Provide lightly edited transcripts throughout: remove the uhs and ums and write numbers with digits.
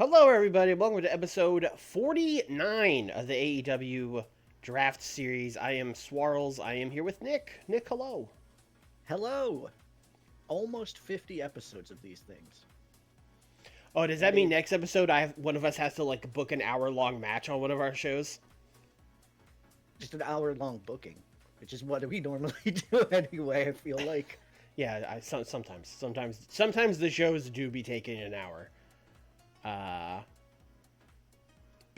Hello, everybody. Welcome to episode 49 of the AEW Draft Series. I am Swarls. I am here with Nick. Nick, hello. Hello! Almost 50 episodes of these things. Oh, does that mean next episode one of us has to book an hour-long match on one of our shows? Just an hour-long booking, which is what we normally do anyway, I feel like. Yeah, sometimes the shows do be taking an hour. But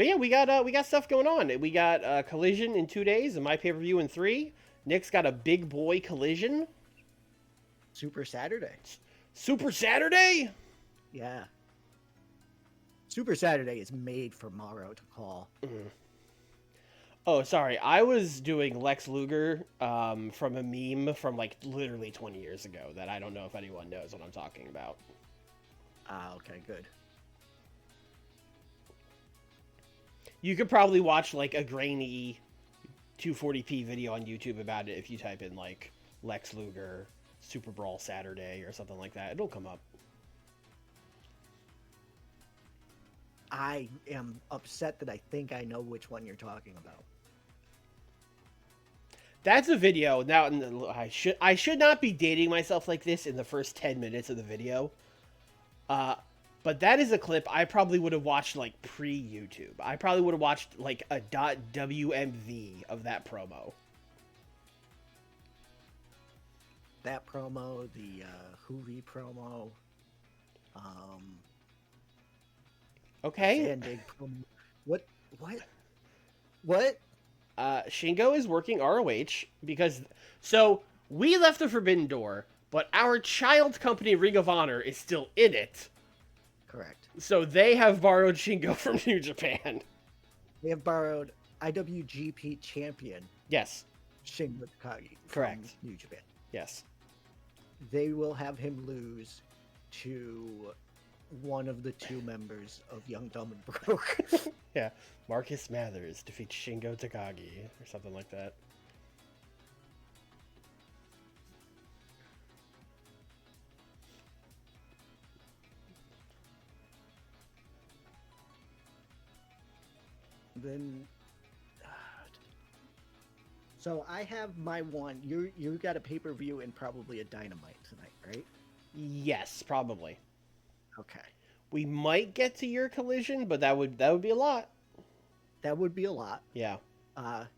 yeah, we got stuff going on. We got Collision in 2 days and my pay-per-view in 3. Nick's got a big boy Collision. Super Saturday. Super Saturday? Yeah. Super Saturday is made for Morrow to call. Mm. Oh, sorry. I was doing Lex Luger from a meme from literally 20 years ago that I don't know if anyone knows what I'm talking about. Ah, okay, good. You could probably watch a grainy 240p video on YouTube about it if you type in Lex Luger Super Brawl Saturday or something like that. It'll come up. I am upset that I think I know which one you're talking about. That's a video. Now I should not be dating myself like this in the first 10 minutes of the video. But that is a clip I probably would have watched pre-YouTube. I probably would have watched a .wmv of that promo. That promo, the Hoovy promo, Okay. Zandig promo. What? Shingo is working ROH because we left the Forbidden Door, but our child company Ring of Honor is still in it. Correct. So they have borrowed Shingo from New Japan. They have borrowed IWGP champion. Yes. Shingo Takagi. Correct. New Japan. Yes. They will have him lose to one of the two members of Young, Dumb, and Broke. Yeah. Marcus Mathers defeats Shingo Takagi or something like that. Then, so I have my one. You got a pay-per-view and probably a Dynamite tonight, right? Yes, probably. Okay. We might get to your Collision, but that would be a lot. That would be a lot. Yeah. AR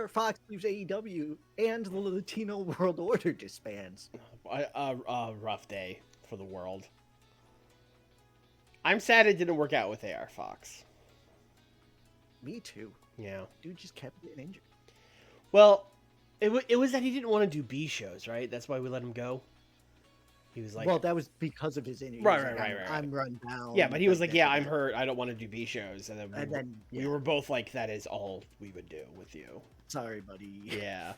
Fox leaves AEW and the Latino World Order disbands. A rough day for the world. I'm sad it didn't work out with AR Fox. Me too. Yeah. Dude just kept getting injured. Well, it was that he didn't want to do B shows, right? That's why we let him go. He was like, well, that was because of his injury. Right. I'm run down. Yeah, but he was like, yeah, I'm hurt. I don't want to do B shows. And then we were both like, that is all we would do with you. Sorry, buddy. Yeah.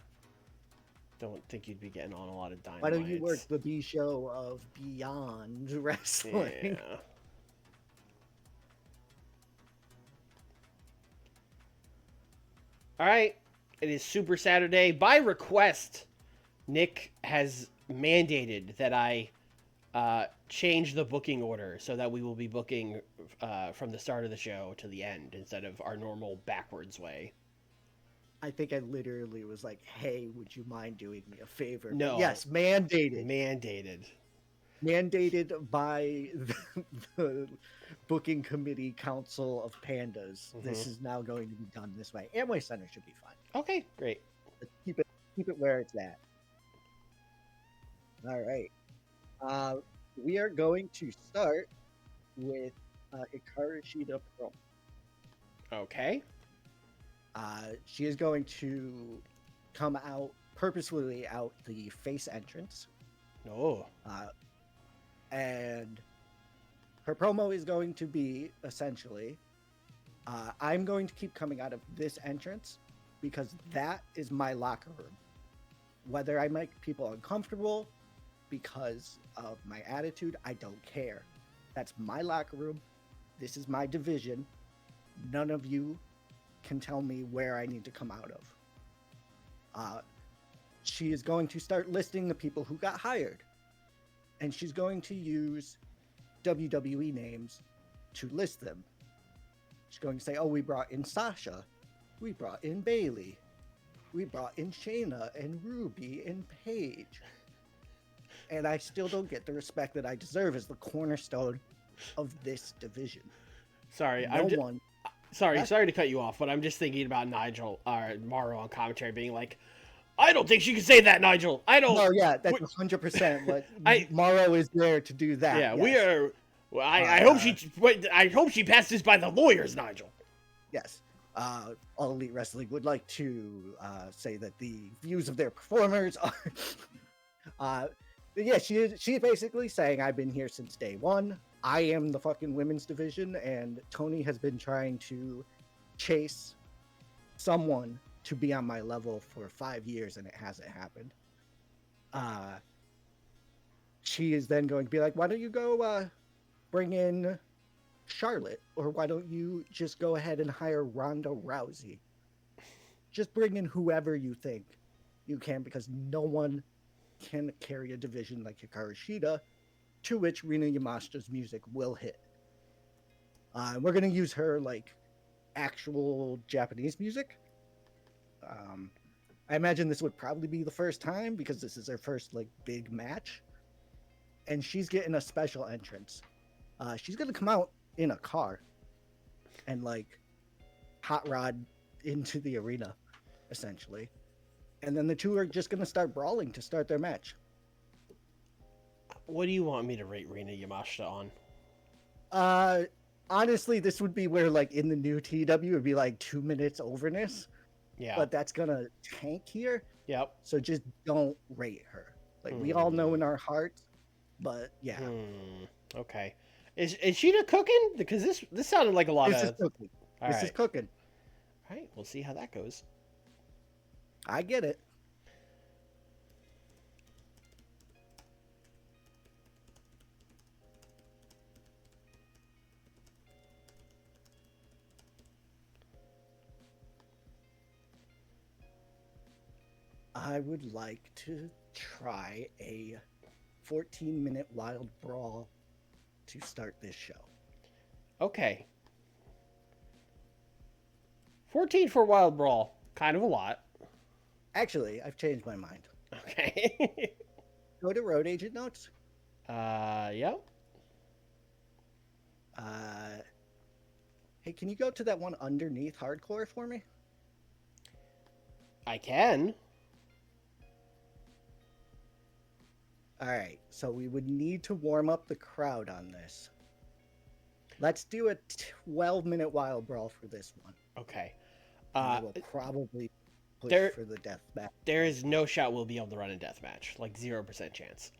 Don't think you'd be getting on a lot of Dynamite. Why don't you work the B show of Beyond Wrestling? Yeah. All right. It is Super Saturday. By request, Nick has mandated that I change the booking order so that we will be booking from the start of the show to the end instead of our normal backwards way. I think I literally was like, hey, would you mind doing me a favor? No. But yes, mandated. Mandated by the booking committee council of pandas. Mm-hmm. This is now going to be done this way. Amway Center should be fine. Okay, great. Let's keep it where it's at. All right. We are going to start with Takeshita promo. Okay. She is going to come out purposefully out the face entrance. Oh. And her promo is going to be essentially, I'm going to keep coming out of this entrance because that is my locker room. Whether I make people uncomfortable because of my attitude, I don't care. That's my locker room. This is my division. None of you can tell me where I need to come out of. She is going to start listing the people who got hired. and she's going to use WWE names to list them. She's going to say, oh, we brought in Sasha, we brought in Bailey, we brought in Shayna and Ruby and Paige. And I still don't get the respect that I deserve as the cornerstone of this division. Sorry, sorry to cut you off, but I'm just thinking about Nigel or Morrow on commentary being like, I don't think she can say that, Nigel. I don't. Oh yeah, that's 100% what Morrow is there to do that. Yeah, yes. we are. Well, I hope she passes by the lawyers, Nigel. Yes. All Elite Wrestling would like to say that the views of their performers are. Yeah, she's basically saying, I've been here since day one. I am the fucking women's division, and Tony has been trying to chase someone to be on my level for 5 years, and it hasn't happened. She is then going to be like, why don't you go bring in Charlotte? Or why don't you just go ahead and hire Ronda Rousey? Just bring in whoever you think you can, because no one can carry a division like Hikaru Shida, to which Rina Yamashita's music will hit. We're going to use her like actual Japanese music. I imagine this would probably be the first time because this is her first like big match, and she's getting a special entrance. She's going to come out in a car and like hot rod into the arena, essentially. And then the two are just going to start brawling to start their match. What do you want me to rate Rina Yamashita on? Honestly, this would be where, like, in the new TEW, it would be like 2 minutes overness. Yeah. But that's going to tank here. Yep. So just don't rate her. Like, we all know in our hearts, but yeah. Okay. Is Shida cooking? Because this sounded like a lot This is cooking. This is cooking. All right, we'll see how that goes. I get it. I would like to try a 14-minute wild brawl to start this show. Okay. 14 for wild brawl. Kind of a lot. Actually, I've changed my mind. Okay. Go to Road Agent Notes. Yep. Hey, can you go to that one underneath Hardcore for me? I can. All right, so we would need to warm up the crowd on this. Let's do a 12-minute wild brawl for this one. Okay. I will probably push for the death match. There is no shot we'll be able to run a death match. Like 0% chance.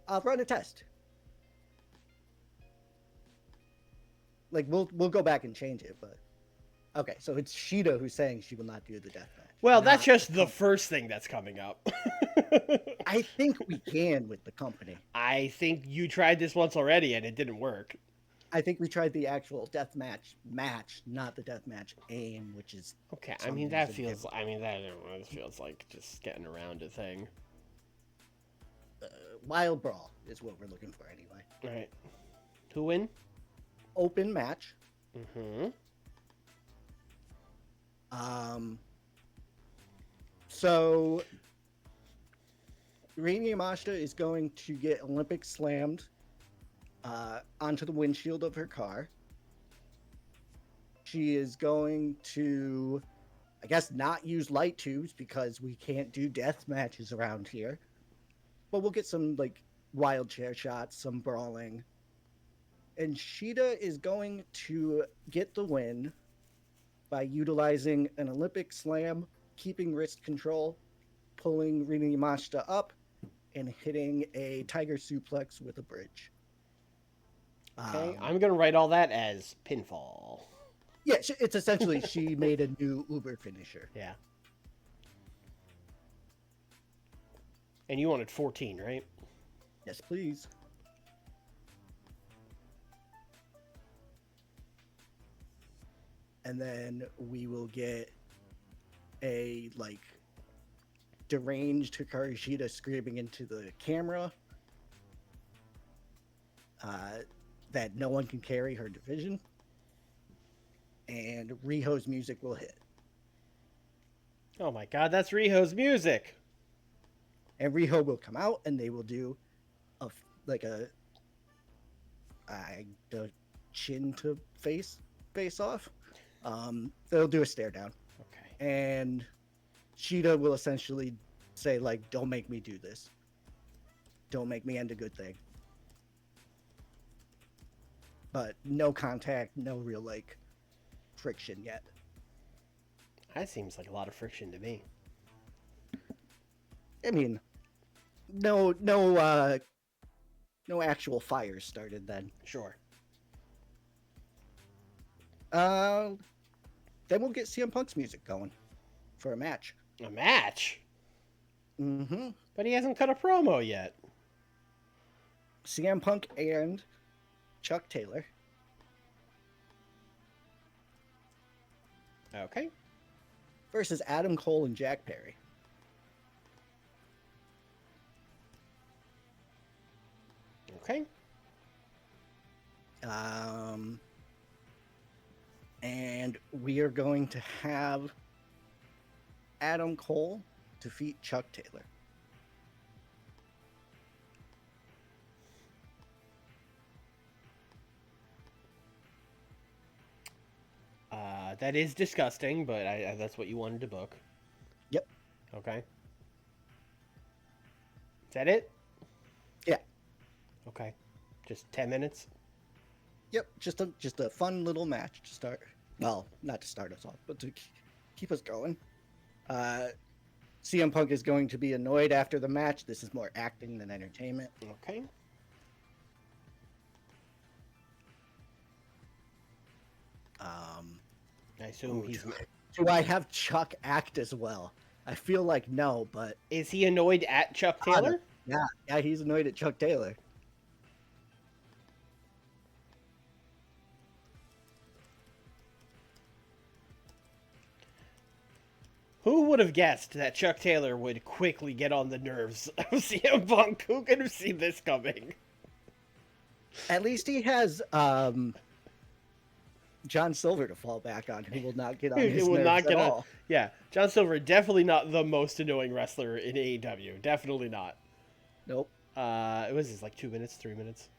I'll run a test. Like we'll go back and change it, but okay. So it's Shida who's saying she will not do the death match. Well, that's just the first thing that's coming up. I think we can with the company. I think you tried this once already and it didn't work. I think we tried the actual death match, not the death match aim, which is okay. I mean that feels. I mean that feels like just getting around a thing. Wild brawl is what we're looking for anyway. All right. Who win? Open match. Mm-hmm. So Rina Yamashita is going to get Olympic slammed onto the windshield of her car. She is going to, I guess, not use light tubes because we can't do death matches around here. But we'll get some like wild chair shots, some brawling. And Shida is going to get the win by utilizing an Olympic slam, keeping wrist control, pulling Rina Yamashita up, and hitting a tiger suplex with a bridge. Okay, I'm going to write all that as pinfall. Yeah, it's essentially she made a new Uber finisher. Yeah. And you wanted 14, right? Yes, please. And then we will get a, like, deranged Hikaru Shida screaming into the camera. that no one can carry her division, and Riho's music will hit. Oh my god, that's Riho's music. And Riho will come out, and they will do like a chin to face off. They'll do a stare down. Okay. And Shida will essentially say, like, don't make me do this. Don't make me end a good thing. But no contact, no real, like, friction yet. That seems like a lot of friction to me. I mean, no actual fires started then. Sure. Then we'll get CM Punk's music going for a match. A match? Mm-hmm. But he hasn't cut a promo yet. CM Punk and Chuck Taylor. Okay. Versus Adam Cole and Jack Perry. Okay. And we are going to have Adam Cole defeat Chuck Taylor. That is disgusting, but that's what you wanted to book. Yep. Okay. Is that it? Yeah. Okay. Just 10 minutes? Yep. Just a fun little match to start. Well, not to start us off, but to keep us going. CM Punk is going to be annoyed after the match. This is more acting than entertainment. Okay. I assume he's... Do I have Chuck act as well? I feel like no, but... Is he annoyed at Chuck Taylor? Yeah, he's annoyed at Chuck Taylor. Who would have guessed that Chuck Taylor would quickly get on the nerves of CM Punk? Who could have seen this coming? At least he has John Silver to fall back on, who will not get on his nerves at all. Yeah, John Silver, definitely not the most annoying wrestler in AEW. Definitely not. Nope. It was just like 2 minutes, 3 minutes.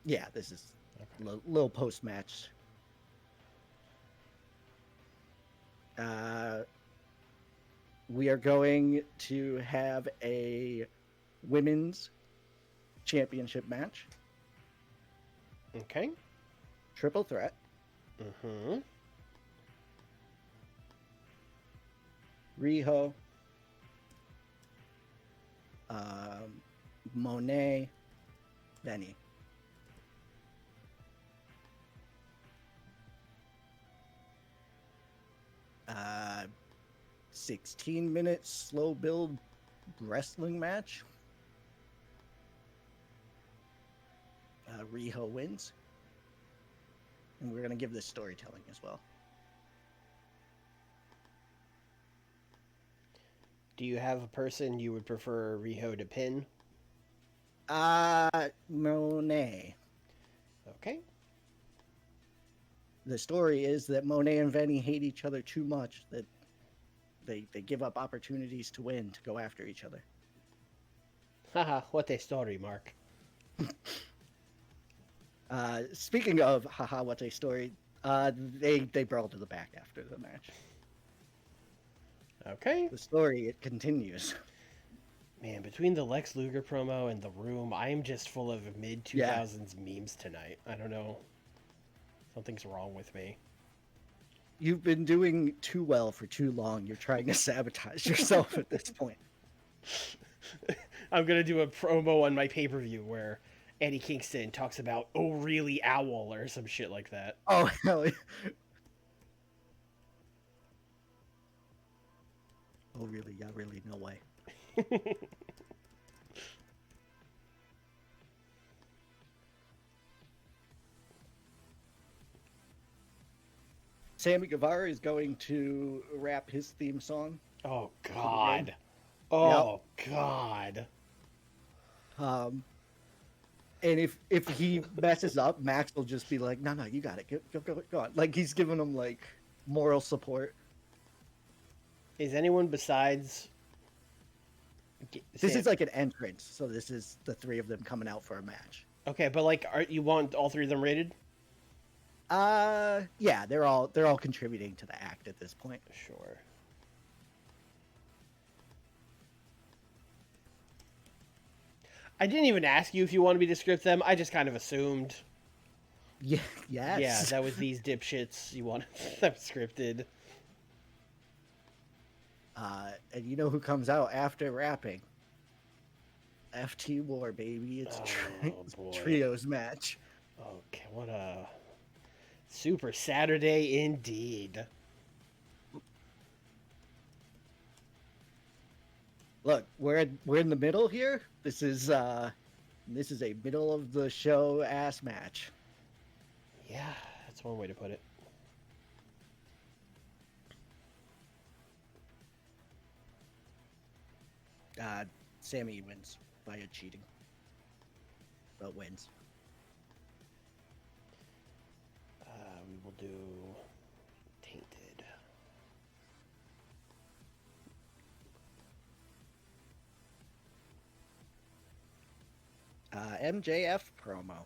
Yeah, this is a little post-match. We are going to have a women's championship match. Okay. Triple threat. Mm-hmm. Riho. Monet. Benny. 16-minute slow build wrestling match. Riho wins. And we're going to give this storytelling as well. Do you have a person you would prefer Riho to pin? Monet. Okay. The story is that Monet and Venny hate each other too much that they give up opportunities to win, to go after each other. Haha, what a story, Mark. Speaking of haha, what a story, they brawl to the back after the match. Okay. The story, it continues. Man, between the Lex Luger promo and the room, I am just full of mid-2000s memes tonight. I don't know. Something's wrong with me. You've been doing too well for too long. You're trying to sabotage yourself at this point. I'm going to do a promo on my pay-per-view where Eddie Kingston talks about, oh, really, owl, or some shit like that. Oh, hell yeah. Oh, really? Yeah, really? No way. Sammy Guevara is going to rap his theme song. Oh, God. Oh, yep. God. And if he messes up, Max will just be like, "No, you got it. Go on." Like he's giving him like moral support. Is anyone besides This Sam? is like an entrance, so this is the three of them coming out for a match. Okay, but like, you want all three of them rated? Yeah, they're all contributing to the act at this point. Sure. I didn't even ask you if you wanted me to script them. I just kind of assumed. Yeah, yes. Yeah, that was these dipshits. You wanted them scripted. And you know who comes out after rapping? FT War, baby. It's boy. trios match. Okay, what a Super Saturday indeed. Look, we're in the middle here. This is a middle of the show ass match. Yeah, that's one way to put it. Sammy wins via cheating, but wins. We will do Tainted. MJF promo.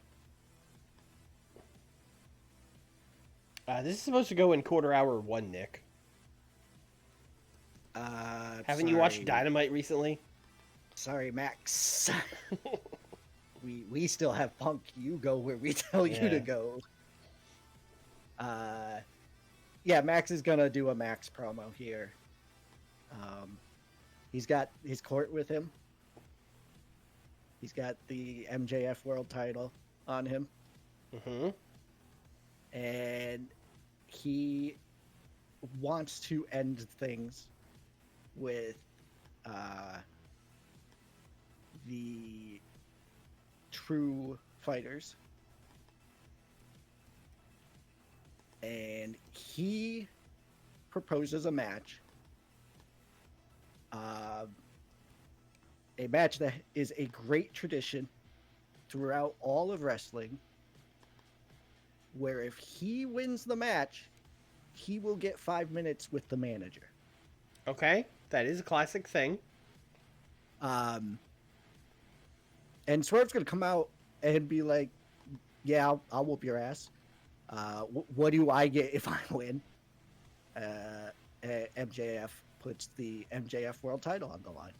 This is supposed to go in quarter hour one, Nick. Haven't you watched Dynamite recently? Sorry, Max. we still have Punk. You go where we tell you to go. Yeah, Max is gonna do a Max promo here. He's got his court with him. He's got the MJF World Title on him, and he wants to end things with the true fighters, and he proposes a match. A match that is a great tradition throughout all of wrestling, where if he wins the match, he will get 5 minutes with the manager. Okay, that is a classic thing. And Swerve's gonna come out and be like, "Yeah, I'll whoop your ass. What do I get if I win?" MJF puts the MJF World Title on the line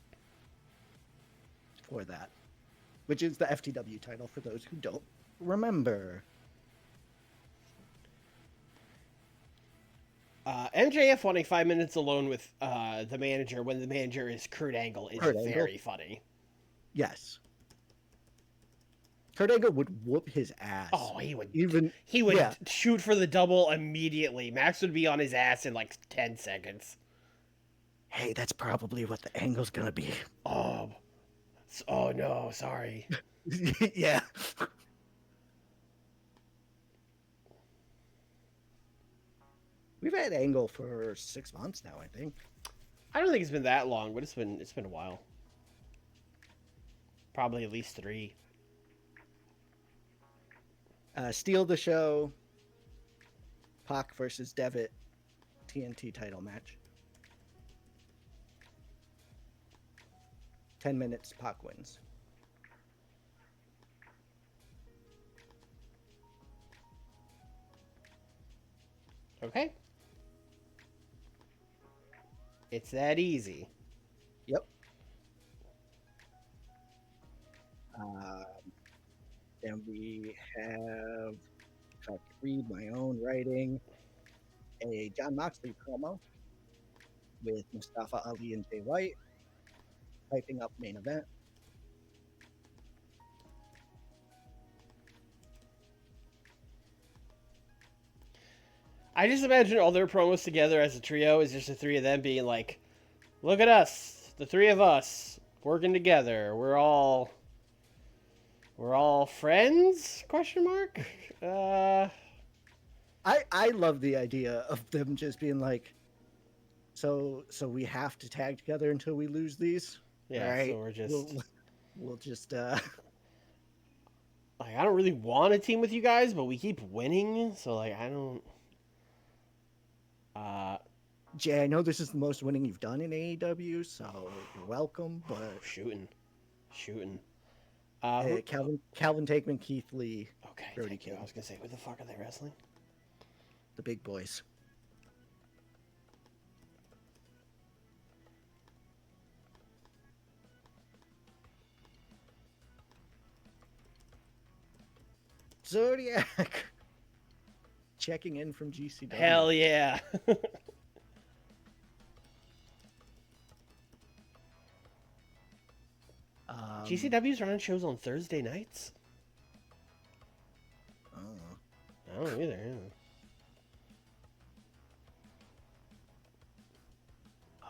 for that, which is the FTW title for those who don't remember. MJF wanting 5 minutes alone with the manager when the manager is Kurt Angle is very funny. Yes. Kurt Angle would whoop his ass. Oh, he would shoot for the double immediately. Max would be on his ass in like 10 seconds. Hey, that's probably what the angle's gonna be. Oh no, sorry. Yeah. We've had Angle for 6 months now, I think. I don't think it's been that long, but it's been a while. Probably at least 3. Steal the Show, Pac versus Devitt, TNT title match. 10 minutes, Pac wins. Okay. It's that easy. Yep. Then we have, if I could read my own writing, a John Moxley promo with Mustafa Ali and Jay White, hyping up main event. I just imagine all their promos together as a trio is just the 3 of them being like, "Look at us, the 3 of us working together. We're all friends?" Question mark. I love the idea of them just being like, so we have to tag together until we lose these. Yeah, right? so we're just we'll just Like, I don't really want to team with you guys, but we keep winning, so like I don't. Jay, I know this is the most winning you've done in AEW, so you're welcome. But shooting. Calvin Takeman, Keith Lee, Okay, Brody thank you. King, I was gonna say, who the fuck are they wrestling? the big boys. Zodiac checking in from GCW. Hell yeah. GCW's running shows on Thursday nights? Oh. I don't know either.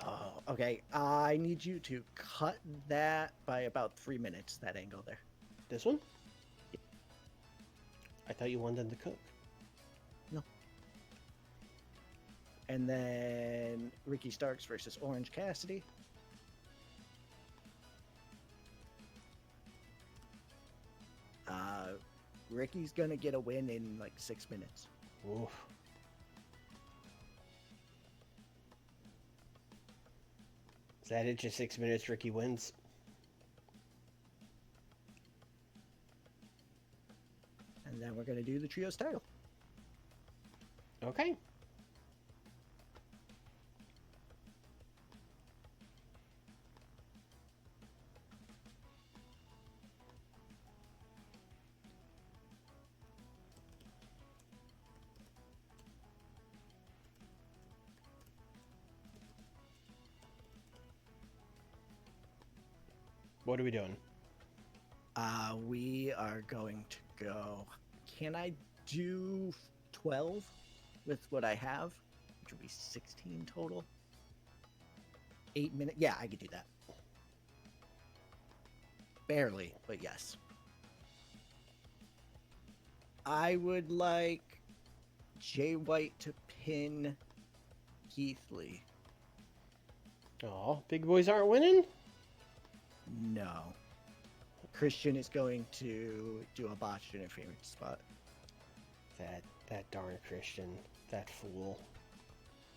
Oh, okay. I need you to cut that by about 3 minutes, that angle there. This one? I thought you wanted them to cook. No. And then Ricky Starks versus Orange Cassidy. Ricky's gonna get a win in like 6 minutes. Oof. Is that it? Just 6 minutes, Ricky wins? And then we're gonna do the trios title. Okay. What are we doing? We are going to go. Can I do 12 with what I have? Which would be 16 total. 8 minutes. Yeah, I could do that. Barely, but yes. I would like Jay White to pin Keith Lee. Oh, big boys aren't winning? No. Christian is going to do a botched interference spot. That darn Christian. That fool.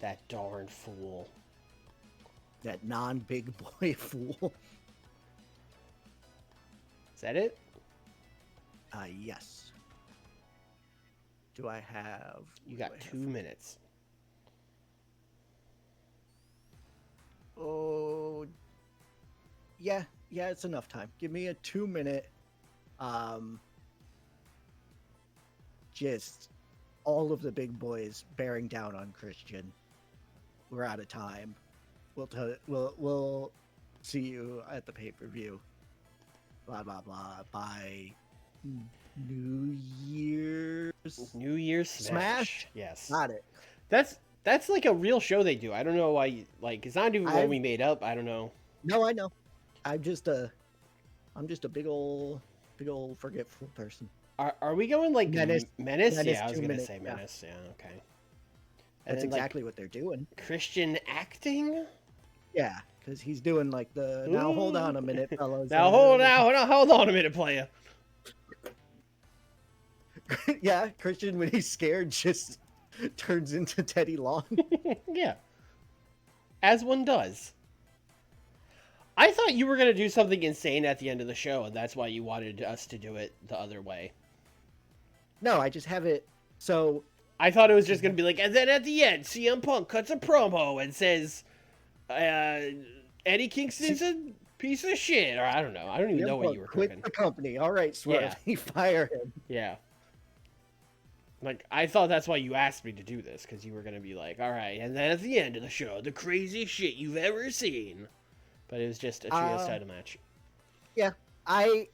That darn fool. That non-big boy fool. Is that it? Yes. Do I have... You got 2 minutes. Oh... Yeah, it's enough time. Give me a 2 minute, just all of the big boys bearing down on Christian. We're out of time. We'll see you at the pay-per-view. Blah blah blah. By New Year's Smash. Yes. Got it. That's like a real show they do. I don't know why. Like, it's not even one we made up. I don't know. No, I know. I'm just a big old forgetful person. Are we going like Menace? Yeah, I was gonna say yeah. Menace. Yeah, okay. That's then, exactly what they're doing. Christian acting. Yeah, because he's doing like the now. Hold on a minute, fellas. Hold on a minute, player. Yeah, Christian when he's scared just turns into Teddy Long. Yeah, as one does. I thought you were going to do something insane at the end of the show, and that's why you wanted us to do it the other way. No, I just have it. So I thought it was just going to be like, and then at the end, CM Punk cuts a promo and says, Eddie Kingston's a piece of shit, or I don't know. I don't even know what you were quit cooking. the company. All right, Swerve. Yeah. Fire him. Yeah. Like, I thought that's why you asked me to do this, because you were going to be like, all right, and then at the end of the show, the craziest shit you've ever seen. But it was just a trios title match. Yeah, a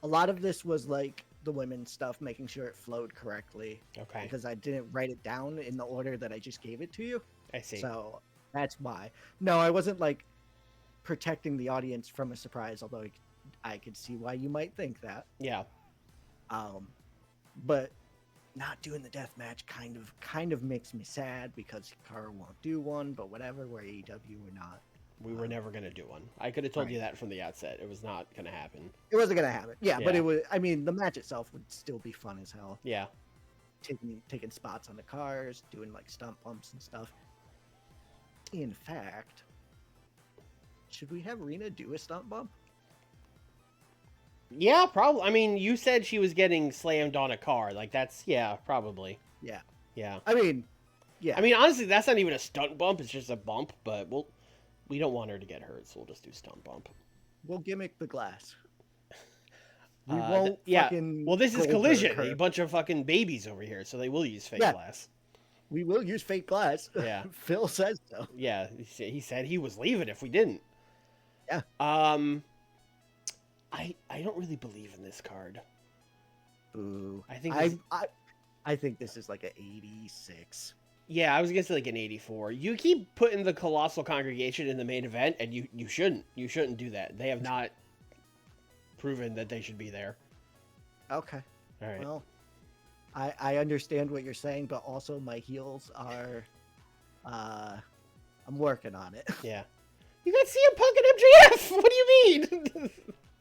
lot of this was like the women's stuff, making sure it flowed correctly. Okay. Because I didn't write it down in the order that I just gave it to you. I see. So that's why. No, I wasn't like protecting the audience from a surprise, although I could see why you might think that. Yeah. But not doing the death match kind of makes me sad because Hikaru won't do one, but whatever, we're AEW, we're not. We were never going to do one. I could have told right. you that from the outset. It was not going to happen. It wasn't gonna happen. Yeah, but Yeah. it was. I mean, the match itself would still be fun as hell. Yeah. Taking spots on the cars, doing like stunt bumps and stuff. In fact, should we have Rena do a stunt bump? Yeah, probably. I mean, you said she was getting slammed on a car. Like, that's, yeah, probably. Yeah. Yeah. I mean, yeah. I mean, honestly, that's not even a stunt bump. It's just a bump, but we don't want her to get hurt, so we'll just do stunt bump. We'll gimmick the glass. We won't yeah. fucking. Well, this is Collision. her. A bunch of fucking babies over here, so they will use fake Yeah. glass. We will use fake glass. Yeah. Phil says so. Yeah, he said he was leaving if we didn't. Yeah. I don't really believe in this card. Ooh. I think I think this is like an 86. Yeah, I was gonna say like an 84. You keep putting the Colossal Congregation in the main event, and you shouldn't. You shouldn't do that. They have not proven that they should be there. Okay. All right. Well, I understand what you're saying, but also my heels are. I'm working on it. Yeah. You got CM Punk and MJF. What do you mean?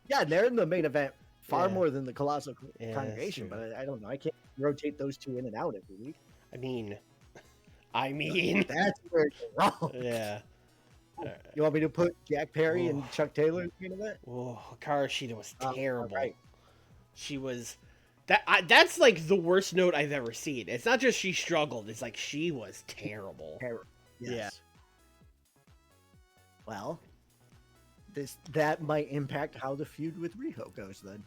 Yeah, they're in the main event far Yeah. more than the Colossal Yeah, that's Congregation, true. but I don't know. I can't rotate those two in and out every week. I mean. That's where it's wrong. Yeah. You want me to put Jack Perry and Chuck Taylor in the main event? Oh, Karashita was terrible. Right. She was. That's like the worst note I've ever seen. It's not just she struggled. It's like she was terrible. Yes. Yeah. Well, that might impact how the feud with Riho goes then.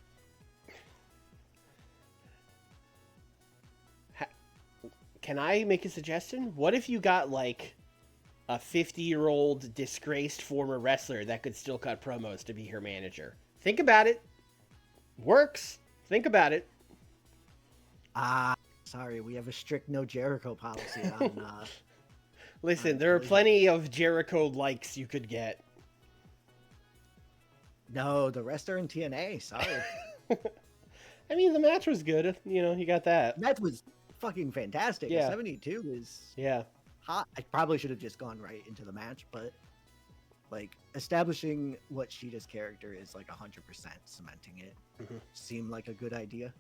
Can I make a suggestion? What if you got like a 50-year-old disgraced former wrestler that could still cut promos to be her manager? Think about it. Works. Think about it. Sorry, we have a strict no Jericho policy on. Listen, there are plenty of Jericho likes you could get. No, the rest are in TNA. Sorry, I mean, the match was good. You know, you got that. that was fucking fantastic. Yeah. 72 is Yeah. hot. I probably should have just gone right into the match, but like establishing what Sheeta's character is, like 100% cementing it, seemed like a good idea.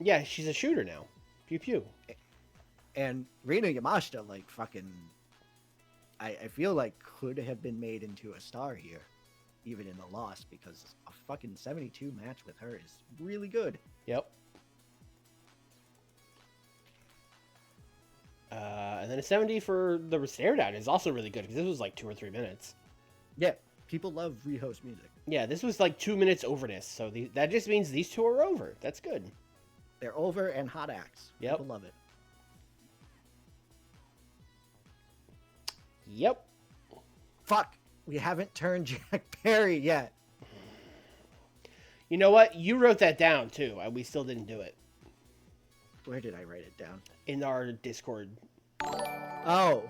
Yeah, she's a shooter now. Pew pew. And Rina Yamashita, like fucking, I feel like could have been made into a star here, even in the loss, because a fucking 72 match with her is really good. Yep. And then a 70 for the stare down is also really good because this was like 2 or 3 minutes. Yeah, people love Riho's music. Yeah, this was like 2 minutes overness, so that just means these two are over. That's good. They're over and hot acts. Yep. People love it. Yep. Fuck, we haven't turned Jack Perry yet. You know what? You wrote that down too, and we still didn't do it. Where did I write it down? In our Discord. Oh.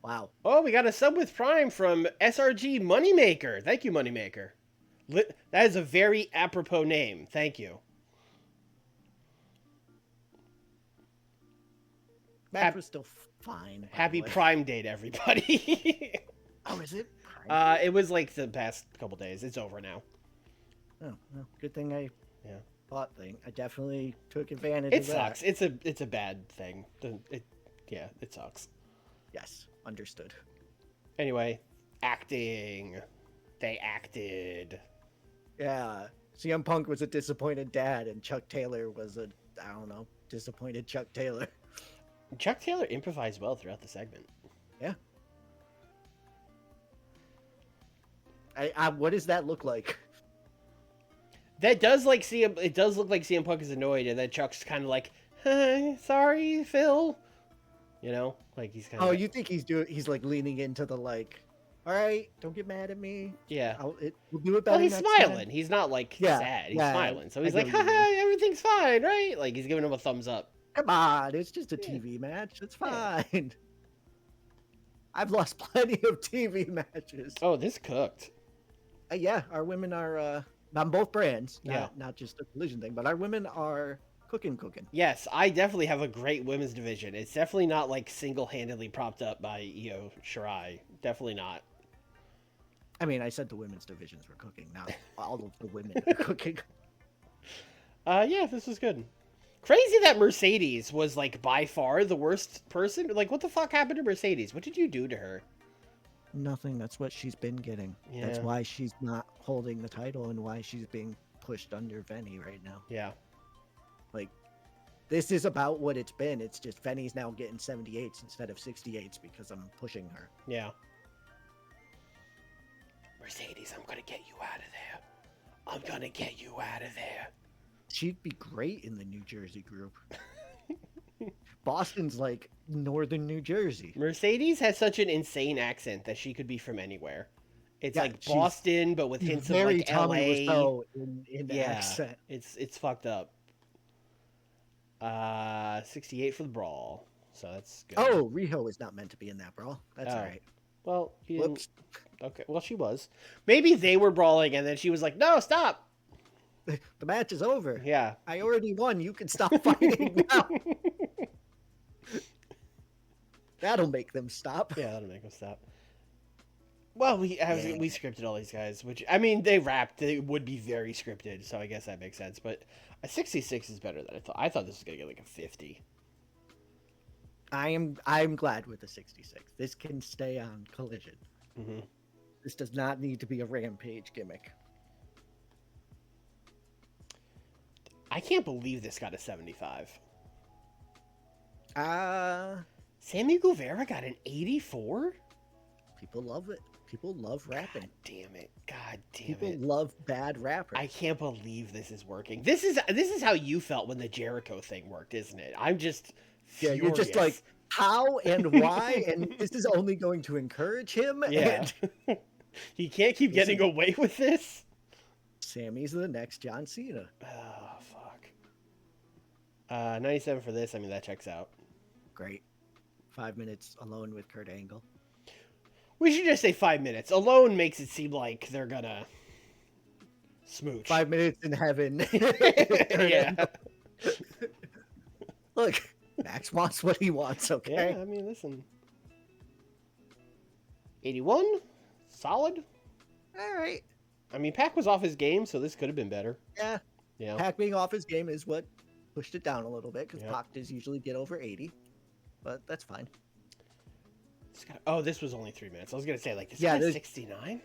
Wow. Oh, we got a sub with Prime from SRG Moneymaker. Thank you, Moneymaker. That is a very apropos name. Thank you. Match was still fine. by the Happy way. Prime Day to everybody. Oh, is it? Prime? It was like the past couple days. It's over now. Oh, well, good thing I Yeah. bought thing. I definitely took advantage It of that. sucks. It's a bad thing. It sucks. Yes, understood. Anyway, acting. They acted. Yeah, CM Punk was a disappointed dad, and Chuck Taylor was a, I don't know, disappointed Chuck Taylor. Chuck Taylor improvised well throughout the segment. Yeah. I what does that look like? That does like CM. It does look like CM Punk is annoyed, and then Chuck's kind of like, "Hey, sorry, Phil." You know, like he's kind of. Oh, you think he's like leaning into the like, all right, don't get mad at me. Yeah. We'll do it better. Well, he's next smiling. time." He's not like Yeah, sad. He's yeah, smiling. So I he's get like, what you "Haha, everything's fine, right?" Like he's giving him a thumbs up. Come on, it's just a TV match. It's fine. I've lost plenty of TV matches. Oh, this cooked. Yeah, our women are on both brands. Yeah. Not just a collision thing, but our women are Cooking. Yes, I definitely have a great women's division. It's definitely not like single-handedly propped up by Io Shirai. Definitely not. I mean, I said the women's divisions were cooking, not all of the women are cooking. Yeah, this was good. Crazy that Mercedes was like by far the worst person. Like, what the fuck happened to Mercedes? What did you do to her? Nothing. That's what she's been getting. Yeah. That's why she's not holding the title and why she's being pushed under Venny right now. Yeah. Like, this is about what it's been. It's just Venny's now getting 78s instead of 68s because I'm pushing her. Yeah. Mercedes, I'm gonna get you out of there. I'm gonna get you out of there. She'd be great in the New Jersey group. Boston's like northern New Jersey. Mercedes has such an insane accent that she could be from anywhere. It's Yeah, like Boston, but with hints of very like Tommy LA. Wiseau in the accent. It's fucked up. 68 for the brawl, so that's good. Oh, Riho is not meant to be in that brawl. That's all right. Well, you didn't... Whoops. Okay, well, she was. Maybe they were brawling, and then she was like, "No, stop." The match is over. Yeah. I already won. You can stop fighting now. That'll make them stop. Yeah, that'll make them stop. Well, we scripted all these guys, which, I mean, they rapped. They would be very scripted, so I guess that makes sense. But a 66 is better than I thought. I thought this was going to get like a 50. I'm glad with the 66. This can stay on Collision. Mm-hmm. This does not need to be a Rampage gimmick. I can't believe this got a 75. Sammy Guevara got an 84? People love it. People love rapping. God damn it. God damn People it. love bad rappers. I can't believe this is working. This is how you felt when the Jericho thing worked, isn't it? I'm just furious. You're just like, how and why? And this is only going to encourage him? Yeah. And he can't keep getting away with this? Sammy's the next John Cena. Oh, fuck. 97 for this. I mean, that checks out. Great. 5 minutes alone with Kurt Angle. We should just say 5 minutes. Alone makes it seem like they're gonna smooch. 5 minutes in heaven. Yeah. Look, Max wants what he wants, okay? Yeah, I mean, listen. 81? Solid? All right. I mean, Pac was off his game, so this could have been better. Yeah. Yeah. Pac being off his game is what pushed it down a little bit, because Yeah. Pac does usually get over 80. But that's fine. Oh, this was only 3 minutes. I was going to say, like, this Yeah, got 69?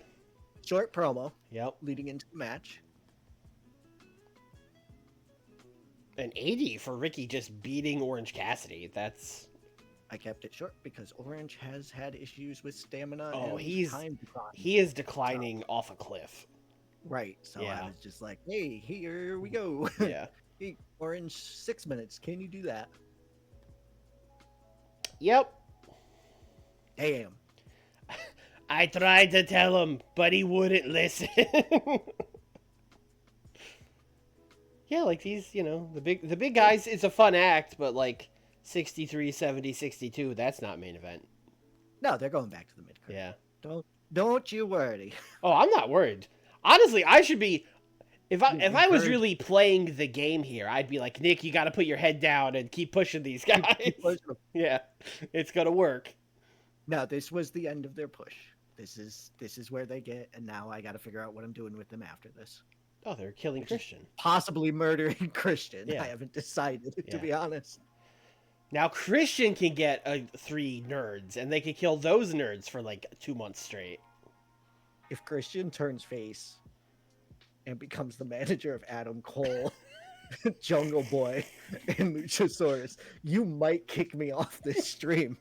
Short promo Yep. leading into the match. An 80 for Ricky just beating Orange Cassidy. That's... I kept it short because Orange has had issues with stamina Oh, and time decline. he is declining off a cliff. Right. So Yeah. I was just like, hey, here we go. Yeah. Hey, Orange, 6 minutes. Can you do that? Yep. Damn. I tried to tell him, but he wouldn't listen. Yeah, like these, the big guys, it's a fun act, but like 63, 70, 62, that's not main event. No, they're going back to the mid card. Yeah. Don't you worry. Oh, I'm not worried. Honestly, I should be. If I was really playing the game here, I'd be like, Nick, you got to put your head down and keep pushing these guys. Yeah, it's gonna work. No, this was the end of their push. This is where they get, and now I got to figure out what I'm doing with them after this. Oh, they're killing Christian. Possibly murdering Christian. Yeah. I haven't decided, to Yeah. be honest. Now Christian can get 3 nerds, and they can kill those nerds for like 2 months straight. If Christian turns face and becomes the manager of Adam Cole, Jungle Boy, and Luchasaurus, you might kick me off this stream.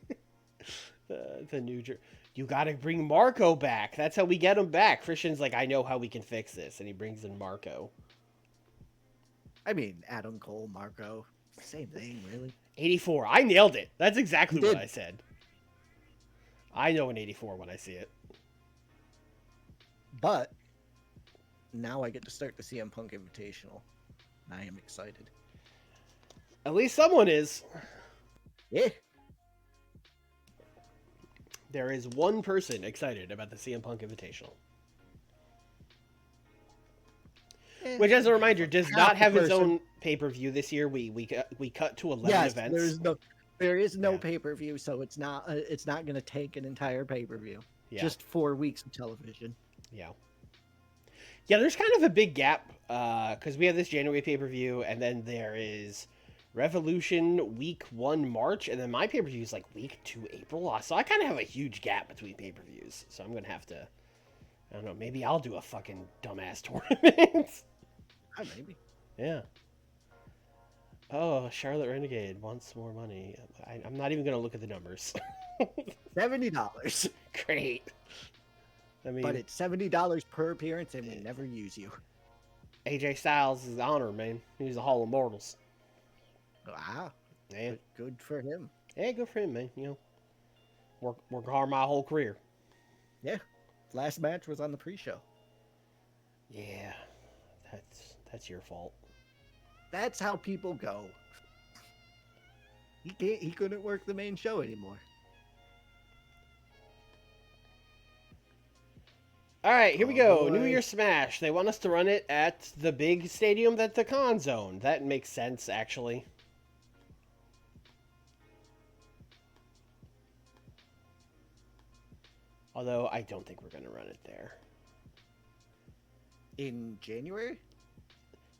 The New Jersey. You got to bring Marco back. That's how we get him back. Christian's like, I know how we can fix this, and he brings in Marco. I mean, Adam Cole, Marco, same thing, really. 84. I nailed it. That's exactly You what did. I said. I know an 84 when I see it. But now I get to start the CM Punk Invitational. I am excited. At least someone is. Yeah. There is one person excited about the CM Punk Invitational. Which, as a reminder, does half not the have his person. own pay-per-view this year. We cut to 11 Yes, events. there is no Yeah. pay-per-view, so it's not going to take an entire pay-per-view. Yeah. Just 4 weeks of television. Yeah. Yeah, there's kind of a big gap because we have this January pay-per-view, and then there is Revolution week 1 March, and then my pay-per-view is like week 2 April. So I kind of have a huge gap between pay-per-views. So I'm gonna have to, I don't know, maybe I'll do a fucking dumbass tournament. Maybe. Yeah. Oh, Charlotte Renegade wants more money. I'm not even gonna look at the numbers. $70. Great. I mean, But it's $70 per appearance, and we never use you. AJ Styles is honor, man. He's a Hall of Mortals. Wow. Yeah. Good for him. Yeah, good for him, man. You know, work hard my whole career. Yeah. Last match was on the pre-show. Yeah, that's your fault. That's how people go. He couldn't work the main show anymore. All right, here we go. boy. New Year Smash. They want us to run it at the big stadium that the Cons own. That makes sense, actually. Although I don't think we're going to run it there. In January?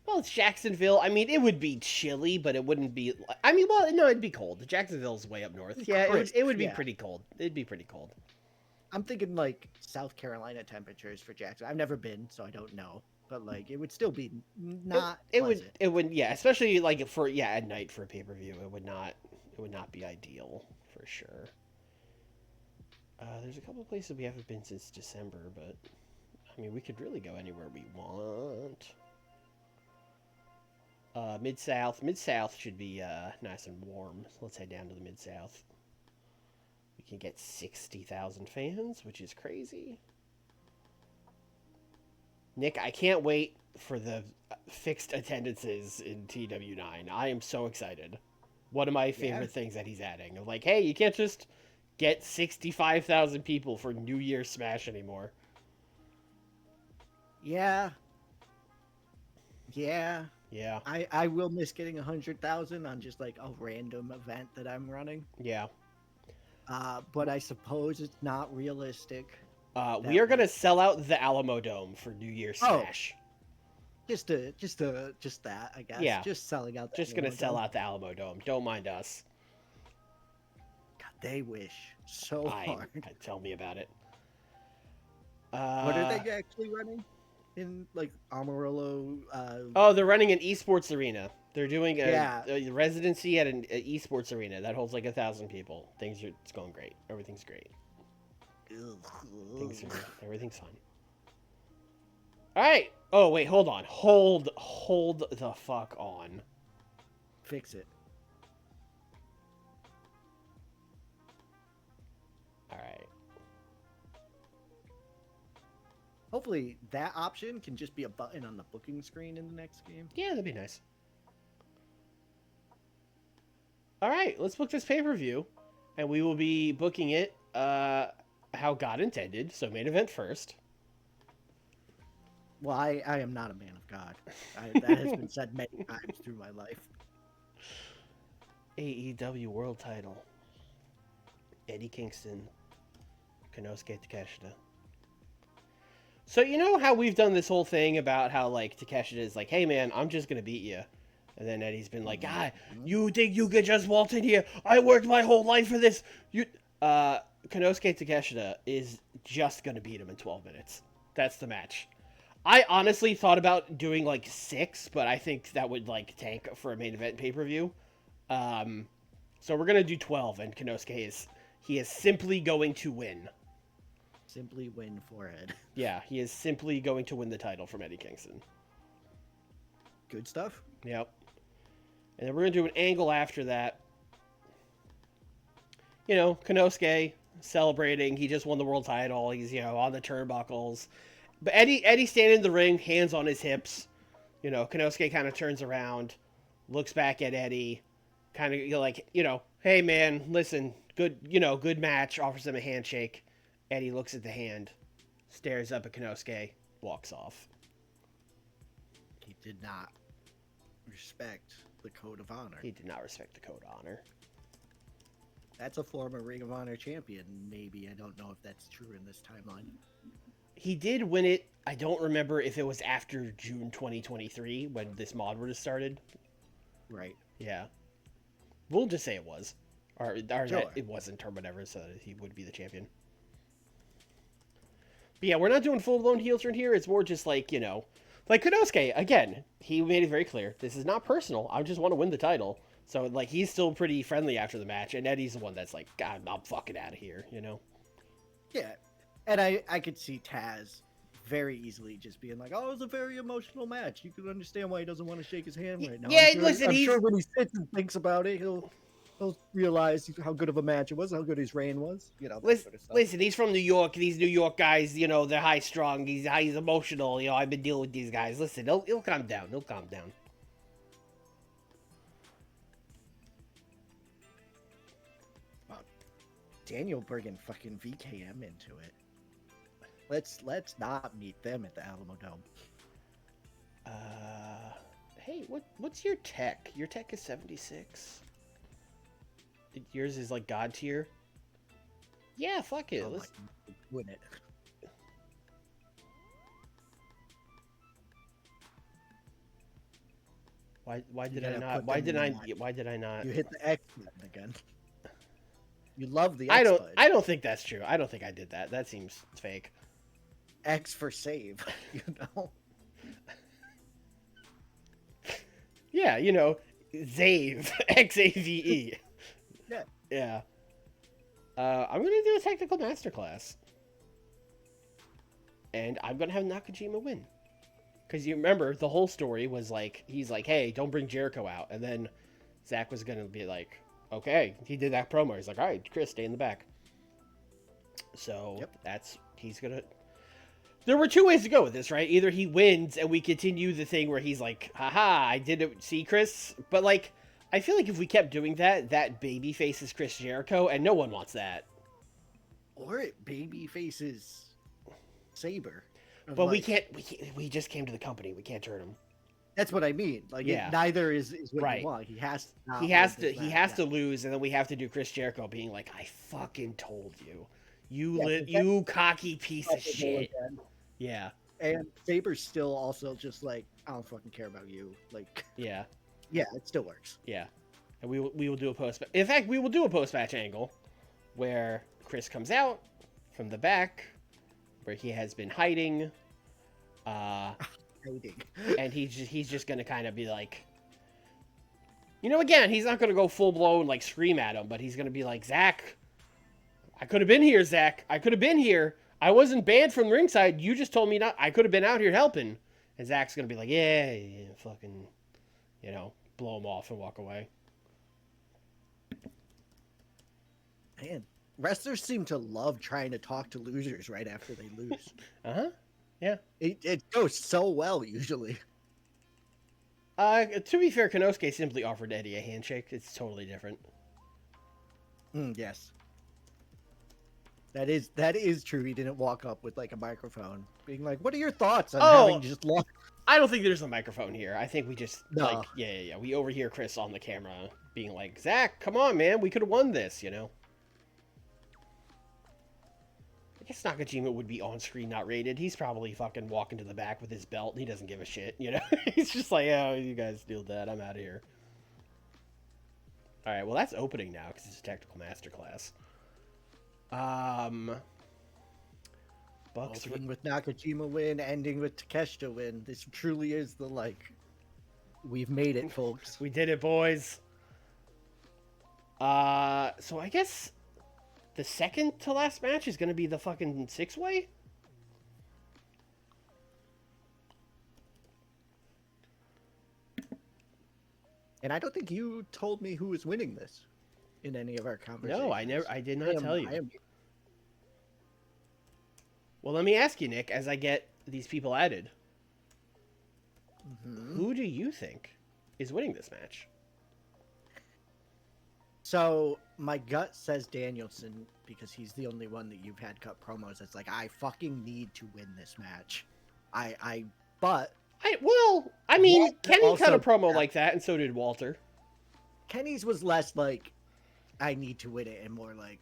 Well, it's Jacksonville. I mean, it would be chilly, but it wouldn't be. I mean, well, no, it'd be cold. Jacksonville's way up north. Yeah, it would be pretty cold. It'd be pretty cold. I'm thinking like South Carolina temperatures for Jackson. I've never been, so I don't know. But like, it would still be not. It would, yeah, especially like at night for a pay-per-view. It would not be ideal for sure. There's a couple of places we haven't been since December, but I mean, we could really go anywhere we want. Mid-South. Mid-South should be nice and warm. So let's head down to the Mid-South. We can get 60,000 fans, which is crazy. Nick, I can't wait for the fixed attendances in TW9. I am so excited. One of my favorite things that he's adding. Like, hey, you can't just get 65,000 people for New Year's Smash anymore. Yeah. Yeah. Yeah. I will miss getting 100,000 on just like a random event that I'm running. Yeah. But I suppose it's not realistic. We are going to sell out the Alamo Dome for New Year's Smash. Just that, I guess. Yeah. Just selling out the Just going to sell out the Alamo Dome. Don't mind us. God, they wish so hard. Tell me about it. What are they actually running? In like Amarillo. They're running an esports arena. They're doing a residency at an esports arena that holds like 1,000 people. It's going great. Everything's great. Everything's fine. All right. Oh wait, hold on. Hold the fuck on. Fix it. All right. Hopefully that option can just be a button on the booking screen in the next game. Yeah, that'd be nice. All right, let's book this pay-per-view, and we will be booking it how God intended, so main event first. Well, I am not a man of God. That has been said many times through my life. AEW World Title. Eddie Kingston. Konosuke Takeshita. So you know how we've done this whole thing about how like Takeshita is like, hey man, I'm just gonna beat you. And then Eddie's been like, you think you could just waltz in here? I worked my whole life for this. Konosuke Takeshita is just gonna beat him in 12 minutes. That's the match. I honestly thought about doing like 6, but I think that would like tank for a main event pay-per-view. So we're gonna do 12, and Konosuke is simply going to win. Simply win forehead. Yeah, he is simply going to win the title from Eddie Kingston. Good stuff. Yep. And then we're going to do an angle after that. You know, Konosuke celebrating. He just won the world title. He's, on the turnbuckles. But Eddie standing in the ring, hands on his hips. Konosuke kind of turns around, looks back at Eddie, kind of hey man, listen, good match, offers him a handshake. Eddie looks at the hand, stares up at Konosuke, walks off. He did not respect the code of honor. He did not respect the code of honor. That's a former Ring of Honor champion, maybe. I don't know if that's true in this timeline. He did win it. I don't remember if it was after June 2023 when this mod would have started. Right. Yeah. We'll just say it was. Or Sure. that it wasn't or whatever, so that he would be the champion. But yeah, we're not doing full-blown heel turn here. It's more just like, you know, like Konosuke, again, he made it very clear. This is not personal. I just want to win the title. So, like, he's still pretty friendly after the match, and Eddie's the one that's like, God, I'm fucking out of here, you know? Yeah. And I could see Taz very easily just being like, oh, it was a very emotional match. You can understand why he doesn't want to shake his hand right now. Yeah, I'm sure, listen, I'm sure when he sits and thinks about it, he'll realize how good of a match it was, how good his reign was. You know, that sort of stuff. Listen, he's from New York. These New York guys, you know, they're high-strung. He's emotional. You know, I've been dealing with these guys. Listen, he'll calm down. He'll calm down. Daniel bringing fucking VKM into it. Let's not meet them at the Alamo Dome. Hey, what's your tech? Your tech is 76. Yours is like God tier. Yeah, fuck it. Let's win it. Why did I not? Why did I not? You hit the X button again. You love the X X button. I don't think that's true. I don't think I did that. That seems fake. X for save, you know? Yeah, you know, Zave. Xave. Yeah. Yeah. I'm gonna do a technical masterclass. And I'm gonna have Nakajima win. Because you remember, the whole story was like, he's like, hey, don't bring Jericho out. And then Zach was gonna be like, okay. He did that promo. He's like, all right, Chris, stay in the back. So, he's gonna... There were two ways to go with this, right? Either he wins and we continue the thing where he's like, haha, I didn't see Chris. But, like, I feel like if we kept doing that, that baby faces Chris Jericho, and no one wants that. Or it baby faces Saber. But like, we just came to the company. We can't turn him. That's what I mean. Like, yeah. Neither is what right. you want. He has to lose, and then we have to do Chris Jericho being like, I fucking told you. You cocky piece of shit. Again. Yeah. And Saber's still also just like, I don't fucking care about you. Like, yeah. Yeah, it still works. Yeah. And we will do a post. In fact, we will do a post-match angle where Chris comes out from the back, where he has been hiding. And he's just gonna kind of be like, you know, again, he's not gonna go full-blown like scream at him, but he's gonna be like, Zach, I could have been here, Zach. I could have been here. I wasn't banned from ringside. You just told me not. I could have been out here helping. And Zach's gonna be like, yeah, fucking, you know, blow him off and walk away. Man, wrestlers seem to love trying to talk to losers right after they lose. Yeah. It goes so well usually. To be fair, Konosuke simply offered Eddie a handshake. It's totally different. Yes. That is true. He didn't walk up with like a microphone being like, what are your thoughts on having just lost? I don't think there's a microphone here. I think we just like we overhear Chris on the camera being like, Zach, come on, man, we could have won this, you know. I guess Nakajima would be on screen not rated. He's probably fucking walking to the back with his belt. He doesn't give a shit, you know. He's just like, oh, you guys deal with that. I'm out of here. All right, well that's opening now because it's a technical masterclass. Bucks opening with Nakajima win, ending with Takeshita win. This truly is the like, we've made it, folks. We did it, boys. So I guess the second to last match is gonna be the fucking 6-way. And I don't think you told me who was winning this in any of our conversations. No, I did not tell you. Well, let me ask you, Nick, as I get these people added. Who do you think is winning this match? So, my gut says Danielson, because he's the only one that you've had cut promos that's like, I fucking need to win this match. But I I mean, Walter Kenny cut a also- promo like that, and so did Walter. Kenny's was less like, I need to win it, and more like,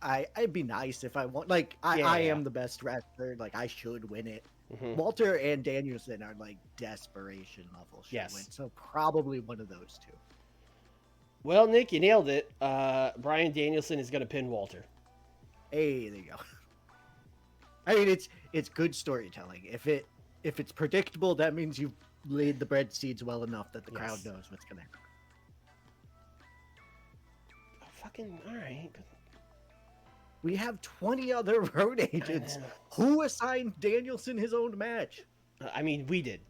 I'd be nice if I want. Like, I Yeah. am the best wrestler. Like, I should win it. Mhm. Walter and Danielson are like desperation level should Yes. win. So probably one of those two. Well, Nick, you nailed it. Bryan Danielson is going to pin Walter. Hey, there you go. I mean, it's good storytelling. If it's predictable, that means you've laid the bread seeds well enough that the crowd Yes. knows what's gonna happen. Oh, fucking all right. We have 20 other road agents. Who assigned Danielson his own match? I mean, we did.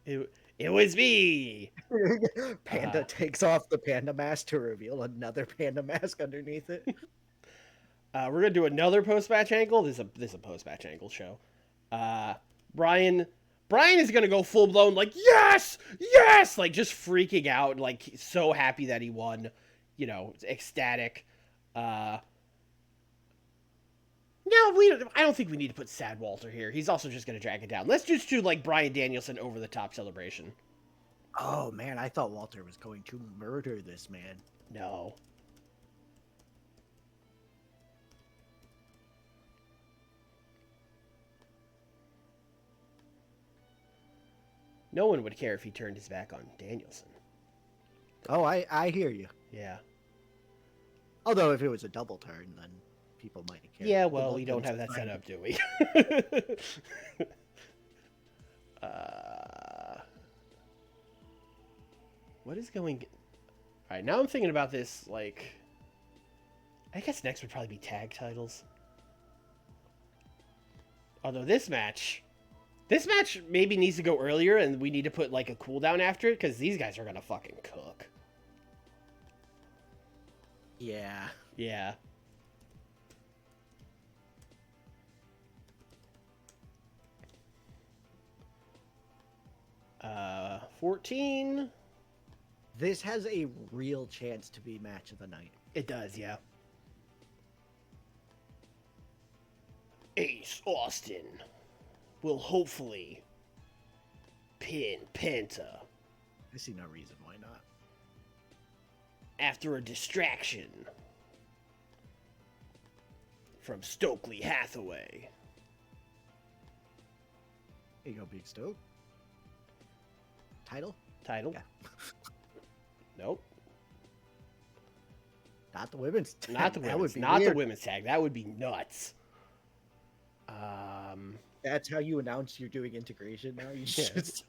it was me. Panda takes off the panda mask to reveal another panda mask underneath it. We're gonna do another post-match angle. This is a post-match angle show. Brian is gonna go full blown like yes, like just freaking out, like so happy that he won, ecstatic. No, I don't think we need to put Sad Walter here. He's also just gonna drag it down. Let's just do like Bryan Danielson over the top celebration. Oh man, I thought Walter was going to murder this man. No. No one would care if he turned his back on Danielson. Oh, I hear you. Yeah. Although if it was a double turn, then people might care. Yeah, well, we don't have that set up, do we? What is going... Alright, now I'm thinking about this, like... I guess next would probably be tag titles. Although this match maybe needs to go earlier, and we need to put, like, a cooldown after it, because these guys are gonna fucking cook. Yeah. Yeah. 14. This has a real chance to be match of the night. It does, yeah. Ace Austin will hopefully pin Penta I see no reason why not. after a distraction from Stokely Hathaway. Here you go, Big Stoke. Title? Title? Yeah. Nope. Not the women's tag. Not the That would women's. be Not the weird. women's tag. That would be nuts. That's how you announce you're doing integration now. You Yeah. just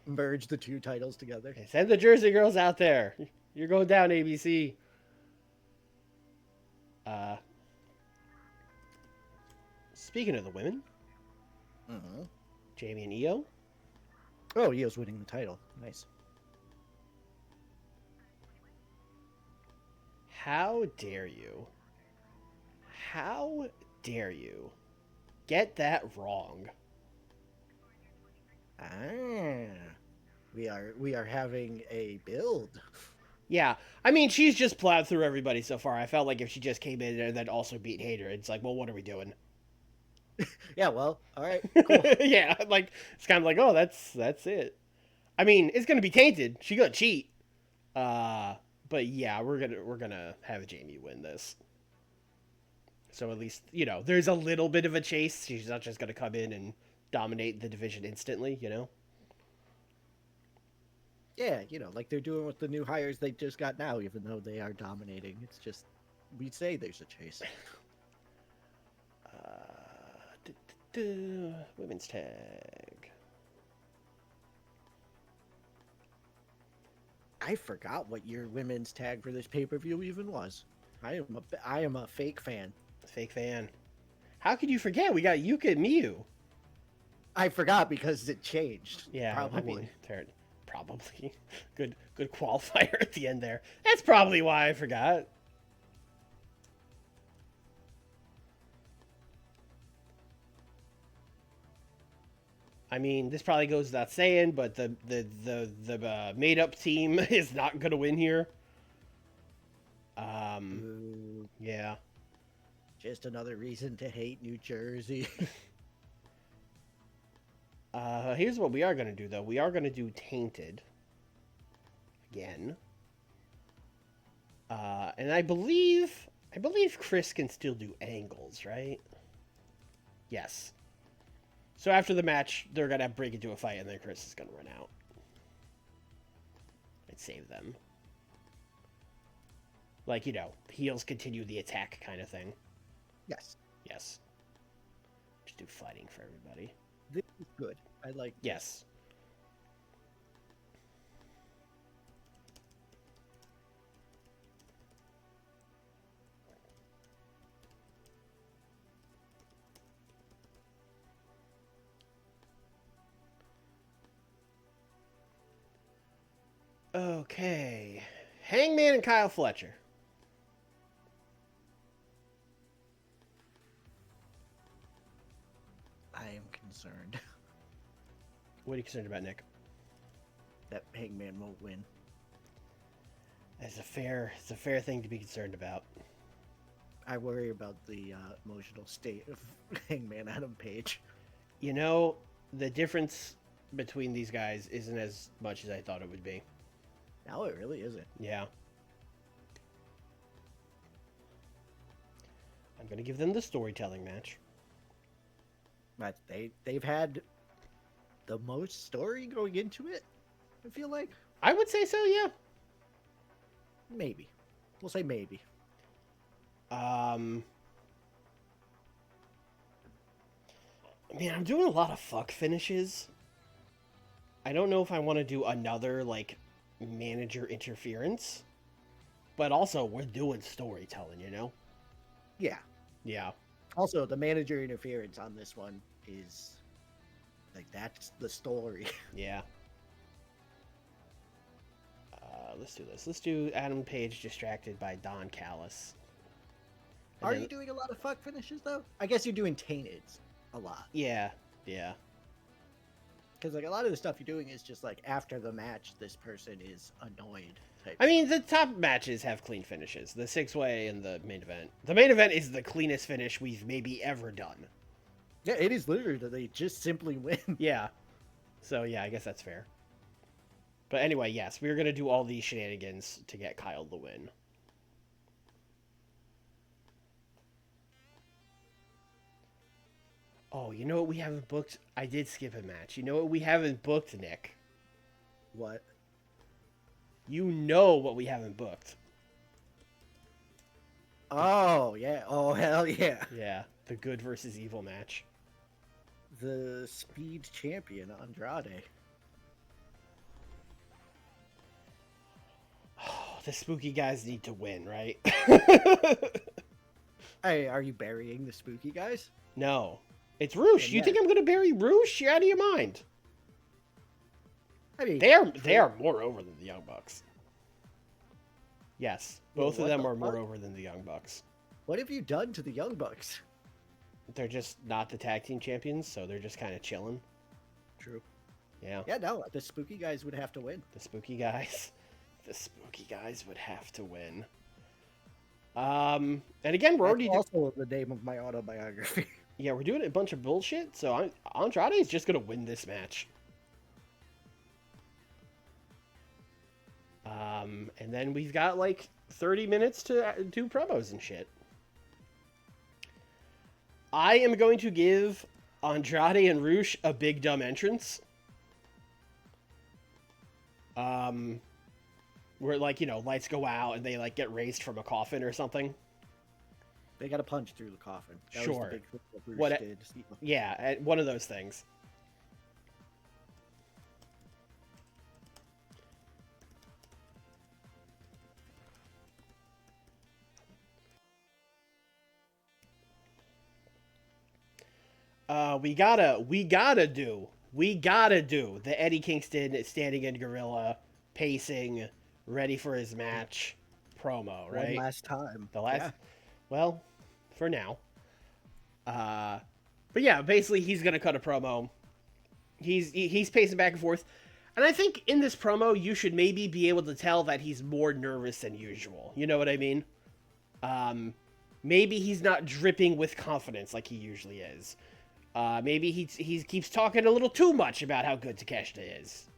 merge the two titles together. Okay, send the Jersey girls out there. You're going down, ABC. Speaking of the women, Mm-hmm. Jamie and Io. Oh, Io's winning the title. Nice. How dare you? How dare you get that wrong? Ah, we are having a build. Yeah, I mean, she's just plowed through everybody so far. I felt like if she just came in and then also beat Hater, it's like, well, what are we doing? Yeah, well, all right, cool. Yeah, like it's kind of like, oh, that's it. I mean, it's gonna be tainted. She gonna cheat. But yeah, we're gonna have Jamie win this. So at least there's a little bit of a chase. She's not just gonna come in and dominate the division instantly. Yeah, like they're doing with the new hires they just got now, even though they are dominating. It's just we say there's a chase. Women's tag. I forgot what your women's tag for this pay-per-view even was. I am a fake fan. Fake fan. How could you forget? We got Yuka and Miyu. I forgot because it changed. Yeah, probably. I mean, probably. Good qualifier at the end there. That's probably why I forgot. I mean, this probably goes without saying, but the made up team is not gonna win here. Ooh, Yeah. just another reason to hate New Jersey. Here's what we are going to do, though. We are going to do Tainted again. And I believe Chris can still do angles, right? Yes. So after the match, they're going to break into a fight, and then Chris is going to run out. And save them. Like, heels continue the attack kind of thing. Yes. Yes. Just do fighting for everybody. This is good. I like this. Yes. Okay. Hangman and Kyle Fletcher. I am concerned What are you concerned about, Nick? that Hangman won't win. It's a fair thing to be concerned about. I worry about the emotional state of Hangman Adam Page. The difference between these guys isn't as much as I thought it would be. No, it really isn't. Yeah. I'm going to give them the storytelling match. But they've had the most story going into it, I feel like. I would say so, yeah. Maybe. We'll say maybe. Man, I'm doing a lot of fuck finishes. I don't know if I want to do another, manager interference. But also, we're doing storytelling, Yeah. Yeah. Also, the manager interference on this one is that's the story. Yeah. Let's do this. Let's do Adam Page distracted by Don Callis. And Are then- you doing a lot of fuck finishes though? I guess you're doing tainted a lot. Yeah. Yeah. Because a lot of the stuff you're doing is just after the match, this person is annoyed. I mean, the top matches have clean finishes. The six-way and the main event. The main event is the cleanest finish we've maybe ever done. Yeah, it is literally that they just simply win. Yeah. So, yeah, I guess that's fair. But anyway, yes, we're going to do all these shenanigans to get Kyle the win. Oh, you know what we haven't booked? I did skip a match. You know what we haven't booked, Nick? What? You know what we haven't booked. Oh, yeah. Oh, hell yeah. Yeah, the good versus evil match. The speed champion, Andrade. Oh, the spooky guys need to win, right? Hey, are you burying the spooky guys? No. It's Roosh. You think I'm going to bury Roosh? You're out of your mind. I mean, They are more over than the Young Bucks. Yes, both of them are more over than the Young Bucks. What have you done to the Young Bucks? They're just not the tag team champions, so they're just kind of chilling. True. Yeah. Yeah, no, the spooky guys would have to win. The spooky guys would have to win. And again, we're already also the name of my autobiography. Yeah, we're doing a bunch of bullshit, so Andrade is just gonna win this match. And then we've got 30 minutes to do promos and shit. I am going to give Andrade and Roosh a big dumb entrance. Where lights go out and they get raised from a coffin or something. They got to punch through the coffin. That Sure. was the big thing that Bruce did. Yeah, one of those things. We gotta do the Eddie Kingston standing in gorilla, pacing, ready for his match promo, right? One last time. The last, Yeah. well, for now. But yeah, basically he's gonna cut a promo. He's pacing back and forth, and I think in this promo you should maybe be able to tell that he's more nervous than usual. You know what I mean? Maybe he's not dripping with confidence like he usually is. Maybe he keeps talking a little too much about how good Takeshita is.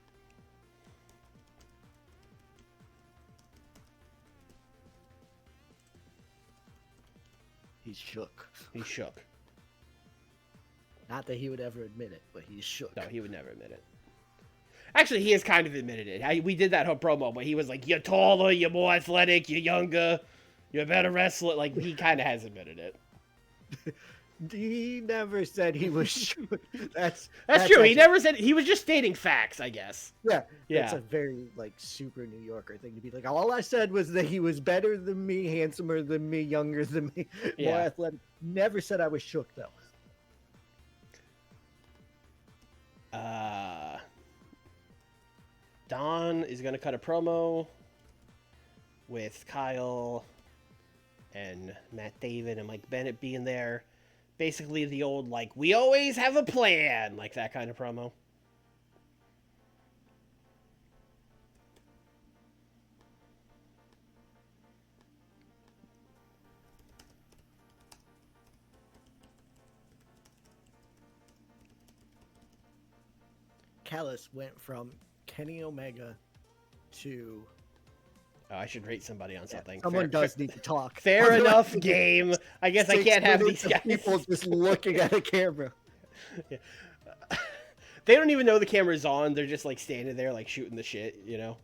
He's shook. He's shook. Not that he would ever admit it, but he's shook. No, he would never admit it. Actually, he has kind of admitted it. We did that whole promo where he was like, "You're taller, you're more athletic, you're younger, you're a better wrestler." Like, he kind of has admitted it. He never said he was shook. That's true. Actually, He never said. He was just stating facts, I guess. Yeah. Yeah. It's a very, like, super New Yorker thing to be like, all I said was that he was better than me, handsomer than me, younger than me, more athletic. Never said I was shook, though. Don is going to cut a promo with Kyle and Matt David and Mike Bennett being there. Basically the old, like, we always have a plan, like that kind of promo. Callis went from Kenny Omega to... Oh, I should rate somebody on something. Someone does need to talk. Fair enough, game. I guess I can't have these guys. People just looking at a camera. Yeah. They don't even know the camera's on. They're just, like, standing there, like, shooting the shit, you know?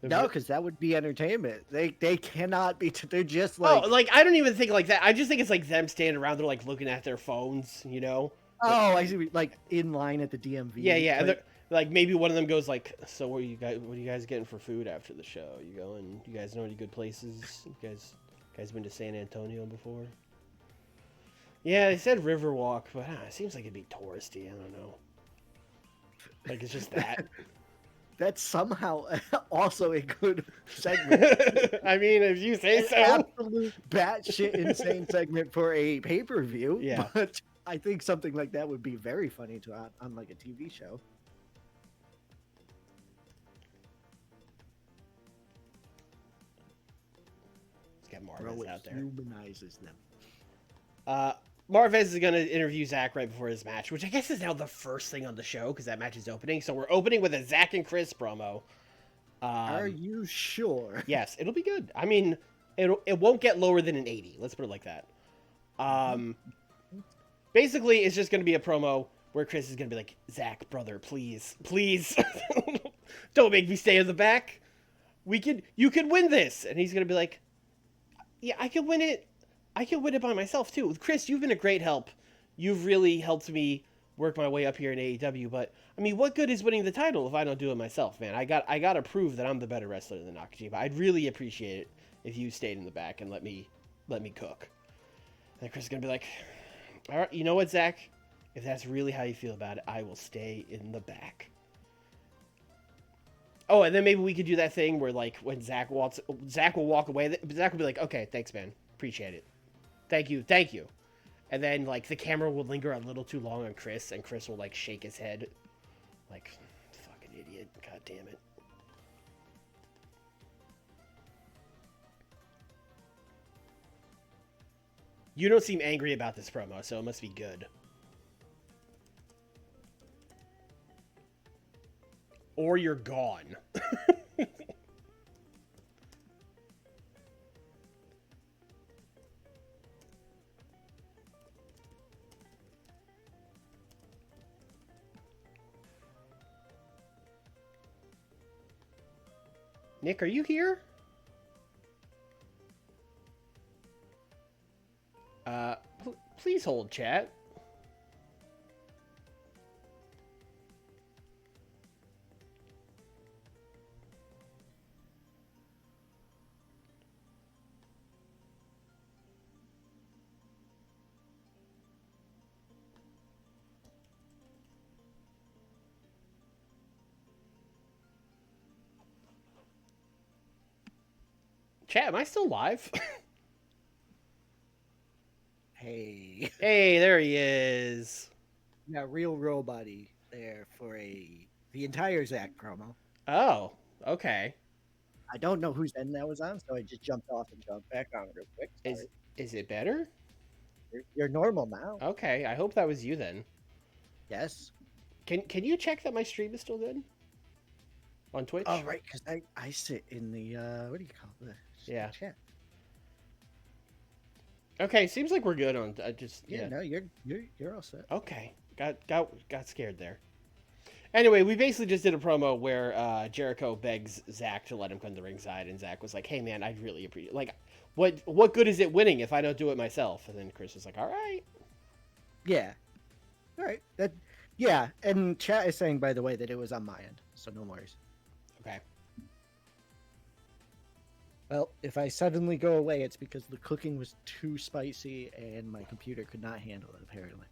No, because that would be entertainment. They cannot be. They're just like... Oh, like, I don't even think like that. I just think it's like them standing around. They're, like, looking at their phones, you know? Oh, I see. Like, in line at the DMV. Yeah, yeah. Like maybe one of them goes like, "So what are you guys getting for food after the show? You going? You guys know any good places? You guys been to San Antonio before?" Yeah, they said Riverwalk, but it seems like it'd be touristy. I don't know. Like, it's just that. That's somehow also a good segment. I mean, if you say so. Absolute batshit insane segment for a pay-per-view. Yeah. But I think something like that would be very funny to on like a TV show. Get Marvez out there. Humanizes them. Marvez is going to interview Zach right before his match, which I guess is now the first thing on the show because that match is opening. So we're opening with a Zach and Chris promo. Are you sure? Yes, it'll be good. I mean, it won't get lower than an 80. Let's put it like that. Basically, it's just going to be a promo where Chris is going to be like, "Zach, brother, please, please, don't make me stay in the back. You can win this." And he's going to be like, "Yeah, I can win it. I can win it by myself too. Chris, you've been a great help. You've really helped me work my way up here in AEW. But I mean, what good is winning the title if I don't do it myself, man? I got to prove that I'm the better wrestler than Nakajima. I'd really appreciate it if you stayed in the back and let me cook." And Chris is gonna be like, "All right, you know what, Zach? If that's really how you feel about it, I will stay in the back." Oh, and then maybe we could do that thing where, like, when Zach will walk away. Zach will be like, "Okay, thanks, man. Appreciate it. Thank you. And then, like, the camera will linger a little too long on Chris, and Chris will, like, shake his head. Like, fucking idiot. God damn it. You don't seem angry about this promo, so it must be good. Or you're gone. Nick, are you here? Please hold, chat. Chat, am I still live? Hey. Hey, there he is. Got real robot-y there for the entire Zach promo. Oh, okay. I don't know whose end that was on, so I just jumped off and jumped back on real quick. Sorry. Is it better? You're normal now. Okay, I hope that was you then. Yes. Can you check that my stream is still good on Oh, Twitch? right, because I sit in the what do you call it? The Yeah. chat. Okay, seems like we're good on. Yeah, no, you're all set. Okay, got scared there. Anyway, we basically just did a promo where Jericho begs Zach to let him come to ringside, and Zach was like, "Hey man, I'd really appreciate like, what good is it winning if I don't do it myself?" And then Chris was like, "All right." Yeah. All right. That. Yeah, and chat is saying, by the way, that it was on my end, so no worries. Okay. Well, if I suddenly go away, it's because the cooking was too spicy and my computer could not handle it, apparently.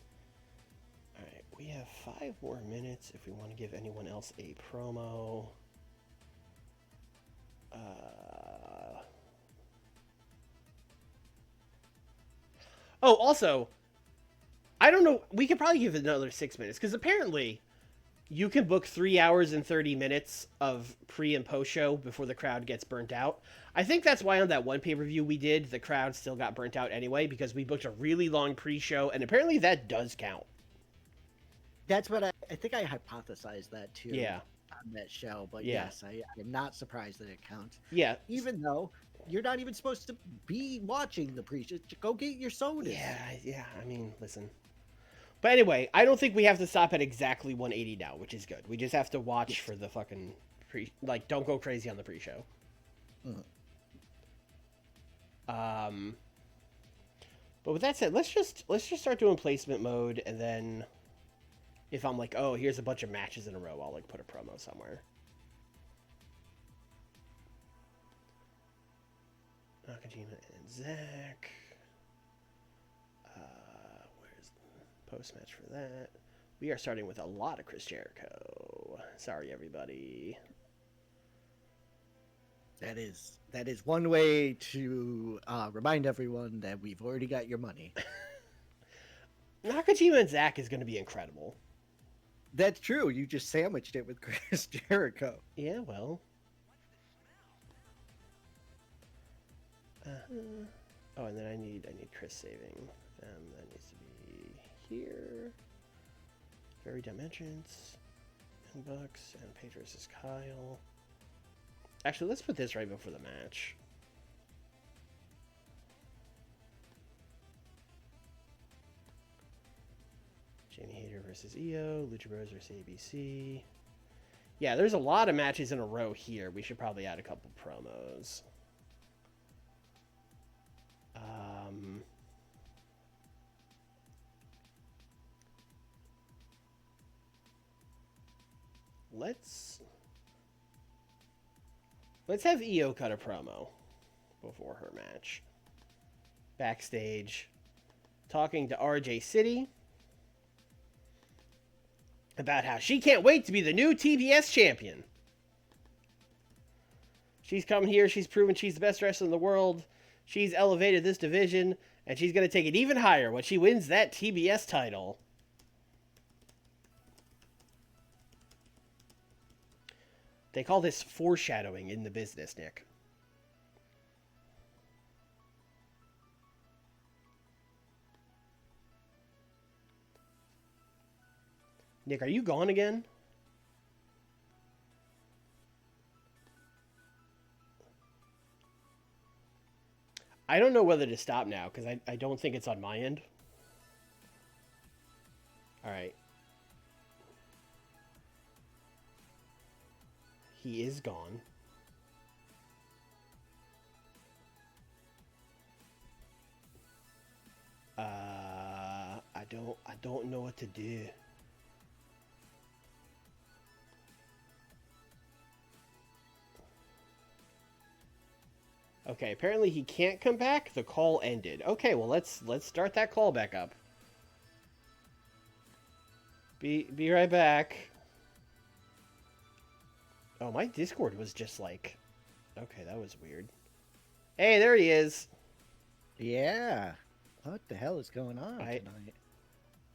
All right. We have 5 more minutes if we want to give anyone else a promo. Oh, also, I don't know. We could probably give it another 6 minutes because apparently you can book 3 hours and 30 minutes of pre and post show before the crowd gets burnt out. I think that's why on that one pay-per-view we did, the crowd still got burnt out anyway because we booked a really long pre-show, and apparently that does count. That's what I think I hypothesized that too. Yeah. On that show, but Yeah. yes, I'm not surprised that it counts. Yeah. Even though you're not even supposed to be watching the pre-show, go get your sodas. Yeah. I mean, listen. But anyway, I don't think we have to stop at exactly 180 now, which is good. We just have to watch for the fucking don't go crazy on the pre-show. Mm-hmm. But with that said, let's just start doing placement mode, and then if I'm like, oh, here's a bunch of matches in a row, I'll like put a promo somewhere. Nakajima and Zach. Where's the post match for that? We are starting with a lot of Chris Jericho. Sorry, everybody. That is one way to remind everyone that we've already got your money. Nakajima and Zach is going to be incredible. That's true. You just sandwiched it with Chris Jericho. Yeah, well. Oh, and then I need Chris saving. That needs to be here. Very Dimensions. And Bucks and Page versus Kyle. Actually, let's put this right before the match. Jamie Hayter versus EO. Lucha Bros versus ABC. Yeah, there's a lot of matches in a row here. We should probably add a couple promos. Let's have EO cut a promo before her match. Backstage, talking to RJ City about how she can't wait to be the new TBS champion. She's come here, she's proven she's the best wrestler in the world. She's elevated this division, and she's going to take it even higher when she wins that TBS title. They call this foreshadowing in the business, Nick. Nick, are you gone again? I don't know whether to stop now, because I don't think it's on my end. Alright. He is gone. I don't know what to do. Okay, apparently he can't come back. The call ended. Okay, well let's start that call back up. Be right back. Oh, my Discord was just like... Okay, that was weird. Hey, there he is. Yeah. What the hell is going on tonight?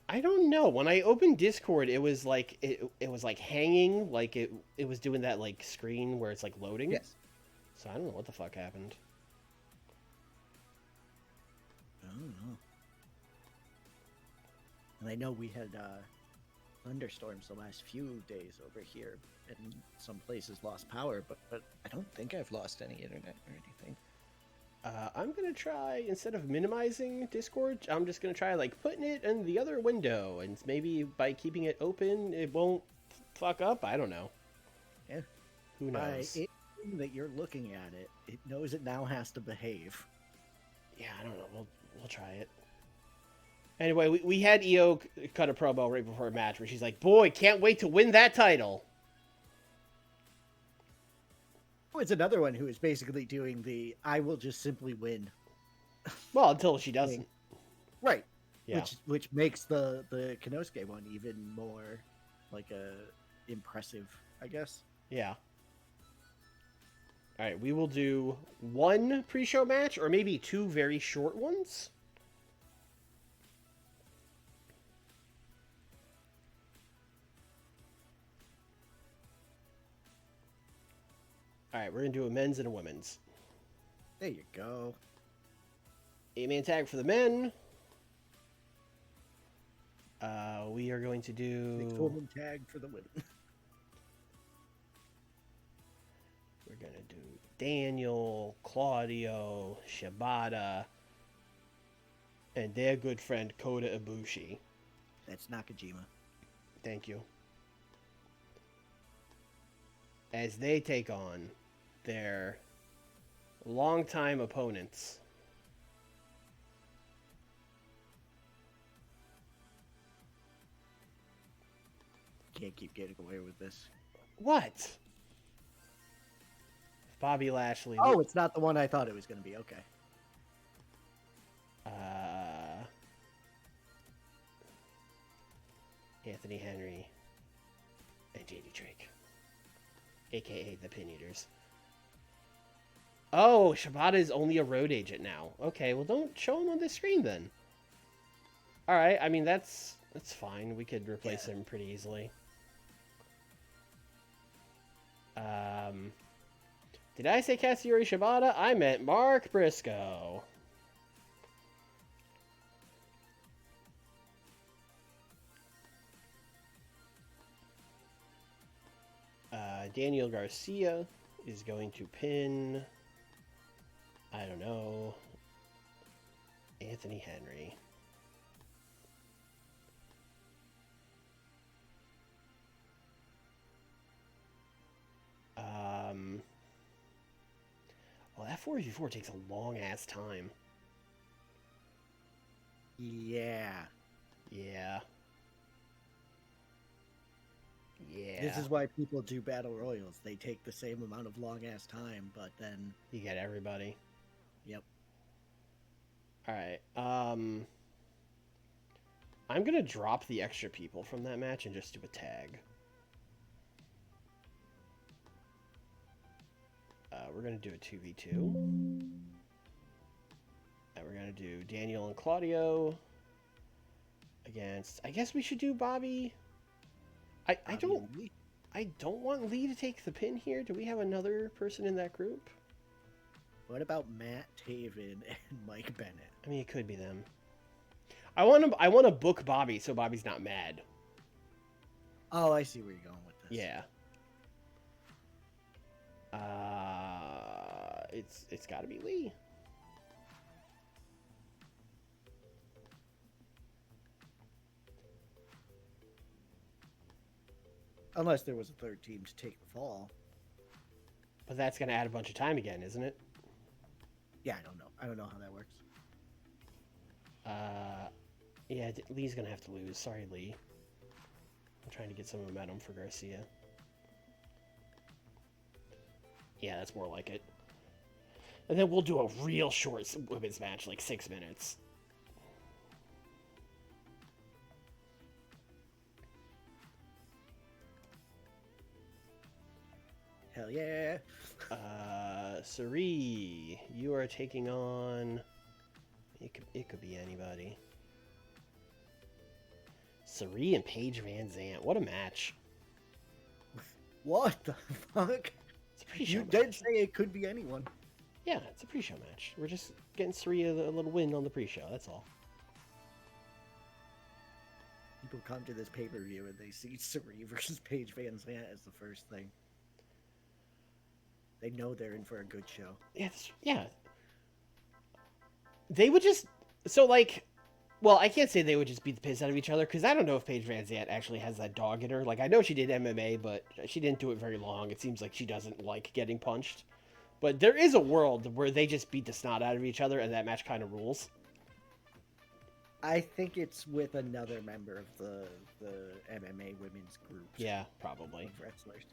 I don't know. When I opened Discord, it was like it was like hanging, like it was doing that like screen where it's like loading. Yes. So I don't know what the fuck happened. I don't know. And I know we had thunderstorms the last few days over here, and some places lost power, but I don't think I've lost any internet or anything. I'm gonna try, instead of minimizing Discord, I'm just gonna try like putting it in the other window, and maybe by keeping it open, it won't fuck up. I don't know. Yeah. Who knows? By it that you're looking at it, it knows it now has to behave. Yeah, I don't know. We'll try it. Anyway, we had Io cut a promo right before a match where she's like, "Boy, can't wait to win that title." Oh, it's another one who is basically doing the "I will just simply win." Well, until she doesn't. Right. Yeah. Which makes the Kenosuke one even more like impressive, I guess. Yeah. All right, we will do one pre-show match or maybe two very short ones. All right, we're going to do a men's and a women's. There you go. 8-man tag for the men. We are going to do... Mixed woman tag for the women. We're going to do Daniel, Claudio, Shibata, and their good friend Kota Ibushi. That's Nakajima. Thank you. As they take on their longtime opponents. Can't keep getting away with this. What? Bobby Lashley. Oh, it's not the one I thought it was going to be. Okay. Anthony Henry and JD Drake, aka the Pin Eaters. Oh, Shibata is only a road agent now. Okay, well don't show him on the screen then. All right, I mean that's fine. We could replace him pretty easily. Did I say Katsuyori Shibata? I meant Mark Briscoe. Daniel Garcia is going to pin, I don't know, Anthony Henry. Well, that 4v4 takes a long ass time. Yeah. Yeah. Yeah. This is why people do battle royals. They take the same amount of long ass time, but then you get everybody. Yep. All right. I'm gonna drop the extra people from that match and just do a tag. We're gonna do a 2v2. And we're gonna do Daniel and Claudio against. I guess we should do Bobby. I don't want Lee to take the pin here. Do we have another person in that group? What about Matt Taven and Mike Bennett? I mean, it could be them. I want to book Bobby so Bobby's not mad. Oh, I see where you're going with this. Yeah. It's got to be Lee. Unless there was a third team to take the fall. But that's going to add a bunch of time again, isn't it? Yeah, I don't know. I don't know how that works. Yeah, Lee's going to have to lose. Sorry, Lee. I'm trying to get some momentum for Garcia. Yeah, that's more like it. And then we'll do a real short women's match, like 6 minutes. Hell yeah. Sari, you are taking on... It could be anybody. Sari and Paige Van Zant. What a match. What the fuck? It's a pre-show You match. did say it could be anyone. Yeah, it's a pre-show match. We're just getting Sari a little win on the pre-show, that's all. people come to this pay-per-view and they see Suri versus Paige Van Zandt as the first thing. They know they're in for a good show. Yeah. They would just so like, well, I can't say they would just beat the piss out of each other because I don't know if Paige Van Zandt actually has that dog in her. Like I know she did MMA, but she didn't do it very long. It seems like she doesn't like getting punched. But there is a world where they just beat the snot out of each other, and that match kind of rules. I think it's with another member of the MMA women's group. Yeah, probably. Of wrestlers.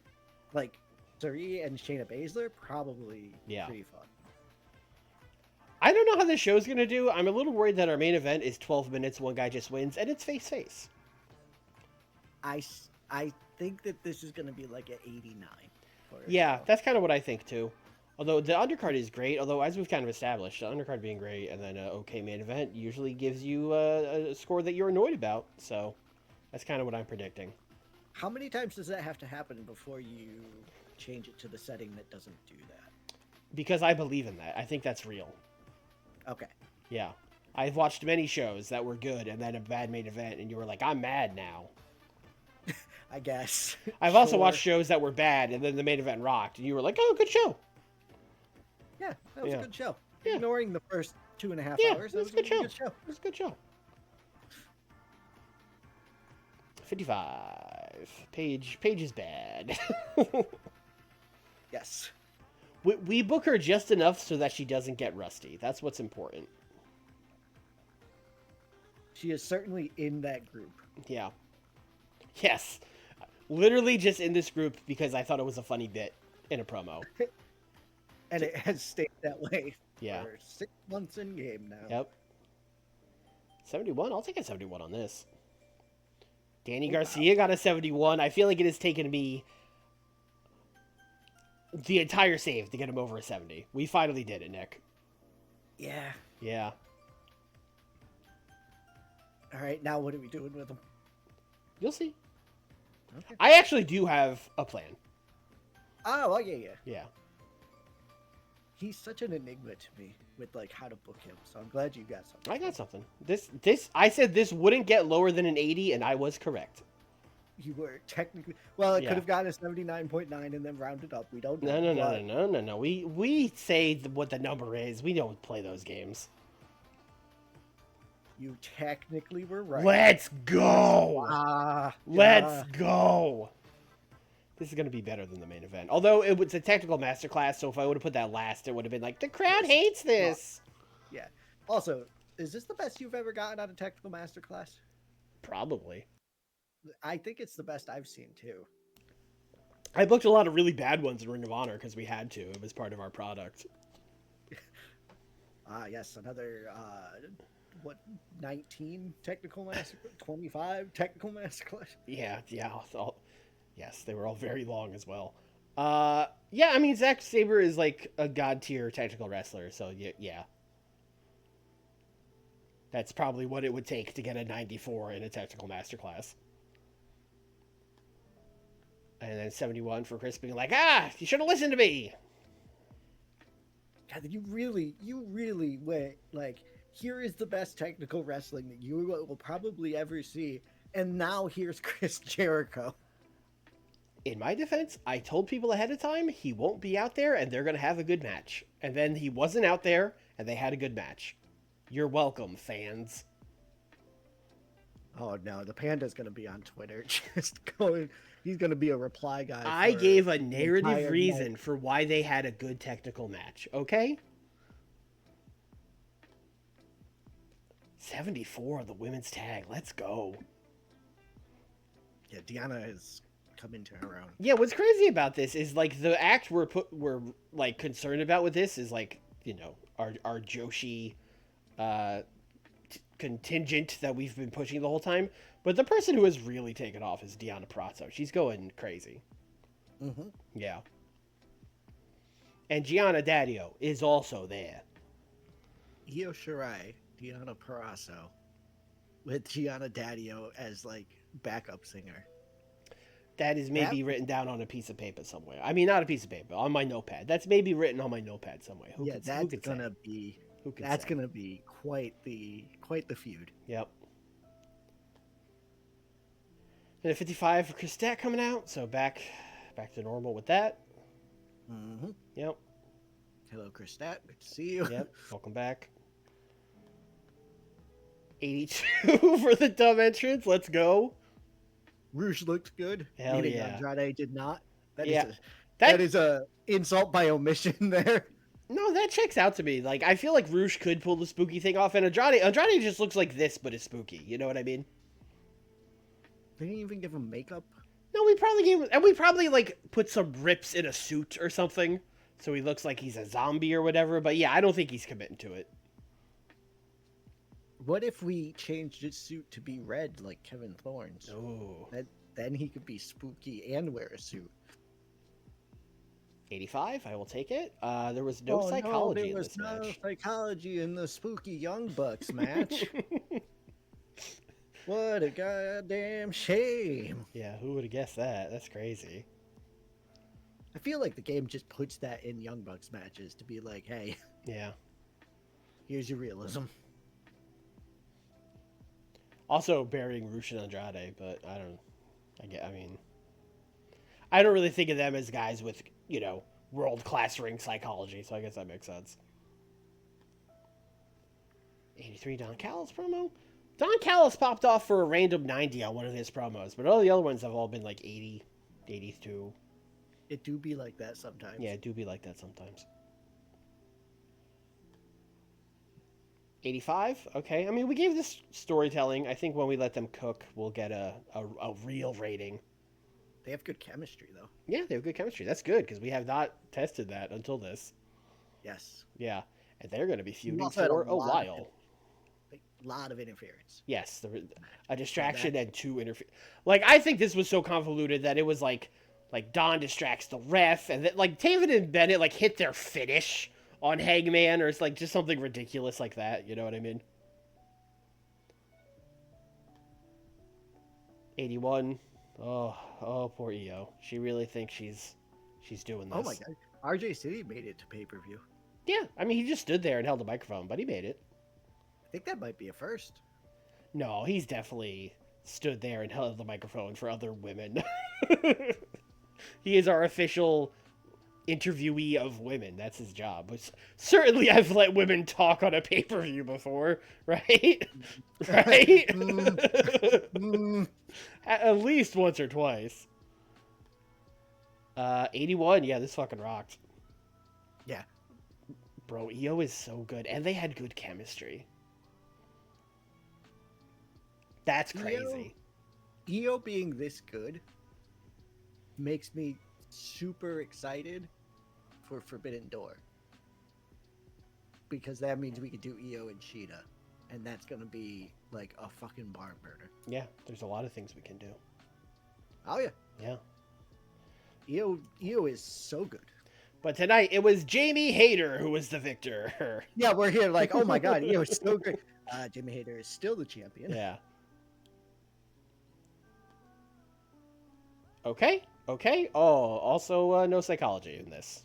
Like, Suri and Shayna Baszler, probably pretty fun. I don't know how this show's going to do. I'm a little worried that our main event is 12 minutes, one guy just wins, and it's face-face. I think that this is going to be like an 89. Yeah, that's kind of what I think, too. Although the undercard is great, although as we've kind of established, the undercard being great and then an okay main event usually gives you a score that you're annoyed about. So that's kind of what I'm predicting. How many times does that have to happen before you change it to the setting that doesn't do that? Because I believe in that. I think that's real. Okay. Yeah. I've watched many shows that were good and then a bad main event, and you were like, I'm mad now. I guess. I've also watched shows that were bad and then the main event rocked, and you were like, oh, good show. Yeah, that was a good show. Yeah. Ignoring the first 2.5 hours, that was a good show. It was a good show. 55. Paige is bad. Yes. We book her just enough so that she doesn't get rusty. That's what's important. She is certainly in that group. Yeah. Yes. Literally just in this group because I thought it was a funny bit in a promo. And it has stayed that way for 6 months in game now. Yep. 71? I'll take a 71 on this. Danny Garcia got a 71. I feel like it has taken me the entire save to get him over a 70. We finally did it, Nick. Yeah. Yeah. All right, now what are we doing with him? You'll see. Okay. I actually do have a plan. Oh, yeah. Yeah. He's such an enigma to me with like how to book him. So I'm glad you got something. I got something. This I said this wouldn't get lower than an 80, and I was correct. You were technically it could have gotten a 79.9 and then rounded up. We don't know. No. We say what the number is. We don't play those games. You technically were right. Let's go. Let's go. This is going to be better than the main event. Although it was a technical masterclass, so if I would have put that last, it would have been like, the crowd hates this. Yeah. Also, is this the best you've ever gotten out of technical masterclass? Probably. I think it's the best I've seen, too. I booked a lot of really bad ones in Ring of Honor because we had to. It was part of our product. Yes, another, 19 technical masterclass? 25 technical masterclass? Yeah. Yes, they were all very long as well. Yeah, I mean, Zack Sabre is like a god-tier technical wrestler, so yeah. That's probably what it would take to get a 94 in a technical masterclass. And then 71 for Chris being like, you should have listened to me! God, you really went, like, here is the best technical wrestling that you will probably ever see, and now here's Chris Jericho. In my defense, I told people ahead of time he won't be out there and they're going to have a good match. And then he wasn't out there and they had a good match. You're welcome, fans. Oh no, the Panda's going to be on Twitter just going. He's going to be a reply guy. I gave a narrative reason for why they had a good technical match, okay? 74 on the women's tag. Let's go. Yeah, Deanna is coming to her own. Yeah, what's crazy about this is like the act we're like concerned about with this is like, you know, our Joshi contingent that we've been pushing the whole time, but the person who has really taken off is Deanna Prato. She's going crazy. Mm-hmm. Yeah. And Gianna Daddio is also there. Io Shirai, Deanna Prato, with Gianna Daddio as like backup singer. That is maybe written down on a piece of paper somewhere. I mean, not a piece of paper, on my notepad. That's maybe written on my notepad somewhere. That's gonna be quite the feud. Yep. And a 55 for Chris Stat coming out, so back to normal with that. Mm-hmm. Yep. Hello, Chris Stat. Good to see you. Yep. Welcome back. 82 for the dumb entrance. Let's go. Rouge looked good. Hell Meaning yeah. Andrade did not. Yeah. That is a insult by omission there. No, that checks out to me. Like, I feel like Rouge could pull the spooky thing off, and Andrade just looks like this, but is spooky. You know what I mean? They didn't even give him makeup. No, we probably like put some rips in a suit or something, so he looks like he's a zombie or whatever. But yeah, I don't think he's committing to it. What if we changed his suit to be red like Kevin Thorne's? Oh. Then he could be spooky and wear a suit. 85, I will take it. There was no psychology in this match. There was no psychology in the spooky Young Bucks match. What a goddamn shame. Yeah, who would have guessed that? That's crazy. I feel like the game just puts that in Young Bucks matches to be like, hey, Yeah. here's your realism. Also burying Rush and Andrade, but I don't really think of them as guys with, world-class ring psychology, so I guess that makes sense. 83 Don Callis promo? Don Callis popped off for a random 90 on one of his promos, but all the other ones have all been like 80, 82. It do be like that sometimes. Yeah, it do be like that sometimes. 85? Okay. I mean, we gave this storytelling. I think when we let them cook, we'll get a real rating. They have good chemistry, though. Yeah, they have good chemistry. That's good, because we have not tested that until this. Yes. Yeah. And they're going to be feuding also had for a while. A lot of interference. Yes. A distraction and two interference. Like, I think this was so convoluted that it was like Don distracts the ref, and then, like, Taven and Bennett, like, hit their finish on Hangman, or it's like just something ridiculous like that. You know what I mean? 81. Oh, poor EO. She really thinks she's doing this. Oh my god. RJ City made it to pay-per-view. Yeah, I mean, he just stood there and held the microphone, but he made it. I think that might be a first. No, he's definitely stood there and held the microphone for other women. He is our official interviewee of women. That's his job. Which, certainly I've let women talk on a pay-per-view before, right? Right? At least once or twice. 81, yeah, this fucking rocked. Yeah. Bro, EO is so good, and they had good chemistry. That's crazy. EO being this good makes me super excited for Forbidden Door. Because that means we could do EO and Sheeta. And that's going to be like a fucking barn burner. Yeah, there's a lot of things we can do. Oh, yeah. Yeah. EO is so good. But tonight, it was Jamie Hayter who was the victor. Yeah, we're here like, oh my god, EO is so great. Jamie Hayter is still the champion. Yeah. Okay. Oh, also no psychology in this.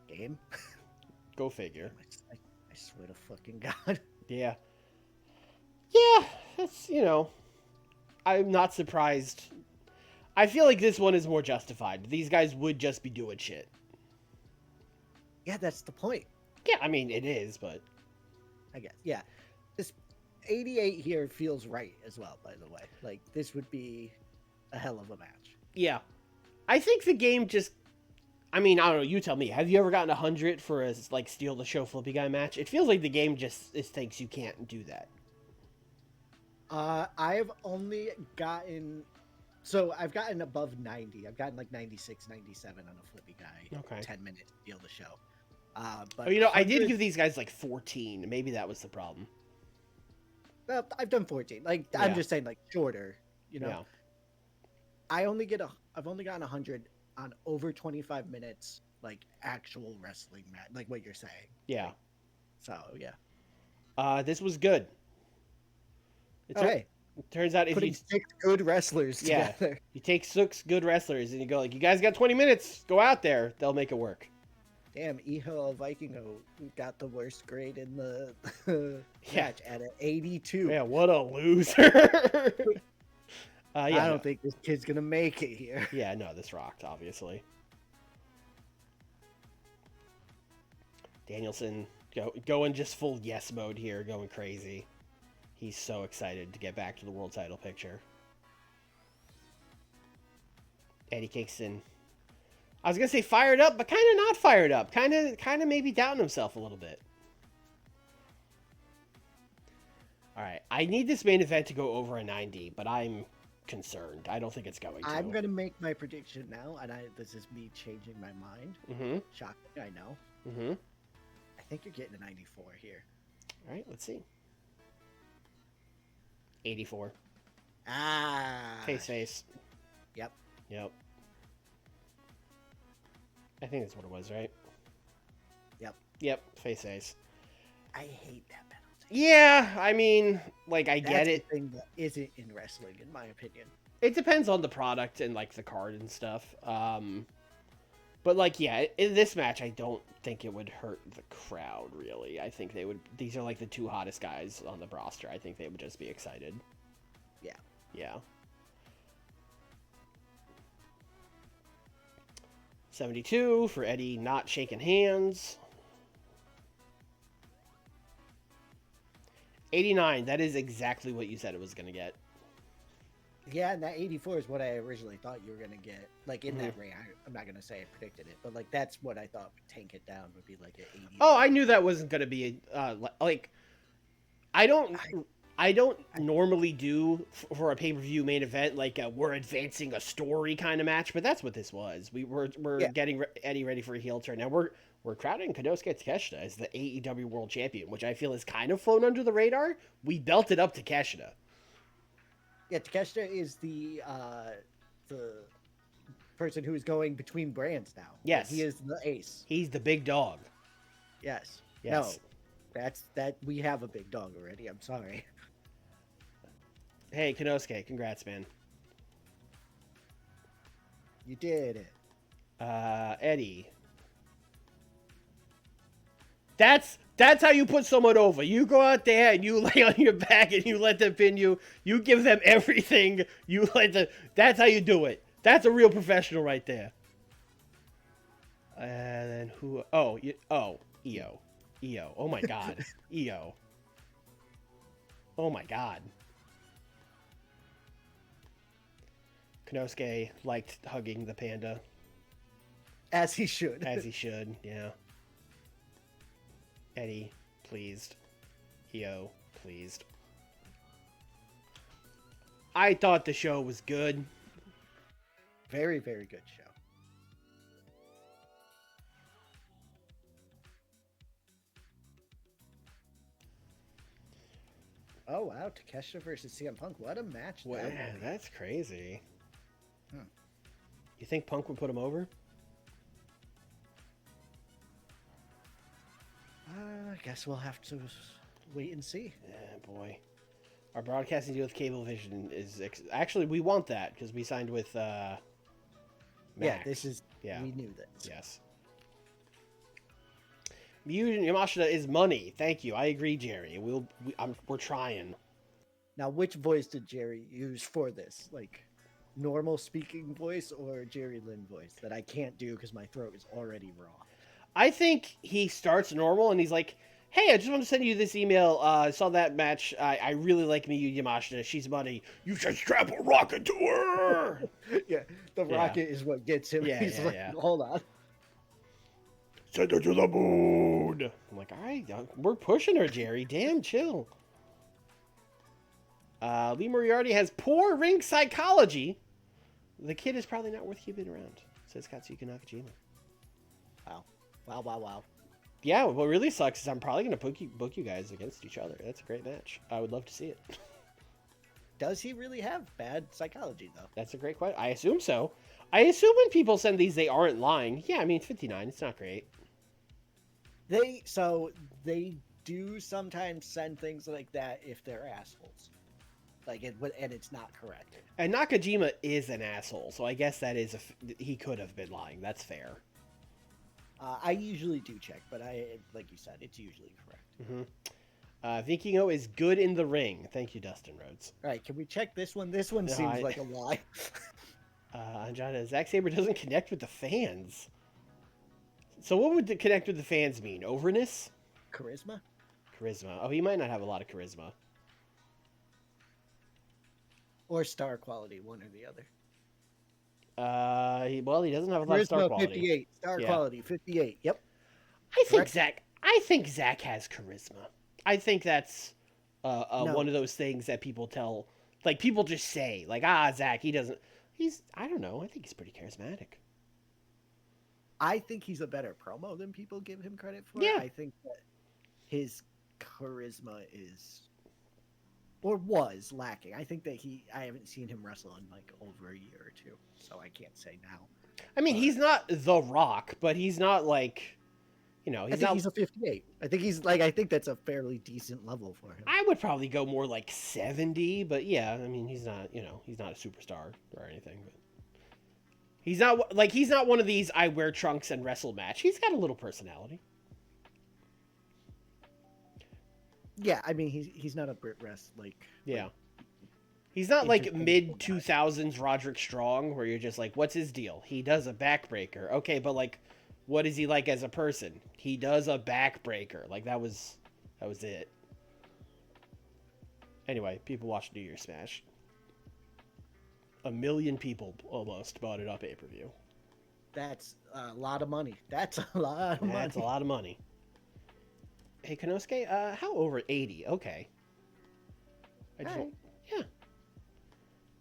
Game? Go figure. I swear to fucking god. Yeah. Yeah, that's, I'm not surprised. I feel like this one is more justified. These guys would just be doing shit. Yeah, that's the point. Yeah, I mean, it is, but... I guess, yeah. This 88 here feels right as well, by the way. Like, this would be a hell of a match. Yeah. I think the game just... I mean, I don't know, you tell me. Have you ever gotten 100 for a, like, steal the show flippy guy match? It feels like the game just thinks you can't do that. I've only gotten... So, I've gotten above 90. I've gotten, like, 96, 97 on a flippy guy. Okay. 10 minutes steal the show. But I did give these guys, like, 14. Maybe that was the problem. Well, I've done 14. Like, Yeah. I'm just saying, like, shorter, Yeah. I've only gotten 100 on over 25 minutes, like, actual wrestling match, like what you're saying. Yeah. So, yeah. This was good. Okay. It turns out if Putting you... 6 good wrestlers Yeah. together. You take 6 good wrestlers and you go, like, you guys got 20 minutes. Go out there. They'll make it work. Damn, Ehil Vikingo got the worst grade in the Yeah. match at an 82. Man, what a loser. Yeah, I no. don't think this kid's gonna make it here. Yeah, no, this rocked, obviously. Danielson going just full yes mode here, going crazy. He's so excited to get back to the world title picture. Eddie Kingston. I was gonna say fired up, but kind of not fired up. Kind of maybe doubting himself a little bit. All right, I need this main event to go over a 90, but I'm concerned. I don't think it's going to. I'm gonna make my prediction now, and this is me changing my mind. Mm-hmm. Shocking, I know. Mm-hmm. I think you're getting a 94 here. All right, let's see. 84. Ah. Face. Yep. I think that's what it was, right? Yep. Face. I hate that penalty. Yeah, I mean, like, I That's get it. the thing that isn't in wrestling, in my opinion. It depends on the product and, like, the card and stuff. But, like, yeah, in this match, I don't think it would hurt the crowd, really. I think they would... These are, like, the two hottest guys on the roster. I think they would just be excited. Yeah. 72 for Eddie not shaking hands. 89, that is exactly what you said it was going to get. Yeah, and that 84 is what I originally thought you were going to get. Like, in that range. I'm not going to say I predicted it, but, like, that's what I thought would tank it down, would be, like, an 80. Oh, I knew that wasn't going to be, like, I don't normally do, for a pay-per-view main event, like, we're advancing a story kind of match, but that's what this was. We're getting Eddie ready for a heel turn. Now, we're crowning Konosuke Takeshita as the AEW World Champion, which I feel has kind of flown under the radar. We belted up Takeshita. Yeah, Takeshita is the person who is going between brands now. Yes. He is the ace. He's the big dog. Yes. Yes. No, that we have a big dog already. I'm sorry. Hey, Konosuke, congrats, man. You did it. Eddie. That's how you put someone over. You go out there and you lay on your back and you let them pin you. You give them everything. That's how you do it. That's a real professional right there. And then who? EO. Oh my God. EO. Oh my God. Konosuke liked hugging the panda. As he should. As he should, yeah. Eddie, pleased. EO, pleased. I thought the show was good. Very, very good show. Oh, wow. Takeshita versus CM Punk. What a match. Wow, that's crazy. Hmm. You think Punk would put him over? I guess we'll have to wait and see. Yeah, boy. Our broadcasting deal with Cablevision is... Actually, we want that, because we signed with Max. Yeah, we knew this. Yes. Miyu Yamashita is money. Thank you. I agree, Jerry. We're trying. Now, which voice did Jerry use for this? Like, normal speaking voice or Jerry Lynn voice that I can't do because my throat is already raw? I think he starts normal and he's like, hey, I just want to send you this email. I saw that match. I really like Miyu Yamashita. She's money. You should strap a rocket to her. Yeah, the rocket is what gets him. Yeah, He's yeah. Hold on. Send her to the moon. I'm like, all right, we're pushing her, Jerry. Damn, chill. Lee Moriarty has poor ring psychology. The kid is probably not worth keeping around, says Katsuki Nakajima. Wow. Yeah, what really sucks is I'm probably going to book you guys against each other. That's a great match. I would love to see it. Does he really have bad psychology, though? That's a great question. I assume so. I assume when people send these, they aren't lying. Yeah, I mean, 59. It's not great. They do sometimes send things like that if they're assholes. And it's not correct. And Nakajima is an asshole, so I guess that is he could have been lying. That's fair. I usually do check, but like you said, it's usually correct. Vikingo is good in the ring. Thank you, Dustin Rhodes. All right, can we check this one? This one seems like a lie. Anjana, Zack Sabre doesn't connect with the fans. So what would the connect with the fans mean? Overness? Charisma? Charisma. Oh, he might not have a lot of charisma. Or star quality, one or the other. He doesn't have a lot of star quality. 58. Star quality, 58. Yep. I think Zack has charisma. I think that's one of those things that people tell, like people just say, like, Zack, he doesn't. I don't know. I think he's pretty charismatic. I think he's a better promo than people give him credit for. Yeah. I think that his charisma was lacking. I think that I haven't seen him wrestle in like over a year or two, so I can't say now. I mean, he's not The Rock, but he's not like, he's a 58. I think that's a fairly decent level for him. I would probably go more like 70, but yeah, I mean, he's not a superstar or anything, but he's not one of these I wear trunks and wrestle match. He's got a little personality. Yeah, I mean, he's not a Brit Rest yeah. He's not like mid 2000s Roderick Strong where you're just like, what's his deal? He does a backbreaker. Okay, but like, what is he like as a person? He does a backbreaker. Like that was it. Anyway, people watched New Year's Smash. 1 million people almost bought it up pay-per-view. That's a lot of money. That's a lot of money. Hey, Konosuke, how over 80? Okay. Right. Yeah.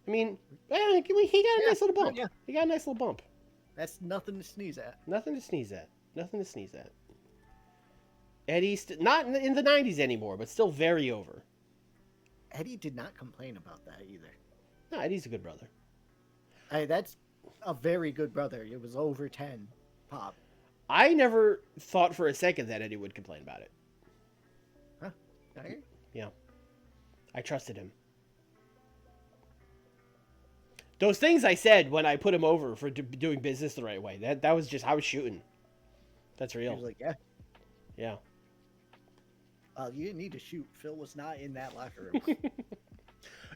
I mean, he got a nice little bump. Yeah. He got a nice little bump. That's nothing to sneeze at. Nothing to sneeze at. Eddie's not in the 90s anymore, but still very over. Eddie did not complain about that either. No, Eddie's a good brother. That's a very good brother. It was over 10 pop. I never thought for a second that Eddie would complain about it. Huh? Okay. Yeah. I trusted him. Those things I said when I put him over for doing business the right way, that was just, I was shooting. That's real. He was like, yeah. Yeah. You didn't need to shoot. Phil was not in that locker room.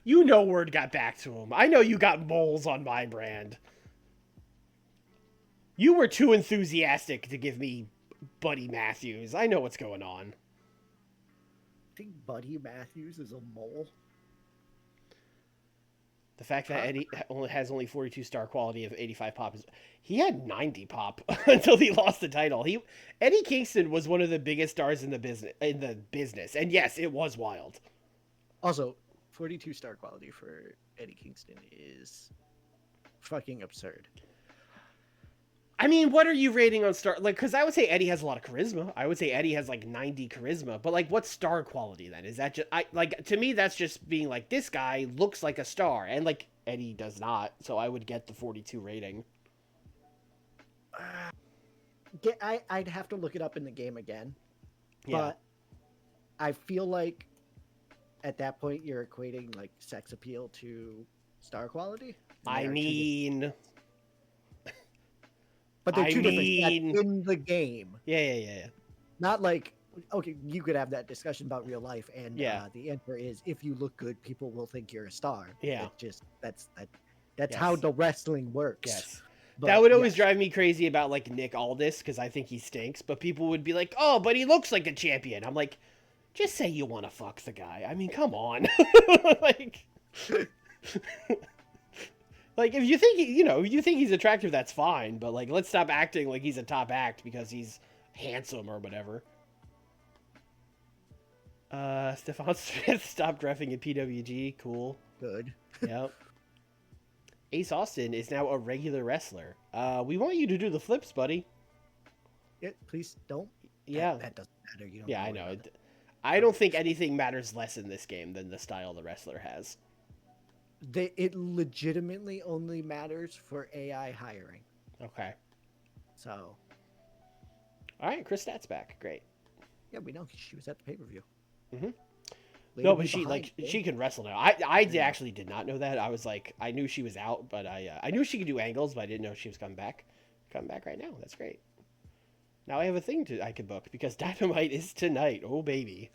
You know word got back to him. I know you got moles on my brand. You were too enthusiastic to give me Buddy Matthews. I know what's going on. I think Buddy Matthews is a mole. The fact that Eddie has only 42 star quality of 85 pop is... He had 90 pop until he lost the title. Eddie Kingston was one of the biggest stars in the business. And yes, it was wild. Also, 42 star quality for Eddie Kingston is fucking absurd. I mean, what are you rating on star? Like, because I would say Eddie has a lot of charisma. I would say Eddie has like 90 charisma. But like, what's star quality then? Is that just to me? That's just being like, this guy looks like a star, and like Eddie does not. So I would get the 42 rating. I'd have to look it up in the game again. Yeah. But I feel like at that point you're equating like sex appeal to star quality. I mean. But they're two different stats in the game. Yeah. Not like, okay, you could have that discussion about real life, and the answer is if you look good, people will think you're a star. Yeah. That's how the wrestling works. Yes. But, that would always drive me crazy about like Nick Aldis because I think he stinks, but people would be like, "Oh, but he looks like a champion." I'm like, just say you want to fuck the guy. I mean, come on. like if you think if you think he's attractive, that's fine. But like, let's stop acting like he's a top act because he's handsome or whatever. Stephon Smith stopped reffing at PWG. Cool. Good. Yep. Ace Austin is now a regular wrestler. We want you to do the flips, buddy. Yeah, please don't. Yeah. That doesn't matter. You don't. Yeah, I know. I don't think anything matters less in this game than the style the wrestler has. It legitimately only matters for AI hiring. Okay. So. All right, Chris Stat's back. Great. Yeah, we know she was at the pay-per-view. Mm-hmm. No, but she can wrestle now. I actually did not know that. I was like, I knew she was out, but I knew she could do angles, but I didn't know she was coming back. Coming back right now. That's great. Now I have a thing I can book because Dynamite is tonight. Oh baby.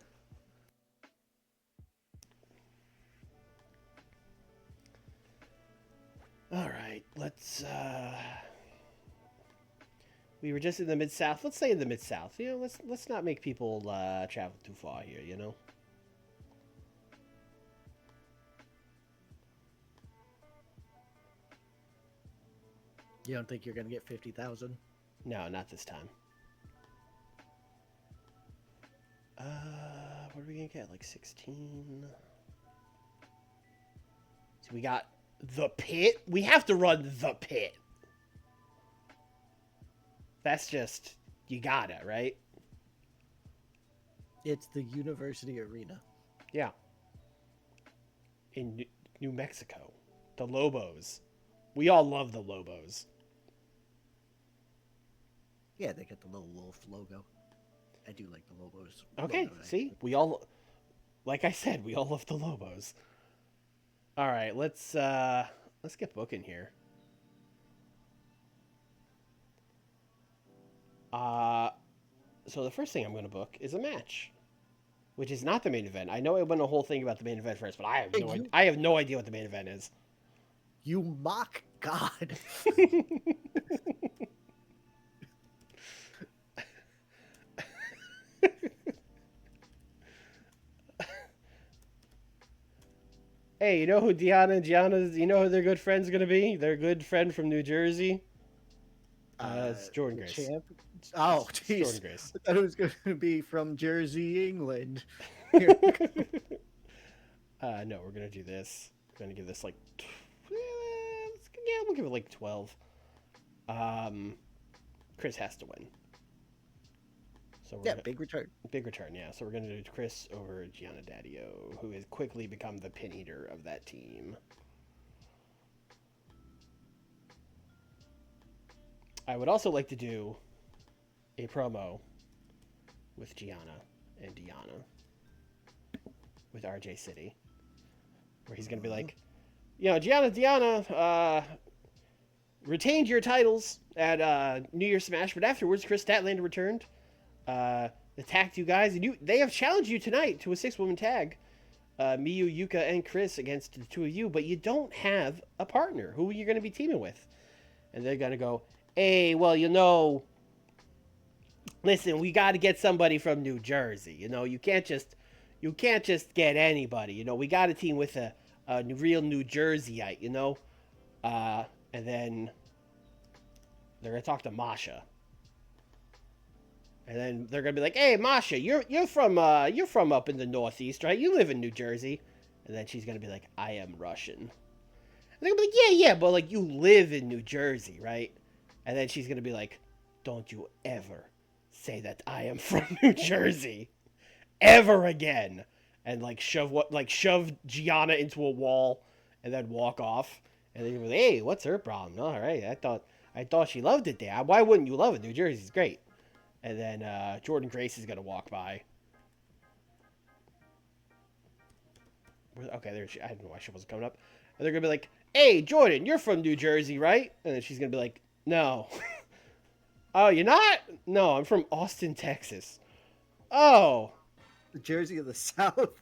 All right, let's. We were just in the Mid-South. Let's stay in the Mid-South. You know, let's not make people travel too far here. You know. You don't think you're gonna get 50,000? No, not this time. What are we gonna get? Like 16. So we got the Pit. We have to run the Pit. That's just, you gotta, right? It's the University Arena. Yeah. In New Mexico. The Lobos. We all love the Lobos. Yeah, they get the little wolf logo. I do like the Lobos. Okay, logo, see? We all, like I said, we all love the Lobos. All right, let's get booking here. So the first thing I'm going to book is a match, which is not the main event. I know I went a whole thing about the main event first, but I have no idea what the main event is. You mock God. Hey, you know who Gianna's, you know who their good friend's going to be? Their good friend from New Jersey? It's Jordan Grace. Champ? Oh, jeez. Jordan Grace. I thought it was going to be from Jersey, England. No, we're going to do this. We're going to give this like... we'll give it like 12. Chris has to win. So big return. Big return, yeah. So we're going to do Chris over Gianna Daddio, who has quickly become the pin eater of that team. I would also like to do a promo with Gianna and Deanna with RJ City, where he's going to be like, you know, Deanna, retained your titles at New Year's Smash, but afterwards Chris Statlander returned, attacked you guys, and they have challenged you tonight to a 6-woman tag, Miyu, Yuka, and Chris against the two of you, but you don't have a partner. Who are you going to be teaming with? And they're going to go, hey, well, you know, listen, we got to get somebody from New Jersey. You know, you can't just get anybody. You know, we got to team with a real New Jerseyite, you know. And then they're going to talk to Masha. And then they're going to be like, hey, Masha, you're from up in the Northeast, right? You live in New Jersey. And then she's going to be like, I am Russian. And they're going to be like, yeah, but like you live in New Jersey, right? And then she's going to be like, don't you ever say that I am from New Jersey ever again. And like shove Gianna into a wall and then walk off. And then you're like, hey, what's her problem? All right, I thought she loved it there. Why wouldn't you love it? New Jersey's great. And then Jordan Grace is going to walk by. Okay, there she. I don't know why she wasn't coming up. And they're going to be like, hey, Jordan, you're from New Jersey, right? And then she's going to be like, no. Oh, you're not? No, I'm from Austin, Texas. Oh. The Jersey of the South.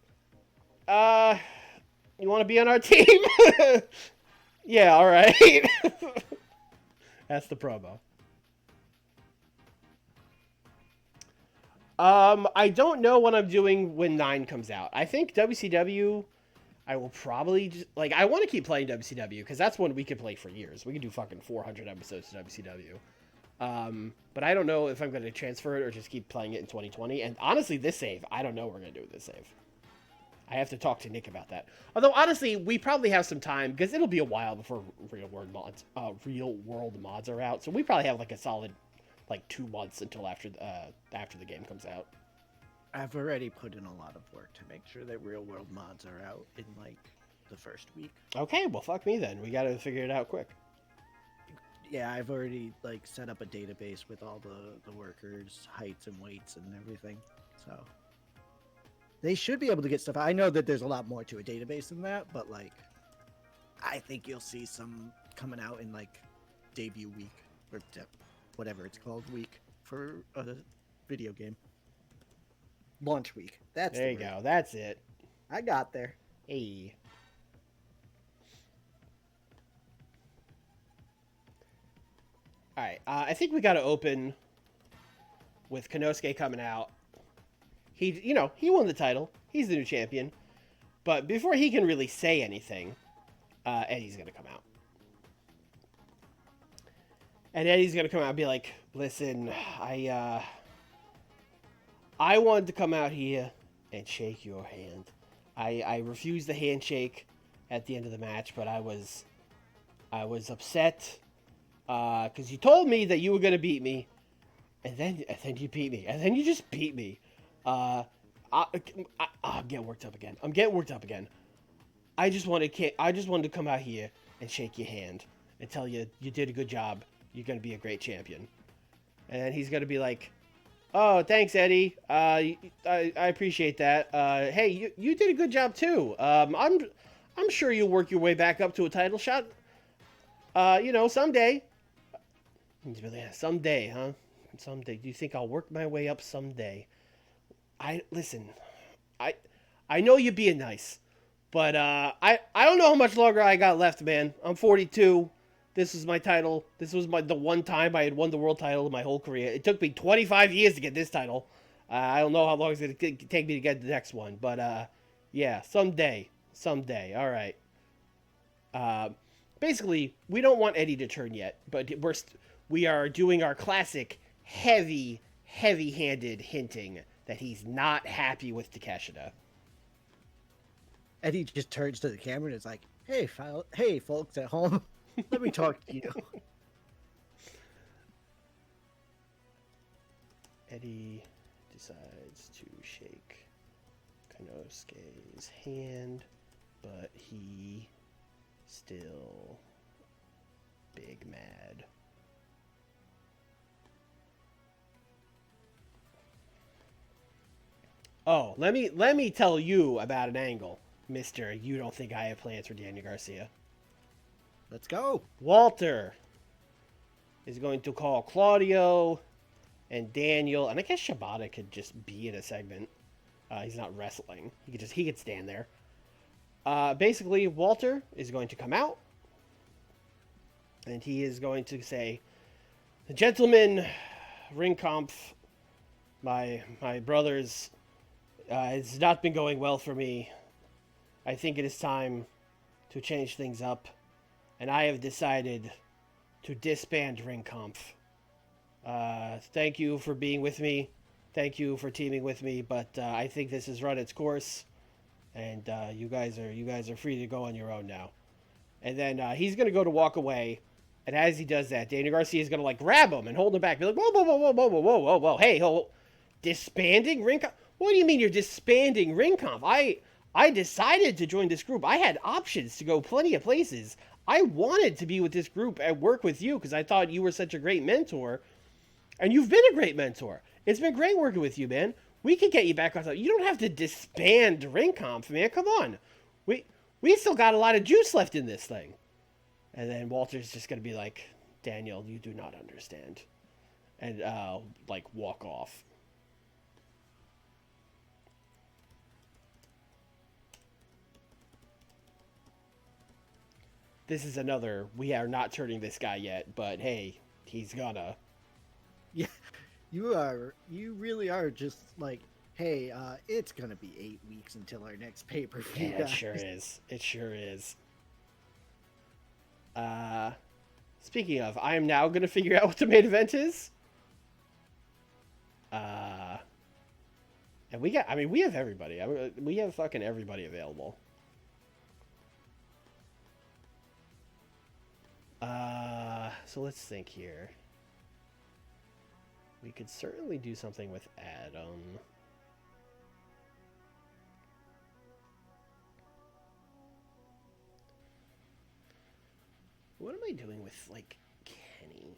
You want to be on our team? Yeah, all right. That's the promo. I don't know what I'm doing when 9 comes out. I think WCW, I will probably just, like, I want to keep playing WCW because that's one we could play for years. We could do fucking 400 episodes to WCW. But I don't know if I'm going to transfer it or just keep playing it in 2020. And honestly, this save, I don't know what we're going to do with this save. I have to talk to Nick about that. Although, honestly, we probably have some time because it'll be a while before real world mods are out. So we probably have like a solid, like 2 months until after the game comes out. I've already put in a lot of work to make sure that real world mods are out in like the first week. Okay, well, fuck me then. We got to figure it out quick. Yeah, I've already like set up a database with all the workers' heights and weights and everything. So they should be able to get stuff. I know that there's a lot more to a database than that, but like I think you'll see some coming out in like debut week or whatever it's called week for a video game. Launch week. That's there you go. That's it. I got there. Hey. All right. I think we got to open with Konosuke coming out. He won the title. He's the new champion. But before he can really say anything, Eddie's gonna come out. And Eddie's gonna come out and be like, "Listen, I wanted to come out here and shake your hand. I refused the handshake at the end of the match, but I was upset because you told me that you were gonna beat me, and then you beat me, and then you just beat me. I'm getting worked up again. I just wanted to come out here and shake your hand and tell you you did a good job. You're gonna be a great champion." And he's gonna be like, "Oh, thanks, Eddie. I appreciate that. Hey, you did a good job too. I'm sure you'll work your way back up to a title shot. Someday." He's really, someday, huh? Someday. Do you think I'll work my way up someday? Listen. I know you're being nice, but I don't know how much longer I got left, man. I'm 42. This is my title. This was the one time I had won the world title in my whole career. It took me 25 years to get this title. I don't know how long it's going to take me to get the next one. But, yeah, someday. All right. Basically, we don't want Eddie to turn yet. But we are doing our classic heavy-handed hinting that he's not happy with Takeshita. Eddie just turns to the camera and is like, hey, folks at home. Let me talk to you. Eddie decides to shake Konosuke's hand, but he still big mad. Oh, let me tell you about an angle, Mister. You don't think I have plans for Daniel Garcia? Let's go. Walter is going to call Claudio and Daniel, and I guess Shibata could just be in a segment. He's not wrestling. He could stand there. Basically, Walter is going to come out, and he is going to say, "Gentlemen, Ringkampf, my brothers, it's not been going well for me. I think it is time to change things up. And I have decided to disband Ringkampf. Thank you for being with me. Thank you for teaming with me. But I think this has run its course, and you guys are free to go on your own now." And then he's gonna go to walk away, and as he does that, Daniel Garcia is gonna like grab him and hold him back, be like, "Whoa, whoa, whoa, whoa, whoa, whoa, whoa, whoa, hey, disbanding Ringkampf? What do you mean you're disbanding Ringkampf? I decided to join this group. I had options to go plenty of places. I wanted to be with this group and work with you because I thought you were such a great mentor. And you've been a great mentor. It's been great working with you, man. We can get you back on top. You don't have to disband Ringkampf, man. Come on. We still got a lot of juice left in this thing." And then Walter's just going to be like, "Daniel, you do not understand." And, walk off. This is another, we are not turning this guy yet, but hey, he's gonna. Yeah, you really are just like, hey, it's gonna be 8 weeks until our next pay-per-view. Yeah, it sure is. Speaking of, I am now gonna figure out what the main event is. And we have everybody. We have fucking everybody available. So let's think here. We could certainly do something with Adam. What am I doing with, like, Kenny?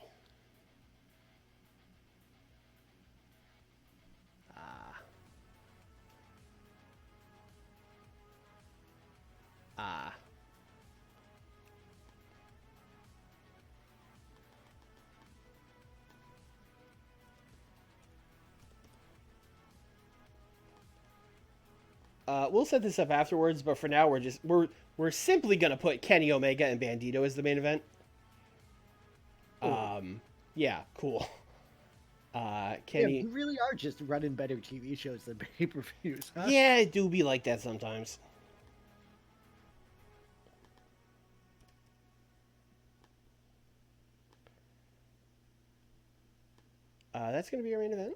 We'll set this up afterwards, but for now we're simply gonna put Kenny Omega and Bandito as the main event. Yeah, cool. Yeah, Kenny. you really are just running better TV shows than pay-per-views, huh? Yeah, it do be like that sometimes. That's gonna be our main event.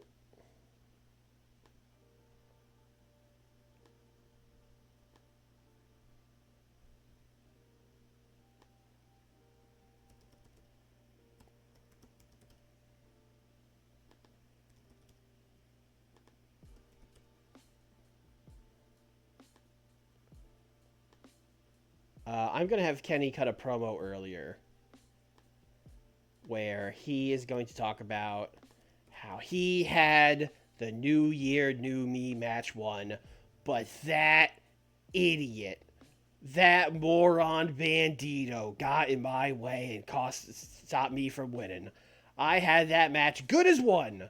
I'm gonna have Kenny cut a promo earlier where he is going to talk about how he had the New Year, New Me match won, but that idiot, that moron Bandito got in my way and stopped me from winning. I had that match good as one.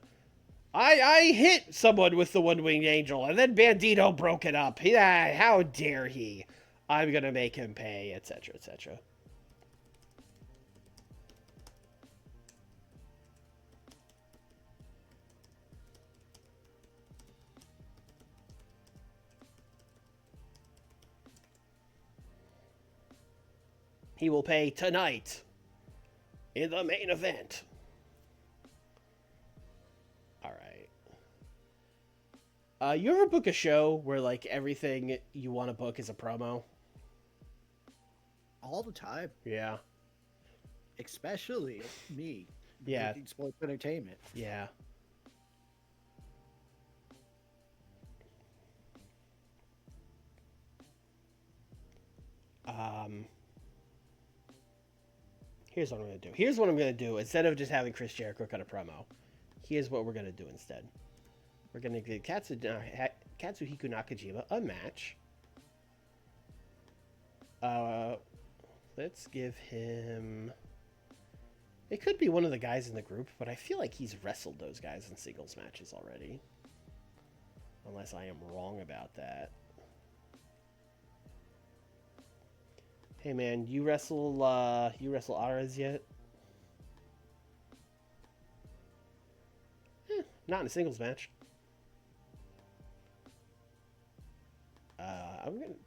I hit someone with the one-winged angel, and then Bandito broke it up. How dare he? I'm gonna make him pay, etc., etc. He will pay tonight in the main event. All right. You ever book a show where like everything you want to book is a promo? All the time, Yeah. especially me. Yeah. Booking sports entertainment. Yeah. Um. Here's what I'm gonna do. Here's what I'm gonna do. Instead of just having Chris Jericho cut a promo, here's what we're gonna do instead. We're gonna give Katsuhiko Nakajima a match. Let's give him. It could be one of the guys in the group, but I feel like he's wrestled those guys in singles matches already. Unless I am wrong about that. Hey man, you wrestle Ares yet? Not in a singles match.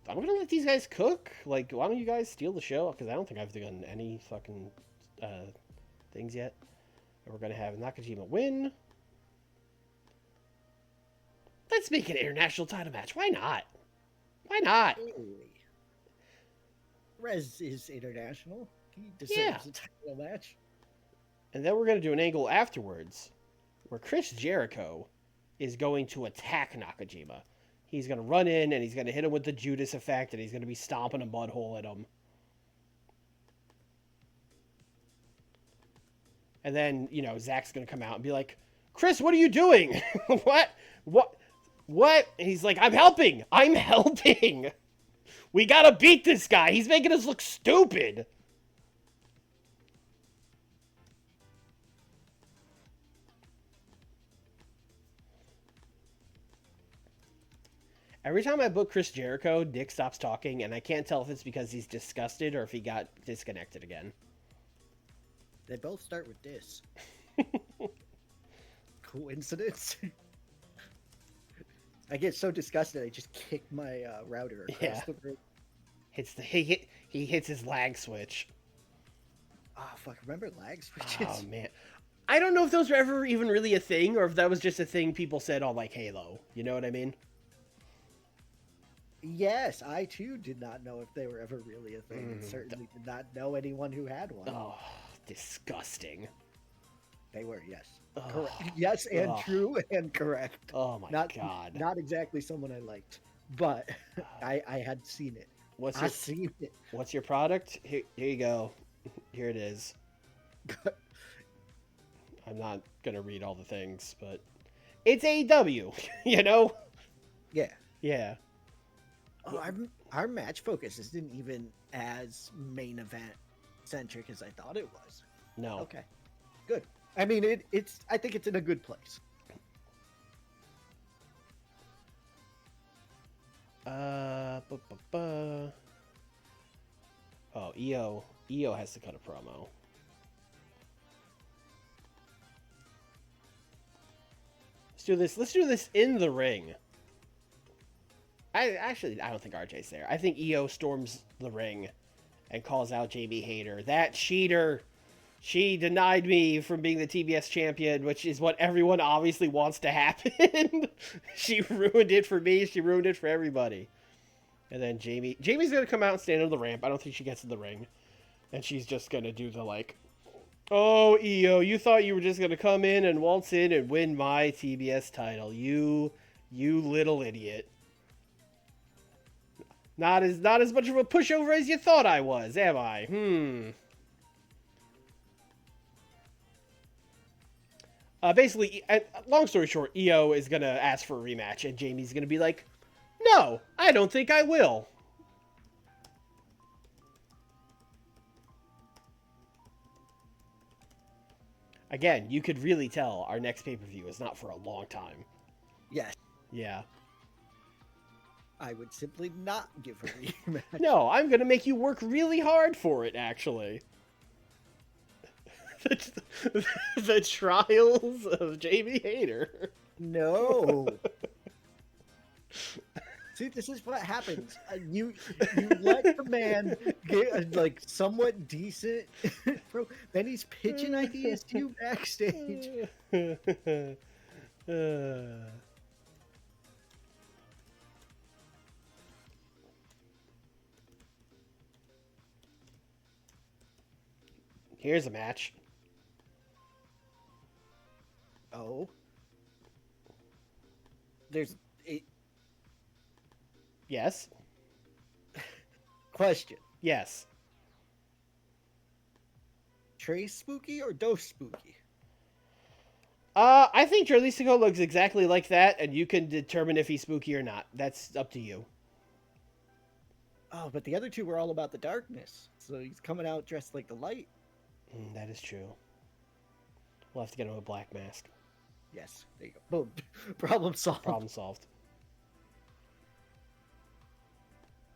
I'm gonna let these guys cook. Like, why don't you guys steal the show? Because I don't think I've done any fucking things yet. And we're gonna have Nakajima win. Let's make an international title match. Why not? Why not? Hey. Rez is international. He deserves Yeah. a title match. And then we're gonna do an angle afterwards where Chris Jericho is going to attack Nakajima. He's going to run in and he's going to hit him with the Judas effect and he's going to be stomping a mud hole at him. And then, Zach's going to come out and be like, Chris, what are you doing? What? And he's like, I'm helping. We got to beat this guy. He's making us look stupid. Every time I book Chris Jericho, Nick stops talking, and I can't tell if it's because he's disgusted or if he got disconnected again. They both start with this. Coincidence? I get so disgusted, I just kick my router across the room. He hits his lag switch. Oh, fuck. Remember lag switches? Oh, man. I don't know if those were ever even really a thing, or if that was just a thing people said on, like, Halo. You know what I mean? Yes, I too did not know if they were ever really a thing, and certainly did not know anyone who had one. Oh, disgusting. They were, yes. Correct. Yes, and true and correct. Oh my god. Not exactly someone I liked, but I had seen it. Seen it. What's your product? Here you go. Here it is. I'm not gonna read all the things, but it's AEW, you know? Yeah. Yeah. Oh, our match focus isn't even as main event centric as I thought it was. No. Okay. Good. I mean, it's. I think it's in a good place. Oh, EO has to cut a promo. Let's do this. Let's do this in the ring. I don't think RJ's there. I think Io storms the ring and calls out Jamie Hayter. That cheater. She denied me from being the TBS champion, which is what everyone obviously wants to happen. She ruined it for me. She ruined it for everybody. And then Jamie's going to come out and stand on the ramp. I don't think she gets in the ring. And she's just going to do the like, oh, Io, you thought you were just going to come in and waltz in and win my TBS title. You little idiot. Not as much of a pushover as you thought I was, am I? Basically, long story short, Io is going to ask for a rematch, and Jamie's going to be like, no, I don't think I will. Again, you could really tell our next pay-per-view is not for a long time. Yes. Yeah. I would simply not give her a rematch. No, I'm going to make you work really hard for it, actually. The trials of Jamie Hayter. No. See, this is what happens. You let the man get a, like, somewhat decent then he's pitching ideas to you backstage. Here's a match. Oh. There's a Yes. question. Yes. Trey spooky or Dose spooky? I think Jalisco looks exactly like that, and you can determine if he's spooky or not. That's up to you. Oh, but the other two were all about the darkness. So he's coming out dressed like the light. That is true. We'll have to get him a black mask. Yes, there you go. Boom. Problem solved. Problem solved.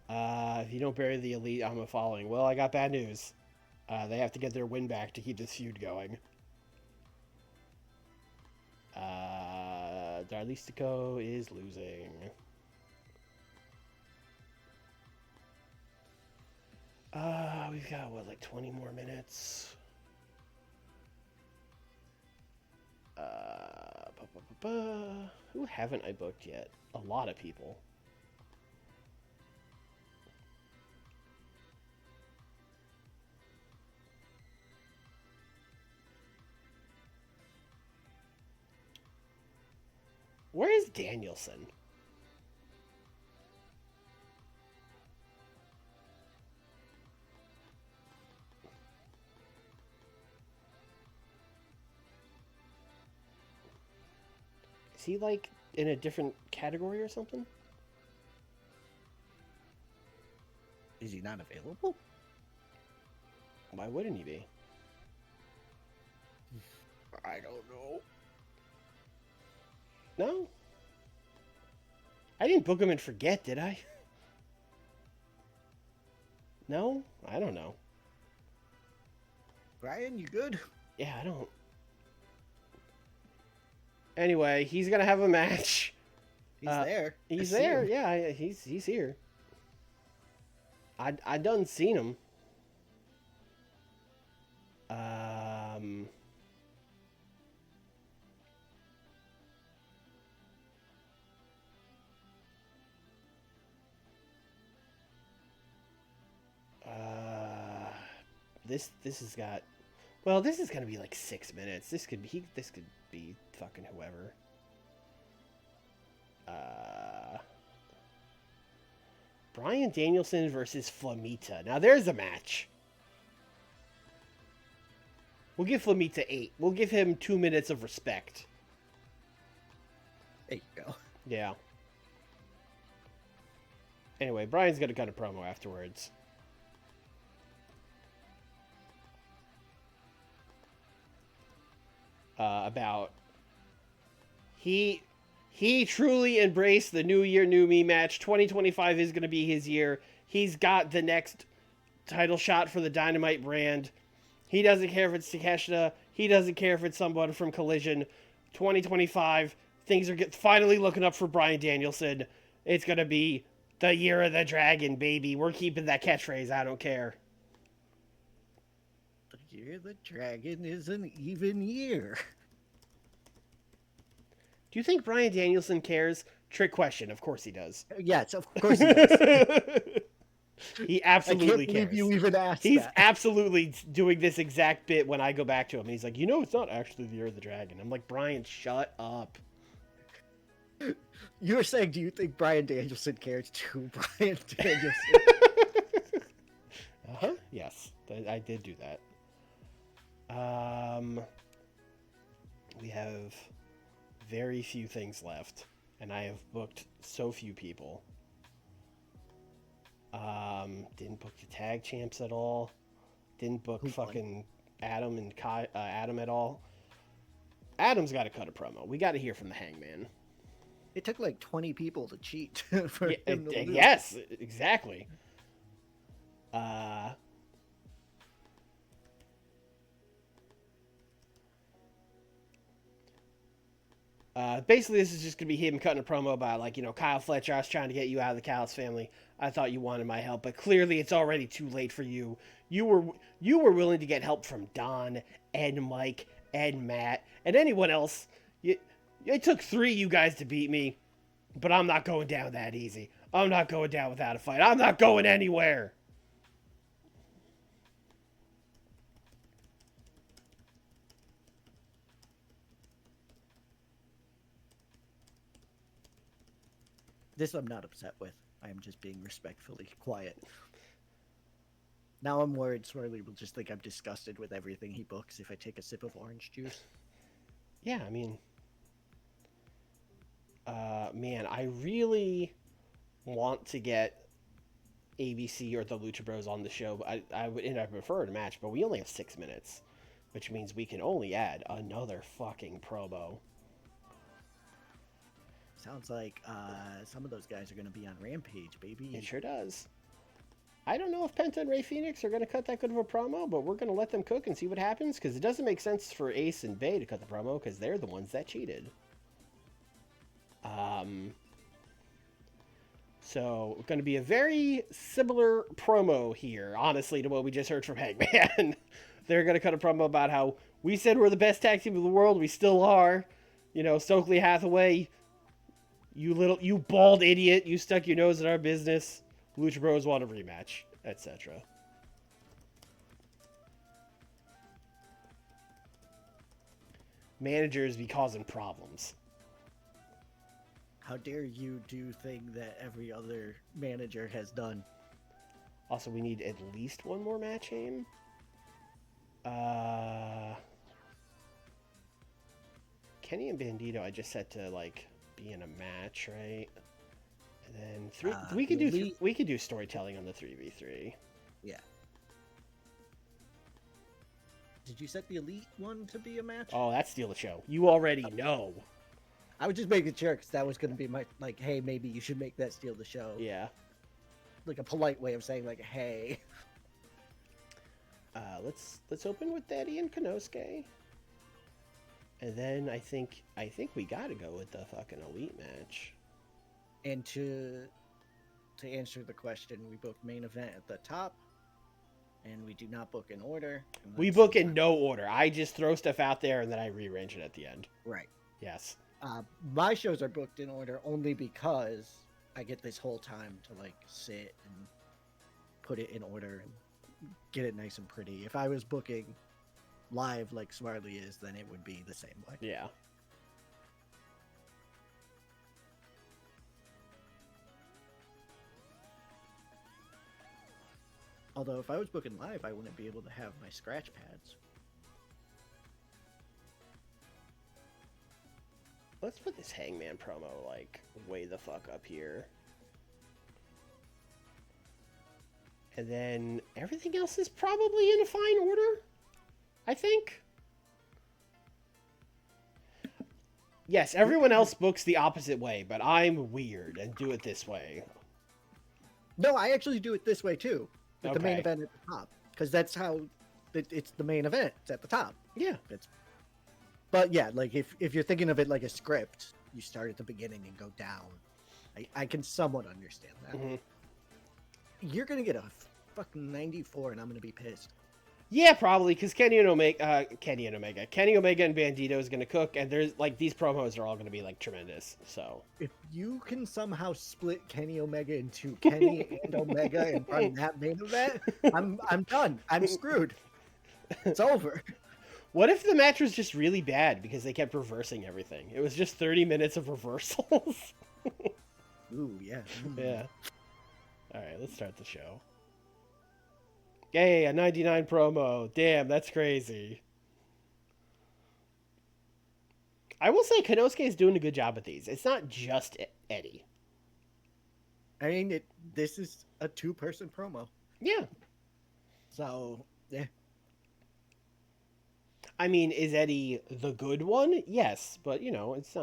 If you don't bury the elite, I'm a following. Well, I got bad news. They have to get their win back to keep this feud going. Darlistico is losing. We've got, what, like 20 more minutes? Who haven't I booked yet? A lot of people. Where is Danielson? Is he, like, in a different category or something? Is he not available? Why wouldn't he be? I don't know. No? I didn't book him and forget, did I? No? I don't know. Brian, you good? Yeah, I don't. Anyway, he's gonna have a match. He's there. He's there. Yeah, he's here. I done seen him. This has got, well, this is gonna be like 6 minutes. This could be fucking whoever. Bryan Danielson versus Flamita. Now there's a match. We'll give Flamita 8. We'll give him 2 minutes of respect. There you go. Yeah. Anyway, Brian's gonna cut a promo afterwards. About he truly embraced the New Year, New Me match. 2025 is going to be his year. He's got the next title shot for the Dynamite brand. He doesn't care if it's Takeshita. He doesn't care if it's someone from Collision. 2025, things are finally looking up for Bryan Danielson. It's going to be the year of the dragon, baby. We're keeping that catchphrase. I don't care. The year of the dragon is an even year. Do you think Bryan Danielson cares? Trick question. Of course he does. Yes, of course he does. He absolutely I can't believe cares. you even asked He's that. absolutely doing this exact bit when I go back to him. He's like, it's not actually the year of the dragon. I'm like, Brian, shut up. You were saying, do you think Bryan Danielson cares to Bryan Danielson? Yes, I did do that. We have very few things left, and I have booked so few people. Didn't book the tag champs at all. Didn't book fucking Adam and Adam at all. Adam's got to cut a promo. We got to hear from the Hangman. It took like 20 people to cheat for him to lose. Yes, exactly. Basically, this is just going to be him cutting a promo about, like, Kyle Fletcher, I was trying to get you out of the Callis family. I thought you wanted my help, but clearly it's already too late for you. You were willing to get help from Don and Mike and Matt and anyone else. It took 3 you guys to beat me, but I'm not going down that easy. I'm not going down without a fight. I'm not going anywhere. This I'm not upset with. I am just being respectfully quiet. Now I'm worried Swirly will just think I'm disgusted with everything he books if I take a sip of orange juice. Yeah, I mean... man, I really want to get ABC or the Lucha Bros on the show. I would prefer a match, but we only have 6 minutes, which means we can only add another fucking promo. Sounds like some of those guys are going to be on Rampage, baby. It sure does. I don't know if Penta and Ray Phoenix are going to cut that good of a promo, but we're going to let them cook and see what happens, because it doesn't make sense for Ace and Bay to cut the promo, because they're the ones that cheated. So, going to be a very similar promo here, honestly, to what we just heard from Hangman. They're going to cut a promo about how we said we're the best tag team in the world, we still are. Stokely Hathaway, you bald idiot, you stuck your nose in our business. Lucha Bros want a rematch, etc. Managers be causing problems. How dare you do thing that every other manager has done? Also, we need at least one more match aim. Kenny and Bandito, I just set to be in a match, right? And then we could do storytelling on the 3v3. Yeah. Did you set the Elite one to be a match? Oh, that's steal the show. You already know. I was just making sure because that was going to be my hey, maybe you should make that steal the show. Yeah. Like a polite way of saying hey. Let's open with Daddy and Konosuke. And then I think we gotta go with the fucking Elite match. And to answer the question, we book main event at the top, and we do not book in order. We book in no order. I just throw stuff out there and then I rearrange it at the end. Right. Yes. My shows are booked in order only because I get this whole time to sit and put it in order and get it nice and pretty. If I was booking live like Smartly is, then it would be the same way. Yeah. Although if I was booking live, I wouldn't be able to have my scratch pads. Let's put this Hangman promo way the fuck up here. And then everything else is probably in a fine order, I think. Yes, everyone else books the opposite way, but I'm weird and do it this way. No, I actually do it this way too. With the main Okay. event at the top. Because that's how it's the main event. It's at the top. Yeah. But yeah, if you're thinking of it like a script, you start at the beginning and go down. I can somewhat understand that. Mm-hmm. You're gonna get a fucking 94, and I'm gonna be pissed. Yeah, probably, because Kenny Omega and Bandito is going to cook, and there's, like, these promos are all going to be, like, tremendous, so. If you can somehow split Kenny Omega into Kenny and Omega and run that main event, I'm done. I'm screwed. It's over. What if the match was just really bad because they kept reversing everything? It was just 30 minutes of reversals. Ooh, yeah. Yeah. All right, let's start the show. Yay, a 99 promo. Damn, that's crazy. I will say Konosuke is doing a good job with these. It's not just Eddie. I mean, this is a 2-person promo. Yeah. So, yeah. I mean, is Eddie the good one? Yes, but you know, it's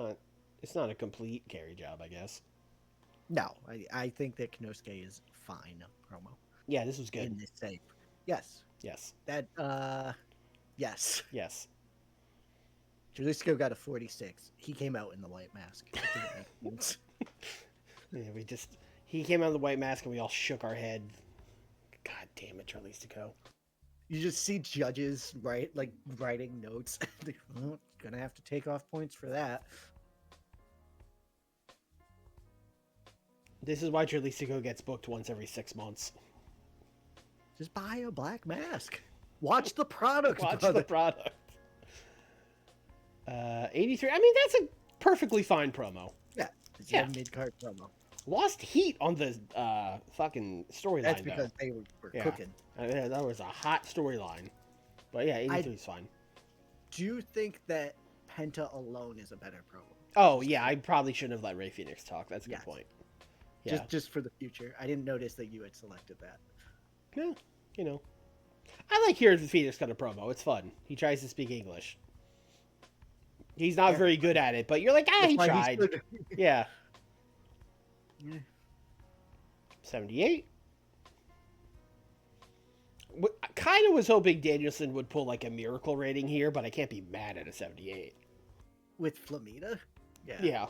not a complete carry job, I guess. No, I think that Konosuke is fine promo. Yeah, this was good. In this save. Yes. Yes. That, yes. Yes. Jalisco got a 46. He came out in the white mask. Yeah, he came out of the white mask and we all shook our head. God damn it, Jalisco. You just see judges writing notes. Well, gonna have to take off points for that. This is why Jalisco gets booked once every 6 months. Just buy a black mask. Watch the product. Watch brother. the product. 83. I mean, that's a perfectly fine promo. Yeah. It's Yeah. a mid-card promo. Lost heat on the fucking storyline. That's because they were cooking. I mean, that was a hot storyline. But yeah, 83 is fine. Do you think that Penta alone is a better promo? Oh, yeah, I probably shouldn't have let Ray Phoenix talk. That's a good point. Yeah. Just for the future. I didn't notice that you had selected that. Yeah, you know. I like hearing Phoenix cut a promo. It's fun. He tries to speak English. He's not very good at it, but you're like, he tried. Yeah. 78. I kind of was hoping Danielson would pull like a miracle rating here, but I can't be mad at a 78. With Flamita? Yeah.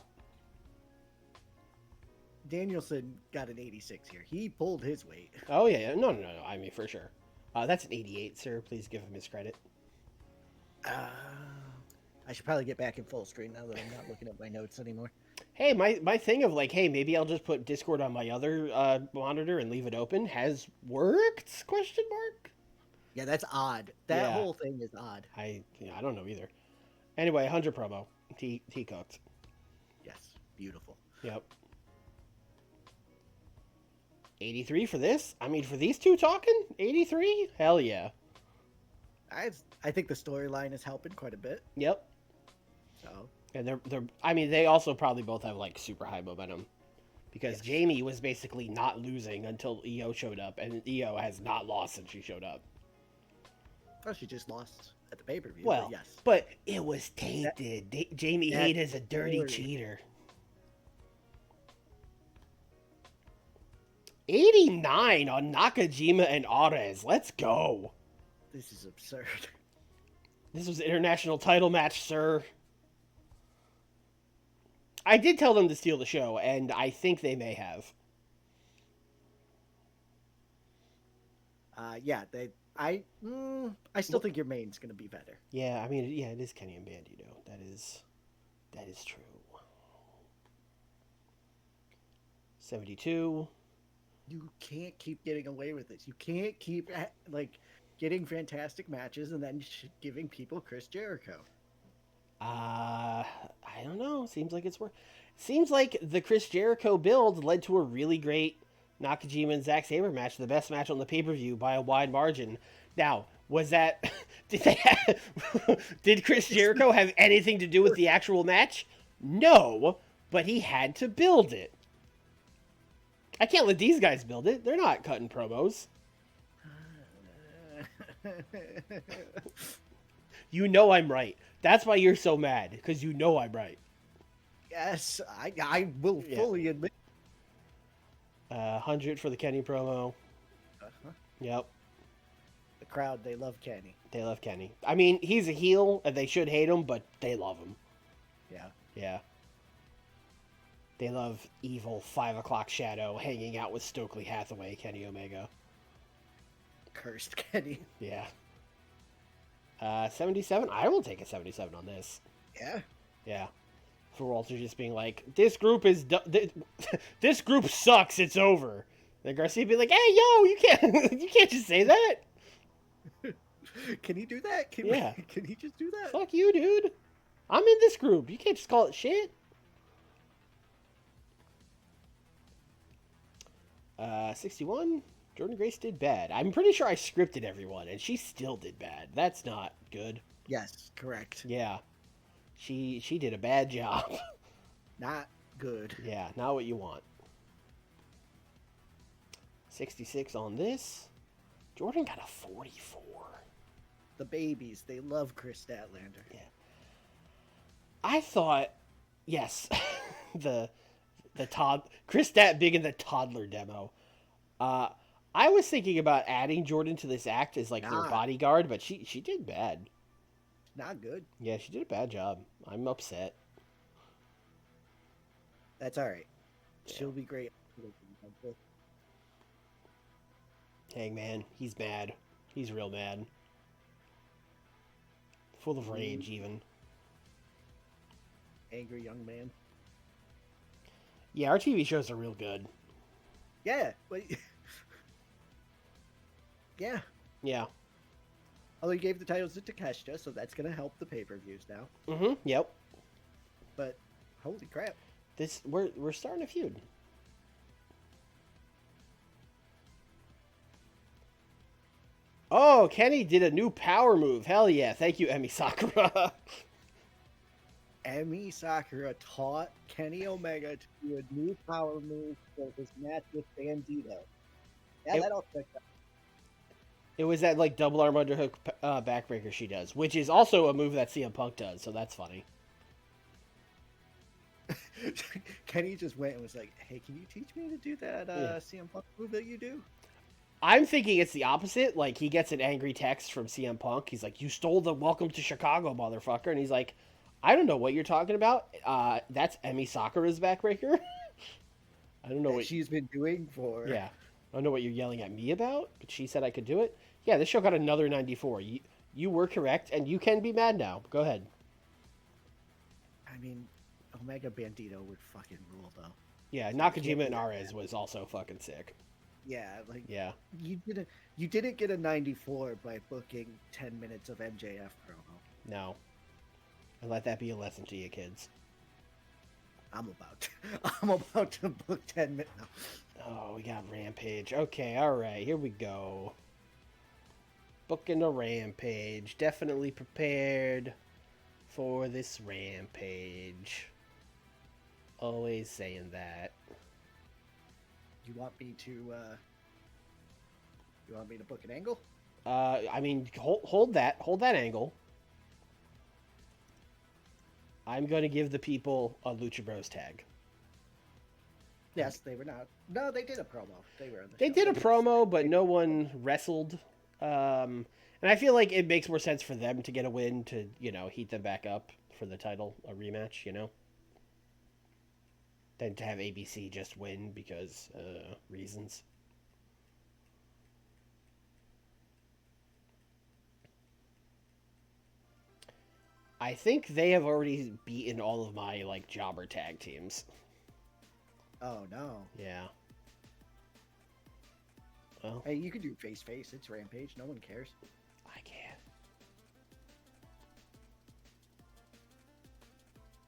Danielson got an 86 here. He pulled his weight. Oh, yeah. No. I mean, for sure. That's an 88, sir. Please give him his credit. I should probably get back in full screen now that I'm not looking at my notes anymore. Hey, my thing of like, hey, maybe I'll just put Discord on my other monitor and leave it open has worked? Question mark? Yeah, that's odd. That whole thing is odd. I don't know either. Anyway, 100 promo. He cooked. Yes, beautiful. Yep. 83 for this? I mean, for these two talking? 83? Hell yeah. I think the storyline is helping quite a bit. Yep. So. And they also probably both have like super high momentum. Because Jamie was basically not losing until EO showed up, and EO has not lost since she showed up. Well, she just lost at the pay-per-view. Well, but yes. But it was tainted. Jamie Hayes is a dirty cheater. 89 on Nakajima and Ares. Let's go. This is absurd. This was an international title match, sir. I did tell them to steal the show, and I think they may have. I still think your main's gonna be better. Yeah, I mean, yeah, it is Kenny and Bandito. That is true. 72. You can't keep getting away with this. You can't keep getting fantastic matches and then giving people Chris Jericho. I don't know. Seems like Seems like the Chris Jericho build led to a really great Nakajima and Zack Sabre match, the best match on the pay-per-view by a wide margin. Now, was that did Chris Jericho have anything to do with the actual match? No, but he had to build it. I can't let these guys build it. They're not cutting promos. You know I'm right. That's why you're so mad, because you know I'm right. Yes, I will fully admit. 100 for the Kenny promo. Yep. The crowd, they love Kenny. They love Kenny. I mean, he's a heel, and they should hate him, but they love him. Yeah. Yeah. They love evil 5 o'clock Shadow hanging out with Stokely Hathaway, Kenny Omega. Cursed Kenny. Yeah. 77? I will take a 77 on this. Yeah. Yeah. For Walter just being like, this group is... this group sucks, it's over. Then Garcia be like, hey, yo, you can't just say that. Can he do that? Can he just do that? Fuck you, dude. I'm in this group. You can't just call it shit. 61. Jordan Grace did bad. I'm pretty sure I scripted everyone, and she still did bad. That's not good. Yes, correct. Yeah. She did a bad job. Not good. Yeah, not what you want. 66 on this. Jordan got a 44. The babies, they love Chris Statlander. Yeah. I thought, yes, the Chris Stat big in the toddler demo. I was thinking about adding Jordan to this act as like their bodyguard, but she did bad. Not good. Yeah, she did a bad job. I'm upset. That's all right. Yeah. She'll be great. Hangman, he's mad. He's real mad. Full of rage, even. Angry young man. Yeah, our TV shows are real good. Yeah, but yeah. Yeah. Although you gave the titles to Takeshita, so that's gonna help the pay-per-views now. Mm-hmm. Yep. But holy crap. We're starting a feud. Oh, Kenny did a new power move. Hell yeah. Thank you, Emi Sakura. Emi Sakura taught Kenny Omega to do a new power move for his match with Bandito. Yeah, that all checked out. It was that like double arm underhook backbreaker she does, which is also a move that CM Punk does, so that's funny. Kenny just went and was like, hey, can you teach me to do that CM Punk move that you do? I'm thinking it's the opposite. Like, he gets an angry text from CM Punk. He's like, you stole the welcome to Chicago, motherfucker. And he's like, I don't know what you're talking about. That's Emi Sakura's backbreaker. I don't know what she's been doing for... Yeah. I don't know what you're yelling at me about, but she said I could do it. Yeah, this show got another 94. You were correct, and you can be mad now. Go ahead. I mean, Omega Bandito would fucking rule, though. Yeah, Nakajima and Arez was also fucking sick. Yeah, like... Yeah. You didn't get a 94 by booking 10 minutes of MJF promo. No. And let that be a lesson to you, kids. I'm about to book 10 minutes. No. Oh, we got Rampage. Okay, alright, here we go. Booking a Rampage. Definitely prepared for this Rampage. Always saying that. You want me to book an angle? I mean, hold that angle. I'm going to give the people a Lucha Bros tag. Yes, they were not. No, they did a promo. They were on the They show. did a promo, but no one wrestled. And I feel like it makes more sense for them to get a win to, heat them back up for the title, a rematch, than to have ABC just win because reasons. I think they have already beaten all of my jobber tag teams. Oh no. Yeah. Well, hey, you can do face. It's Rampage. No one cares. I can't.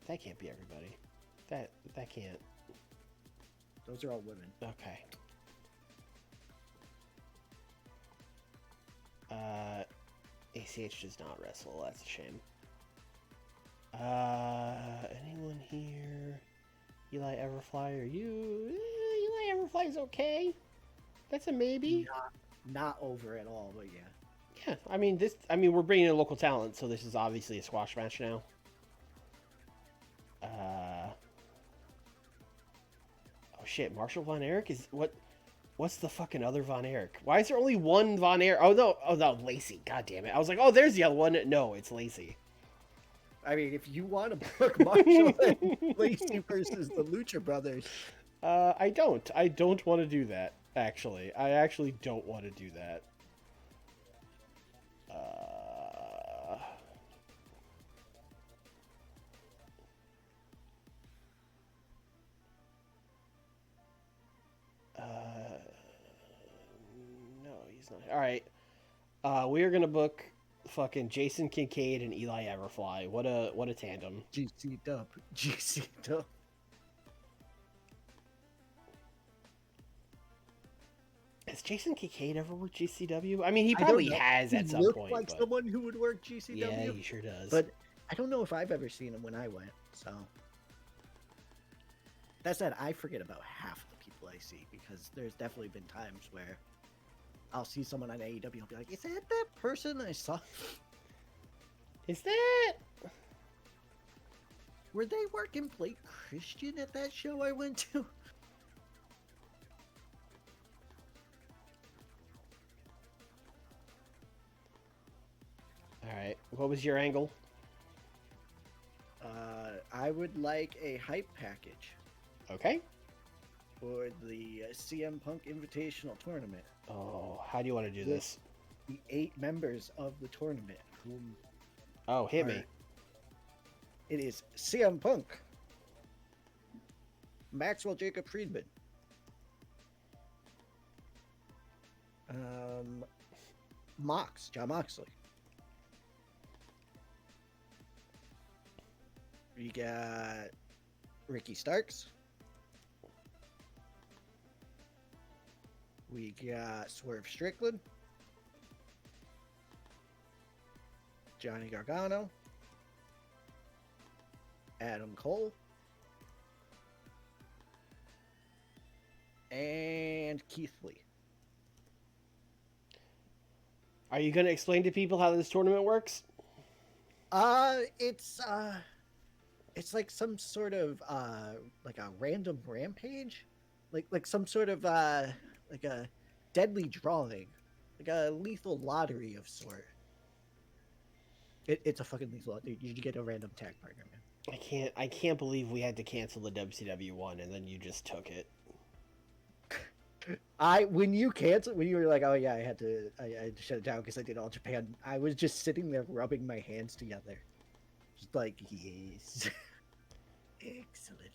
That can't be everybody. That can't. Those are all women. Okay. ACH does not wrestle. That's a shame. Anyone here? Eli Everfly, are you? Eli Everfly's okay. That's a maybe. Not over at all, but yeah. Yeah, I mean, we're bringing in local talent, so this is obviously a squash match now. Oh shit, Marshall Von Erich is what? What's the fucking other Von Erich? Why is there only one Von Erich? Oh no, Lacey. God damn it! I was like, oh, there's the other one. No, it's Lacey. I mean, if you want to book Marshall and Lacey versus the Lucha Brothers, I don't. I don't want to do that. Actually, I actually don't want to do that. Uh, uh, no, he's not. All right. We are gonna book fucking Jason Kincaid and Eli Everfly. What a tandem. GC Dub, GC Dub. Has Jason Kincaid ever worked GCW? I mean, he probably has at some point. Like but... someone who would work GCW. Yeah, he sure does. But I don't know if I've ever seen him when I went. So that said, I forget about half the people I see because there's definitely been times where I'll see someone on AEW and I'll be like, "Is that person I saw? Is that? Were they working Blake Christian at that show I went to?" All right. What was your angle? I would like a hype package Okay. for the CM Punk Invitational Tournament. Oh, how do you want to do this? The 8 members of the tournament. Whom Oh, hit me. It is CM Punk, Maxwell Jacob Friedman, John Moxley. We got Ricky Starks. We got Swerve Strickland, Johnny Gargano, Adam Cole, and Keith Lee. Are you going to explain to people how this tournament works? It's like some sort of like a random rampage, like some sort of like a deadly drawing, like a lethal lottery of sort. It's a fucking lethal lottery. You get a random tag partner, man. I can't believe we had to cancel the WCW one and then you just took it. When you were like, oh yeah, I had to shut it down because I did All Japan. I was just sitting there rubbing my hands together, just like, yes, excellent.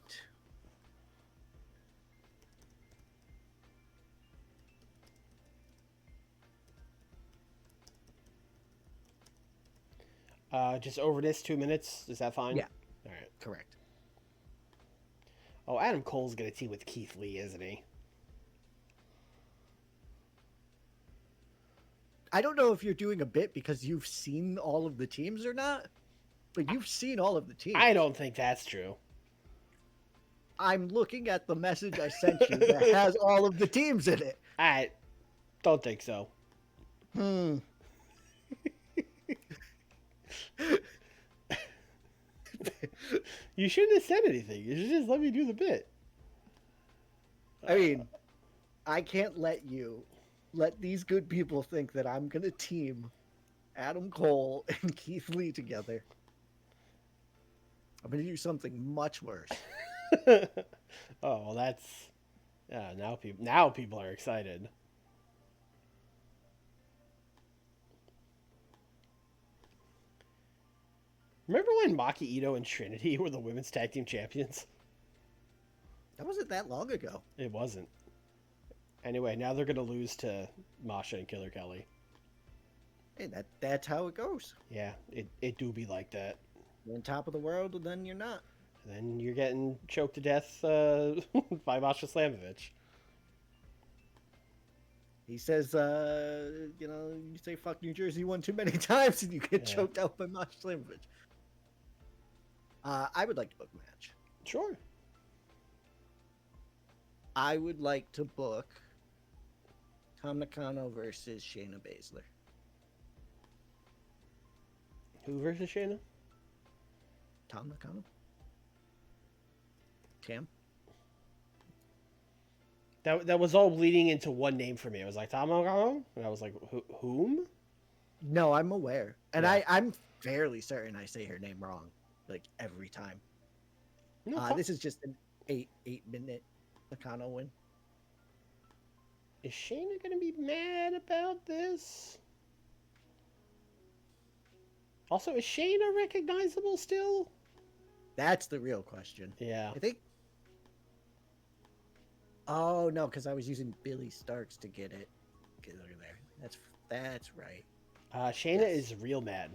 Just over this 2 minutes. Is that fine? Yeah. All right. Correct. Oh, Adam Cole's gonna team with Keith Lee, isn't he? I don't know if you're doing a bit because you've seen all of the teams or not, but you've seen all of the teams. I don't think that's true. I'm looking at the message I sent you that has all of the teams in it. I don't think so. You shouldn't have said anything. You should just let me do the bit. I mean, I can't let these good people think that I'm going to team Adam Cole and Keith Lee together. I'm going to do something much worse. Oh, well, that's... Yeah, now people are excited. Remember when Maki Ito and Trinity were the women's tag team champions? That wasn't that long ago. It wasn't. Anyway, now they're going to lose to Masha and Killer Kelly. Hey, that's how it goes. Yeah, it do be like that. You're on top of the world, and then you're not. And then you're getting choked to death by Masha Slamovich. He says, you say fuck New Jersey one too many times, and you get choked out by Masha Slamovich. I would like to book a match. Sure. I would like to book Tom Nakano versus Shayna Baszler. Who versus Shayna? Tom Nakano. Tam. That was all bleeding into one name for me. I was like, Tom Nakano? And I was like, whom? No, I'm aware. And Yeah. fairly certain I say her name wrong, like every time. Okay. This is just an 8-minute Nakano win. Is Shayna gonna be mad about this? Also, is Shayna recognizable still? That's the real question. Yeah. I think. Oh no, because I was using Billy Starks to get it. Get her there. That's right. Shayna Yes. is real mad.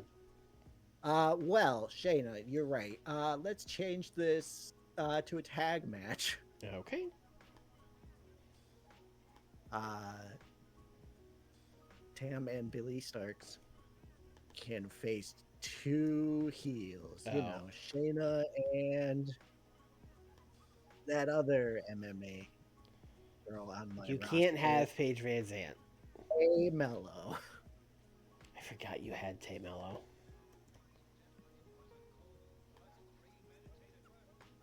Well, Shayna, you're right. Let's change this to a tag match. Okay. Tam and Billy Starks can face two heels. You know, Shayna and that other MMA girl on my You roster. can't have Paige Van Zant. Tay Mello. I forgot you had Tay Mello.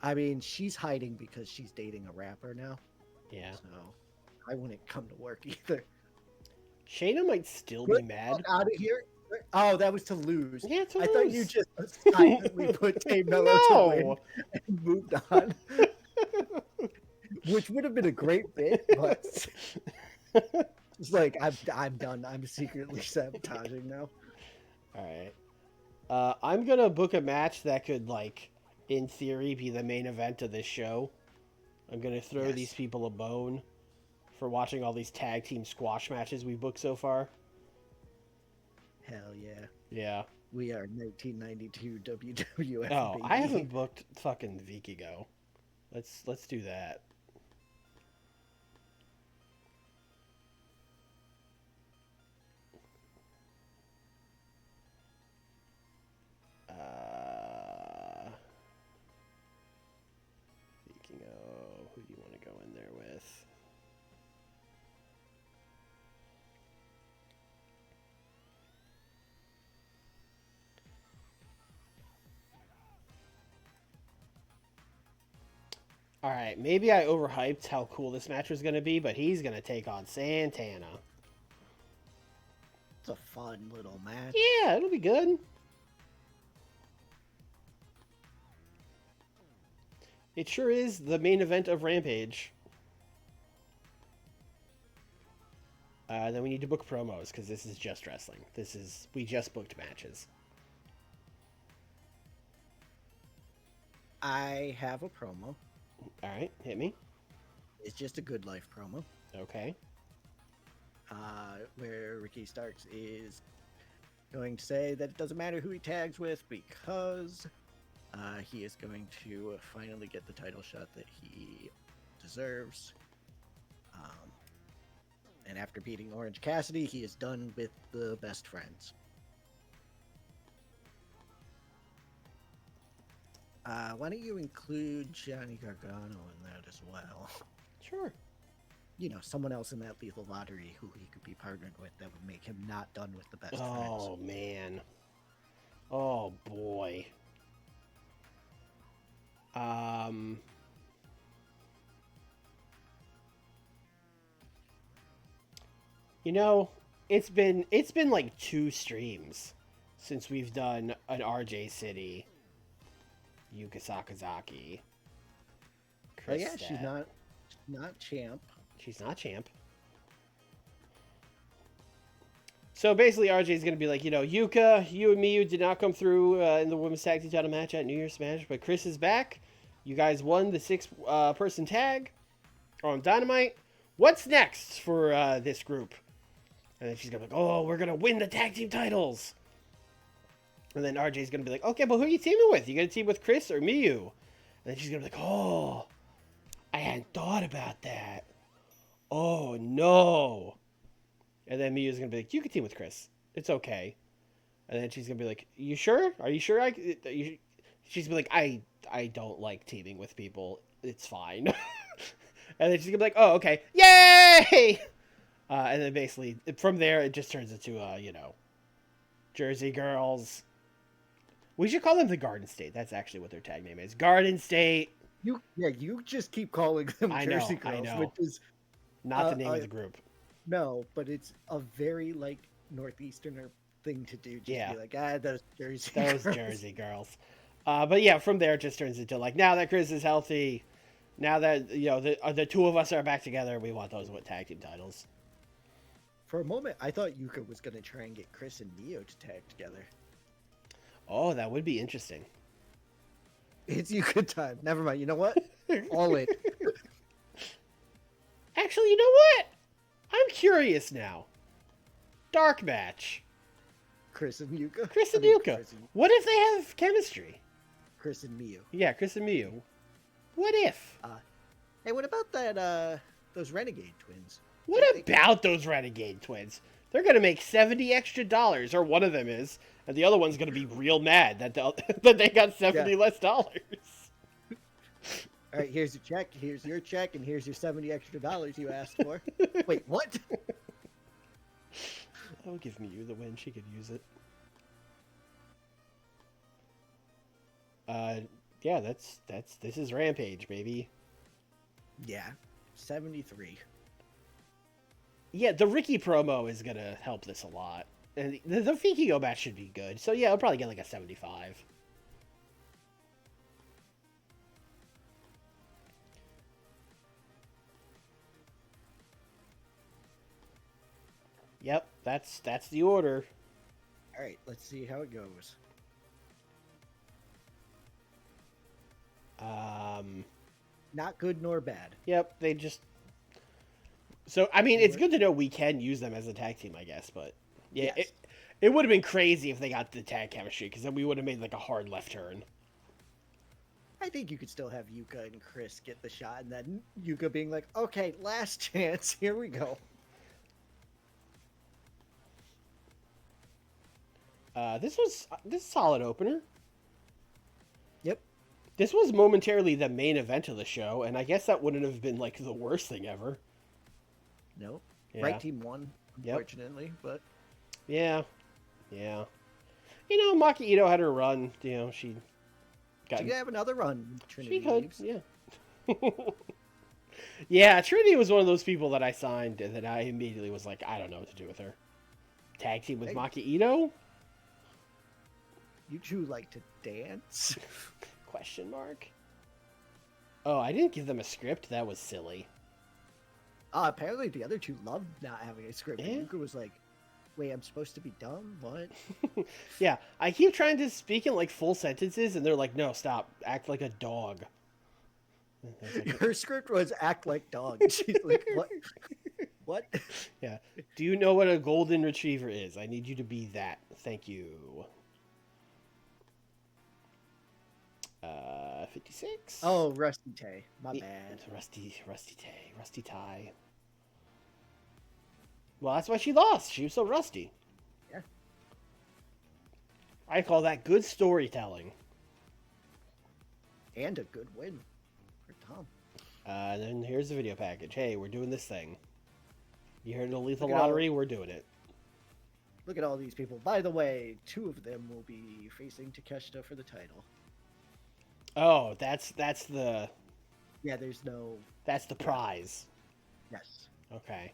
I mean, she's hiding because she's dating a rapper now. Yeah. So I wouldn't come to work either. Shayna might still be mad. Out of here. Oh, that was to lose. Yeah, to I lose. thought you just silently put Tay Mello to win and moved on. Which would have been a great bit, but it's like I'm done. I'm secretly sabotaging now. All right. I'm gonna book a match that could, like, in theory, be the main event of this show. I'm gonna throw these people a bone for watching all these tag team squash matches we booked so far. Hell yeah. Yeah. We are 1992 WWF. Oh, baby. I haven't booked fucking Vikigo. Let's do that. Vikingo. Who do you want to go in there with? All right, maybe I overhyped how cool this match was going to be, but he's going to take on Santana. It's a fun little match. Yeah, it'll be good. It sure is the main event of Rampage. Then we need to book promos because this is just wrestling. We just booked matches. I have a promo. All right, hit me. It's just a Good Life promo. Okay. Where Ricky Starks is going to say that it doesn't matter who he tags with because he is going to finally get the title shot that he deserves. And after beating Orange Cassidy, he is done with the best friends. Why don't you include Johnny Gargano in that as well? Sure. You know, someone else in that lethal lottery who he could be partnered with that would make him not done with the best friends. Oh, man. Oh, boy. You know, it's been like 2 streams since we've done an RJ City, Yuka Sakazaki. Oh yeah, she's not champ. She's not champ. So basically, RJ is going to be like, you know, Yuka, you and Miyu did not come through in the women's tag team title match at New Year's Smash, but Chris is back. You guys won the 6-person tag on Dynamite. What's next for this group? And then she's going to be like, oh, we're going to win the tag team titles. And then RJ's going to be like, okay, but who are you teaming with? You going to team with Chris or Miyu? And then she's going to be like, oh, I hadn't thought about that. Oh, no. And then Miyu's going to be like, you can team with Chris. It's okay. And then she's going to be like, you sure? Are you sure? She's going to be like, I don't like teaming with people. It's fine. And then she's going to be like, oh, okay. Yay! And then basically, from there, it just turns into, you know, Jersey Girls. We should call them the Garden State. That's actually what their tag name is. Garden State. You just keep calling them Jersey Girls, which is not the name of the group. No, but it's a very like northeasterner thing to do. Just Yeah. be like, those Jersey Those girls. Jersey girls. But yeah, from there it just turns into like, now that Chris is healthy, now that the two of us are back together, we want those tag team titles. For a moment, I thought Yuka was going to try and get Chris and Neo to tag together. Oh, that would be interesting. It's Yuka time. Never mind. You know what? All in. Actually, you know what? I'm curious now. Dark match. Chris and Yuka. Chris and Yuka. What if they have chemistry? Chris and Miyu. Yeah, Chris and Miyu. What if? Hey, what about that? Those Renegade twins. What about those Renegade twins? They're gonna make $70 extra, or one of them is, and the other one's gonna be real mad that that they got $70 less. All right, here's your check. Here's your check, and here's your $70 extra you asked for. Wait, what? Oh, give Miyu the win. She could use it. Yeah, this is Rampage, baby. Yeah, 73. Yeah, the Ricky promo is gonna help this a lot, and the Fikigo match should be good. So yeah, I'll probably get like a 75. Yep, that's the order. All right, let's see how it goes. Not good nor bad. Yep, they just. So I mean, it's good to know we can use them as a tag team, I guess. But yeah, Yes. it would have been crazy if they got the tag chemistry, because then we would have made like a hard left turn. I think you could still have Yuka and Chris get the shot, and then Yuka being like, "Okay, last chance. Here we go." This is a solid opener. Yep. This was momentarily the main event of the show, and I guess that wouldn't have been like the worst thing ever. No. Yeah. Right team won, Yep. unfortunately, but Yeah. Maki Ito had her run. She got. she could have another run. Trinity She could. leaves. Yeah. Yeah, Trinity was one of those people that I signed and that I immediately was like, I don't know what to do with her. Tag team with Hey. Maki Ito? You two like to dance? Question mark. Oh, I didn't give them a script. That was silly. Apparently the other two loved not having a script. Yeah. Yuka was like, "Wait, I'm supposed to be dumb? What?" Yeah, I keep trying to speak in like full sentences, and they're like, "No, stop. Act like a dog." Her script was "act like dog." She's like, "What? What?" Yeah. Do you know what a golden retriever is? I need you to be that. Thank you. 56. Oh, Rusty Tay. My bad. Rusty tie. Well, that's why she lost. She was so rusty. Yeah. I call that good storytelling. And a good win for Tom. And then here's the video package. Hey, we're doing this thing. You heard the Lethal Look at all- Lottery? We're doing it. Look at all these people. By the way, 2 of them will be facing Takeshita for the title. Oh, that's the Yeah, there's no... that's the prize. Yes. Okay.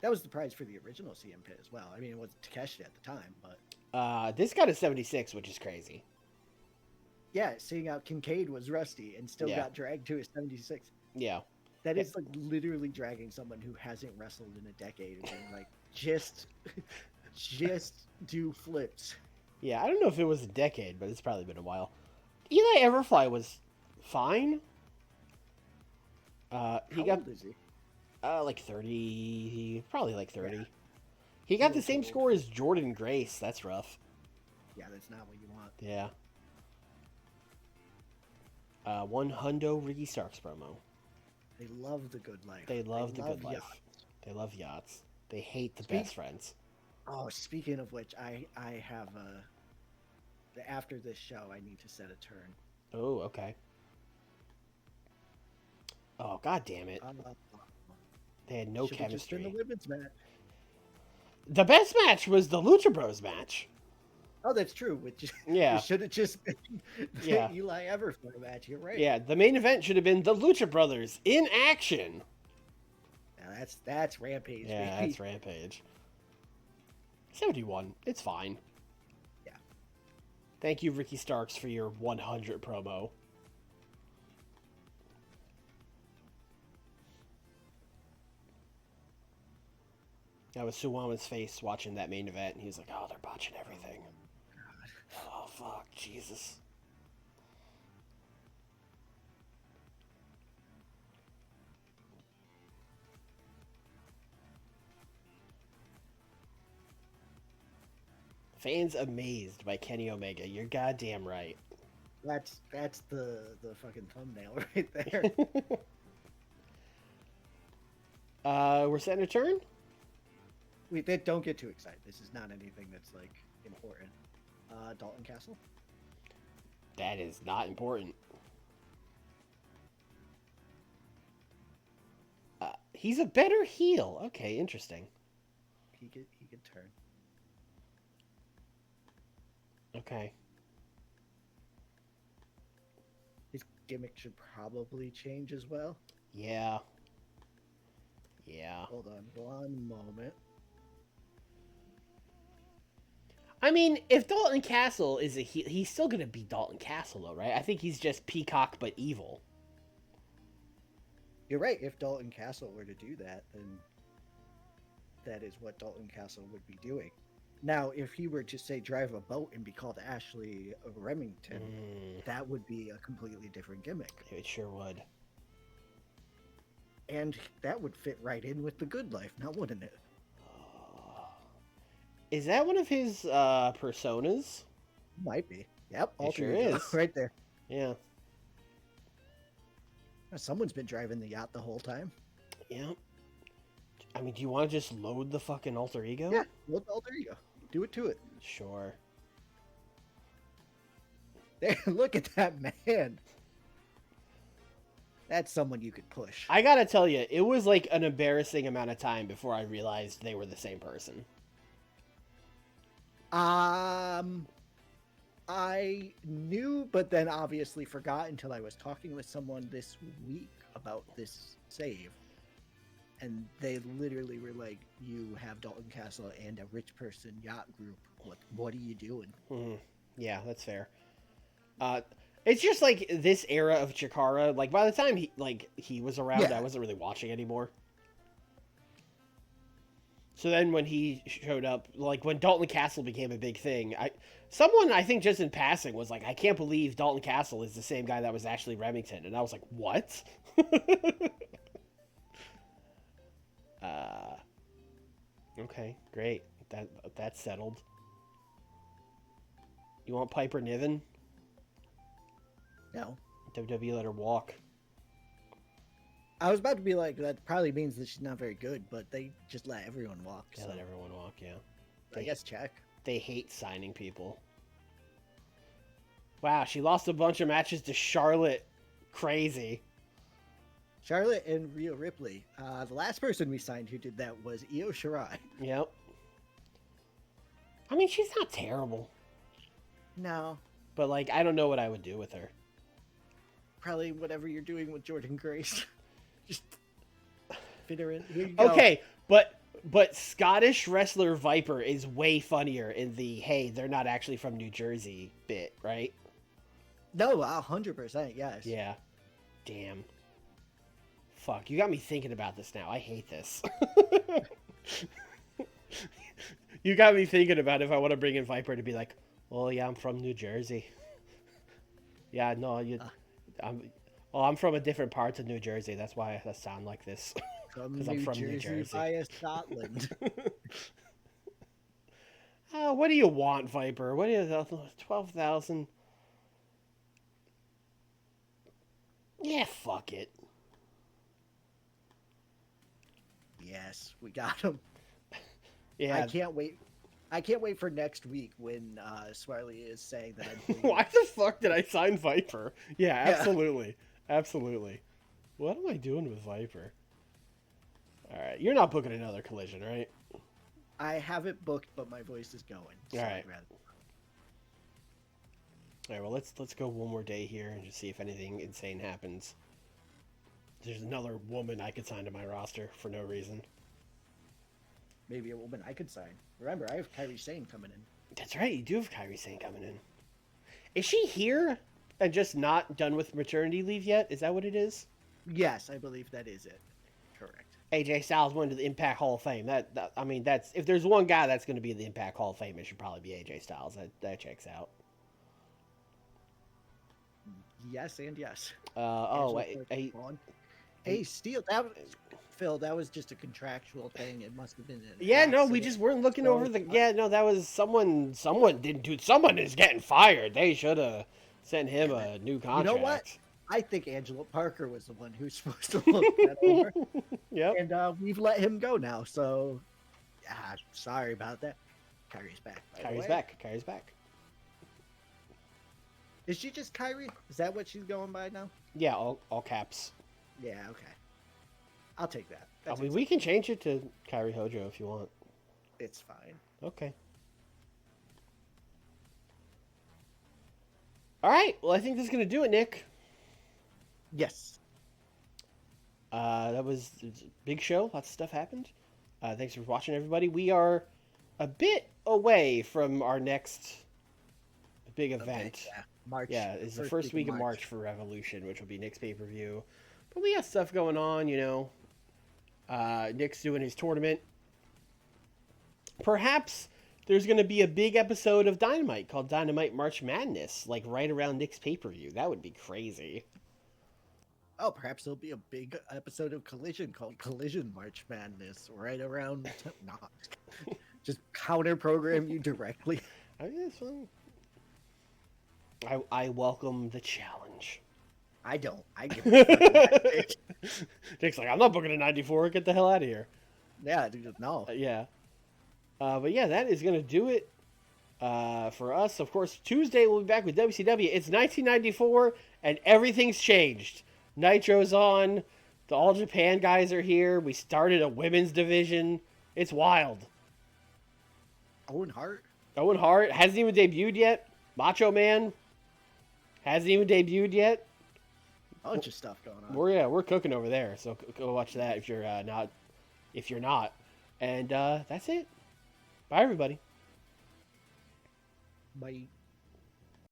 That was the prize for the original CM Pit as well. I mean, it was Takeshita at the time, but... This got a 76, which is crazy. Yeah, seeing out Kincaid was rusty and still Yeah. got dragged to a 76. Yeah. That is like literally dragging someone who hasn't wrestled in a decade and being like, just do flips. Yeah, I don't know if it was a decade, but it's probably been a while. Eli Everfly was fine. He How got old is he? like 30, probably like 30. He got the same old. score as Jordan Grace. That's rough. Yeah, that's not what you want. Yeah. One Hundo Ricky Starks promo. They love the good life. They love the good life. yachts. They love yachts. They hate the Speak- best friends. Oh, speaking of which, I have after this show, I need to set a turn. Oh, okay. Oh, god damn it. They had no Should've just been chemistry. the women's match. The best match was the Lucha Bros match. Oh, that's true. Which Yeah. should have just been the Yeah. Eli Everfly match. You're right. Yeah, the main event should have been the Lucha Brothers in action. Now that's Rampage. Yeah, baby. that's Rampage. 71. It's fine. Yeah. Thank you, Ricky Starks, for your 100 promo. That was Suwama's face watching that main event, and he was like, oh, they're botching everything. Oh, fuck. Jesus. Fans amazed by Kenny Omega. You're goddamn right. That's the fucking thumbnail right there. We're setting a turn? Don't get too excited. This is not anything that's like important. Dalton Castle. That is not important. He's a better heel. Okay, interesting. He could turn. Okay. His gimmick should probably change as well. Yeah. Yeah. Hold on one moment. I mean, if Dalton Castle is a heel, he's still going to be Dalton Castle, though, right? I think he's just Peacock but evil. You're right. If Dalton Castle were to do that, then that is what Dalton Castle would be doing. Now, if he were to, say, drive a boat and be called Ashley Remmington, that would be a completely different gimmick. It sure would. And that would fit right in with the Good Life, now wouldn't it? Is that one of his personas? Might be. Yep. It sure is. Right there. Yeah. Someone's been driving the yacht the whole time. Yeah. I mean, do you want to just load the fucking alter ego? Yeah, load the alter ego. Do it to it. Sure. There, look at that man. That's someone you could push. I gotta tell you, it was like an embarrassing amount of time before I realized they were the same person. I knew, but then obviously forgot until I was talking with someone this week about this save. And they literally were like, you have Dalton Castle and a rich person yacht group. What are you doing? Mm-hmm. Yeah, that's fair. It's just like this era of Chikara, like by the time he was around, Yeah. I wasn't really watching anymore. So then when he showed up, like when Dalton Castle became a big thing, someone I think just in passing was like, I can't believe Dalton Castle is the same guy that was Ashley Remington. And I was like, what? Okay, great. That's settled. You want Piper Niven? No. WWE let her walk. I was about to be like, that probably means that she's not very good, but they just let everyone walk. They let everyone walk, yeah. I guess check. They hate signing people. Wow, she lost a bunch of matches to Charlotte. Crazy. Charlotte and Rhea Ripley. The last person we signed who did that was Io Shirai. Yep. I mean, she's not terrible. No. But, like, I don't know what I would do with her. Probably whatever you're doing with Jordan Grace. Just fit her in. Here you go. Okay, but Scottish wrestler Viper is way funnier in the, hey, they're not actually from New Jersey bit, right? No, 100%, yes. Yeah. Damn. Fuck, you got me thinking about this now. I hate this. You got me thinking about if I want to bring in Viper to be like, well, yeah, I'm from New Jersey. Yeah, no, I'm from a different part of New Jersey. That's why I sound like this. Because I'm from New Jersey via Scotland. What do you want, Viper? What is 12,000? Yeah, fuck it. Yes, we got him. Yeah. I can't wait for next week when Swarley is saying that. Why the fuck did I sign Viper? Yeah, absolutely. Yeah. Absolutely. What am I doing with Viper? Alright, you're not booking another collision, right? I have it booked, but my voice is going. So Alright. Alright, well, let's go one more day here and just see if anything insane happens. There's another woman I could sign to my roster for no reason. maybe a woman I could sign. Remember, I have Kairi Sane coming in. That's right. You do have Kairi Sane coming in. Is she here and just not done with maternity leave yet? Is that what it is? Yes, I believe that is it. Correct. AJ Styles went to the Impact Hall of Fame. I mean, that's if there's one guy that's going to be in the Impact Hall of Fame, it should probably be AJ Styles. That checks out. Yes, and yes. Hey, Steele, Phil, that was just a contractual thing. It must have been an Yeah, no, we accident. just weren't looking over the. Yeah, no, that was someone. Someone didn't do. Someone is getting fired. They should have sent him a new contract. You know what? I think Angela Parker was the one who's supposed to look that over. Yep. And we've let him go now. So, sorry about that. Kyrie's back. Kyrie's back. Kyrie's back. Is she just Kyrie? Is that what she's going by now? Yeah, all caps. Yeah, okay. I'll take that. I mean, we can change it to Kyrie Hojo if you want. It's fine. Okay. All right. Well, I think this is going to do it, Nick. Yes. That was a big show. Lots of stuff happened. Thanks for watching, everybody. We are a bit away from our next big event. Yeah. March. Yeah, it's the first week of March for Revolution, which will be Nick's pay-per-view. But we got stuff going on, you know. Nick's doing his tournament. Perhaps there's going to be a big episode of Dynamite called Dynamite March Madness, like right around Nick's pay-per-view. That would be crazy. Oh, perhaps there'll be a big episode of Collision called Collision March Madness right around. Not just counter program you directly. I mean, that's fun. I welcome the challenge. I don't. I give it. Nick's like, I'm not booking a 94. Get the hell out of here. Yeah, dude, no. Yeah. But yeah, that is going to do it for us. Of course, Tuesday we'll be back with WCW. It's 1994, and everything's changed. Nitro's on. The All Japan guys are here. We started a women's division. It's wild. Owen Hart? Owen Hart hasn't even debuted yet. Macho Man hasn't even debuted yet. A bunch of stuff going on. We're cooking over there, so go watch that if you're not. If you're not, and that's it. Bye, everybody. Bye.